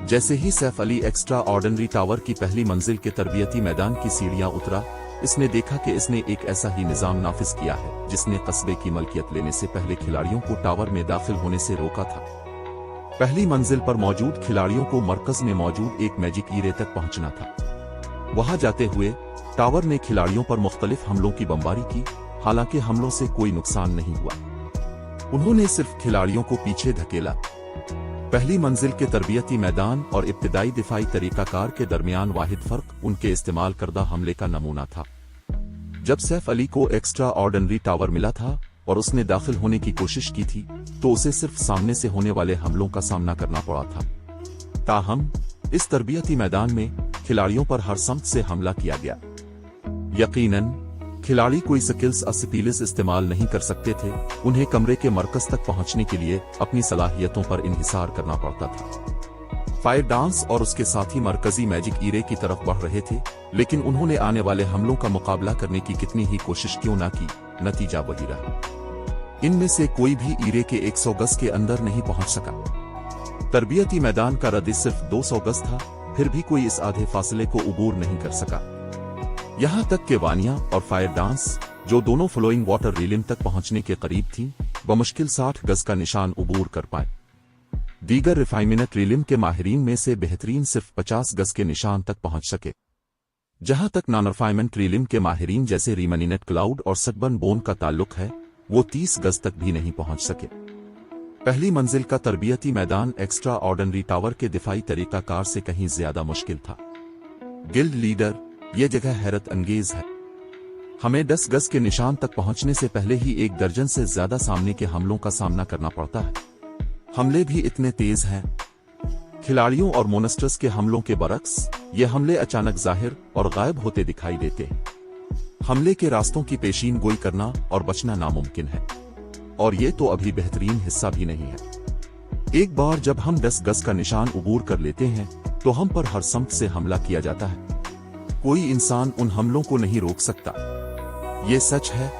जैसे ही Saif Ali extraordinary tower की पहली मंजिल के तरबियती मैदान की सीढ़ियां उतरा, इसने देखा कि इसने एक ऐसा ही निजाम नाफिज किया है जिसने कस्बे की मलकियत लेने से पहले खिलाड़ियों को टावर में दाखिल होने से रोका था। पहली मंजिल पर मौजूद खिलाड़ियों को मरकज में मौजूद एक मैजिक ईरे तक पहुंचना था। वहां जाते हुए टावर ने खिलाड़ियों पर मुख्तलिफ हमलों की बमबारी की, हालांकि हमलों से कोई नुकसान नहीं हुआ। उन्होंने सिर्फ खिलाड़ियों को पीछे धकेला। पहली मंजिल के तरबियती मैदान और इब्तिदाई दिफाई तरीकाकार के दरमियान वाहिद फर्क उनके इस्तेमाल करदा हमले का नमूना था। जब सैफ अली को एक्स्ट्रा ऑर्डिनरी टावर मिला था और उसने दाखिल होने की कोशिश की थी तो उसे सिर्फ सामने से होने वाले हमलों का सामना करना पड़ा था। ताहम इस तरबियती मैदान में खिलाड़ियों पर हर समत से हमला किया गया। यकीनन खिलाड़ी कोई स्किल्स अस्पीलिस इस्तेमाल नहीं कर सकते थे। उन्हें कमरे के मरकज तक पहुंचने के लिए अपनी सलाहियतों पर इन्हिसार करना पड़ता था। फायर डांस और उसके साथी मरकजी मैजिक ईरे की तरफ बढ़ रहे थे, लेकिन उन्होंने आने वाले हमलों का मुकाबला करने की कितनी ही कोशिश क्यों ना की, नतीजा वही रहा। इनमें से कोई भी ईरे के 100 गज के अंदर नहीं पहुंच सका। तरबियती मैदान का रदिस सिर्फ 200 गज था, फिर भी कोई इस आधे फासले को उबूर नहीं कर सका। यहां तक कि वानिया और फायर डांस, जो दोनों फ्लोइंग वाटर रिलिम तक पहुंचने के करीब थीं, बमुश्किल 60 गज का निशान उबूर कर पाए। दीगर रिफाइनमेंट रिलिम के माहिरीन में से बेहतरीन सिर्फ 50 गज के निशान तक पहुंच सके। जहां तक नॉन रिफाइनमेंट रिलिम के माहिरीन जैसे रीमनीनेट क्लाउड और सटबर्न बोन का ताल्लुक है, वो 30 गज तक भी नहीं पहुंच सके। पहली मंजिल का तरबियती मैदान एक्स्ट्रा ऑर्डिनरी टावर के दिफाई तरीकाकार से कहीं ज्यादा मुश्किल था। गिल्ड लीडर, ये जगह हैरत अंगेज है। हमें 10 गज के निशान तक पहुंचने से पहले ही 1 दर्जन से ज्यादा सामने के हमलों का सामना करना पड़ता है। हमले भी इतने तेज हैं। खिलाड़ियों और मोनस्टर्स के हमलों के बरक्स, ये हमले अचानक जाहिर और गायब होते दिखाई देते हैं। हमले के रास्तों की पेशीन गोई करना और बचना नामुमकिन है, और ये तो अभी बेहतरीन हिस्सा भी नहीं है। एक बार जब हम 10 गज का निशान उबूर कर लेते हैं तो हम पर हर समत से हमला किया जाता है। कोई इंसान उन हमलों को नहीं रोक सकता। ये सच है।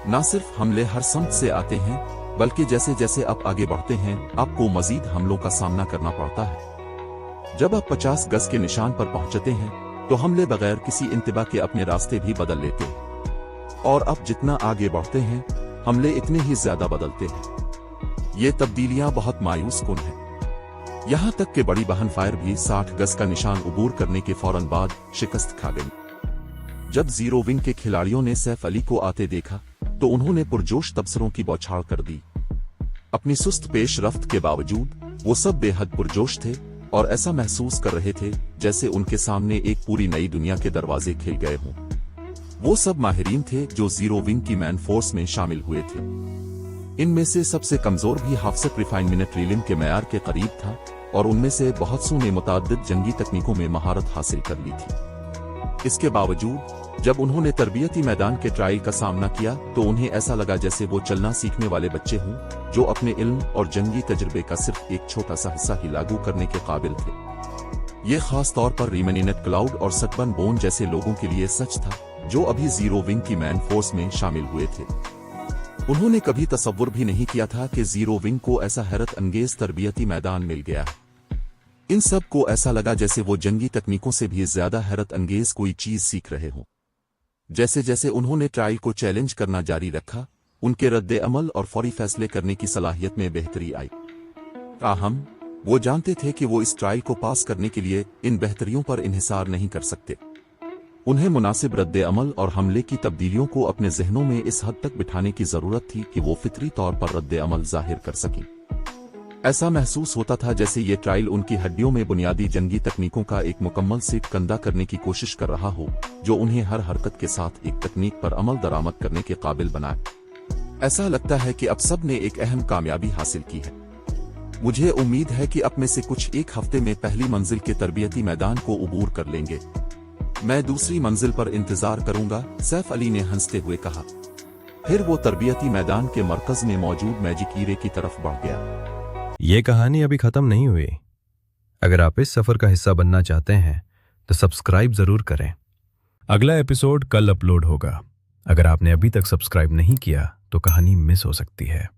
न सिर्फ हमले हर समत से आते हैं, बल्कि जैसे जैसे आप आगे बढ़ते हैं आपको मजीद हमलों का सामना करना पड़ता है। जब आप 50 गज के निशान पर पहुंचते हैं तो हमले बगैर किसी इंतबा के अपने रास्ते भी बदल लेते हैं, और अब जितना आगे बढ़ते हैं हमले इतने ही ज्यादा बदलते हैं। ये तब्दीलियां बहुत मायूस कुन हैं। यहां तक कि बड़ी बहन फायर भी 60 गज का निशान उबूर करने के फौरन बाद शिकस्त खा गई। जब जीरो विंग के खिलाड़ियों ने सैफ अली को आते देखा तो उन्होंने पुरजोश तबसरों की बौछार कर दी। अपनी सुस्त पेश रफ्त के बावजूद वो सब बेहद पुरजोश थे और ऐसा महसूस कर रहे थे जैसे उनके सामने एक पूरी नई दुनिया के दरवाजे खिल गए हों। वो सब माहिरीन थे जो जीरो विंग की मैन फोर्स में शामिल हुए थे। इनमें से सबसे कमजोर भी हाफसत रिफाइनमेंट रिलिम के मयार के करीब था, और उनमें से बहुत सौ ने मुताद्दिद जंगी तकनीकों में महारत हासिल कर ली थी। इसके बावजूद जब उन्होंने तरबियती मैदान के ट्रायल का सामना किया तो उन्हें ऐसा लगा जैसे वो चलना सीखने वाले बच्चे हों जो अपने इल्म और जंगी तजुर्बे का सिर्फ एक छोटा सा हिस्सा ही लागू करने के काबिल थे। ये खास तौर पर रीमनीनेट क्लाउड और सटबर्न बोन जैसे लोगों के लिए सच था जो अभी जीरो विंग की मैन फोर्स में शामिल हुए थे। उन्होंने कभी तसव्वुर भी नहीं किया था कि जीरो विंग को ऐसा हैरत अंगेज तरबियती मैदान मिल गया। इन सब को ऐसा लगा जैसे वो जंगी तकनीकों से भी ज्यादा हैरत अंगेज कोई चीज सीख रहे हों। जैसे जैसे उन्होंने ट्रायल को चैलेंज करना जारी रखा, उनके रद्दे अमल और फौरी फैसले करने की सलाहियत में बेहतरी आई। ताहम वो जानते थे कि वो इस ट्रायल को पास करने के लिए इन बेहतरियों पर इन्हिसार नहीं कर सकते। उन्हें मुनासिब रद्दे अमल और हमले की तब्दीलियों को अपने जहनों में इस हद तक बिठाने की जरूरत थी कि वो फितरी तौर पर रद्दे अमल जाहिर कर सकें। ऐसा महसूस होता था जैसे ये ट्रायल उनकी हड्डियों में बुनियादी जंगी तकनीकों का एक मुकम्मल सेट कंधा करने की कोशिश कर रहा हो, जो उन्हें हर हरकत के साथ एक तकनीक पर अमल दरामद करने के काबिल बनाए। ऐसा लगता है कि अब सब ने एक अहम कामयाबी हासिल की है। मुझे उम्मीद है कि अब में से कुछ एक हफ्ते में पहली मंजिल के तरबियती मैदान को उबूर कर लेंगे। मैं दूसरी मंजिल पर इंतजार करूंगा, सैफ अली ने हंसते हुए कहा। फिर वो तरबियती मैदान के मरकज में मौजूद मैजिक हीरे की तरफ बढ़ गया। ये कहानी अभी खत्म नहीं हुई। अगर आप इस सफर का हिस्सा बनना चाहते हैं तो सब्सक्राइब जरूर करें। अगला एपिसोड कल अपलोड होगा। अगर आपने अभी तक सब्सक्राइब नहीं किया तो कहानी मिस हो सकती है।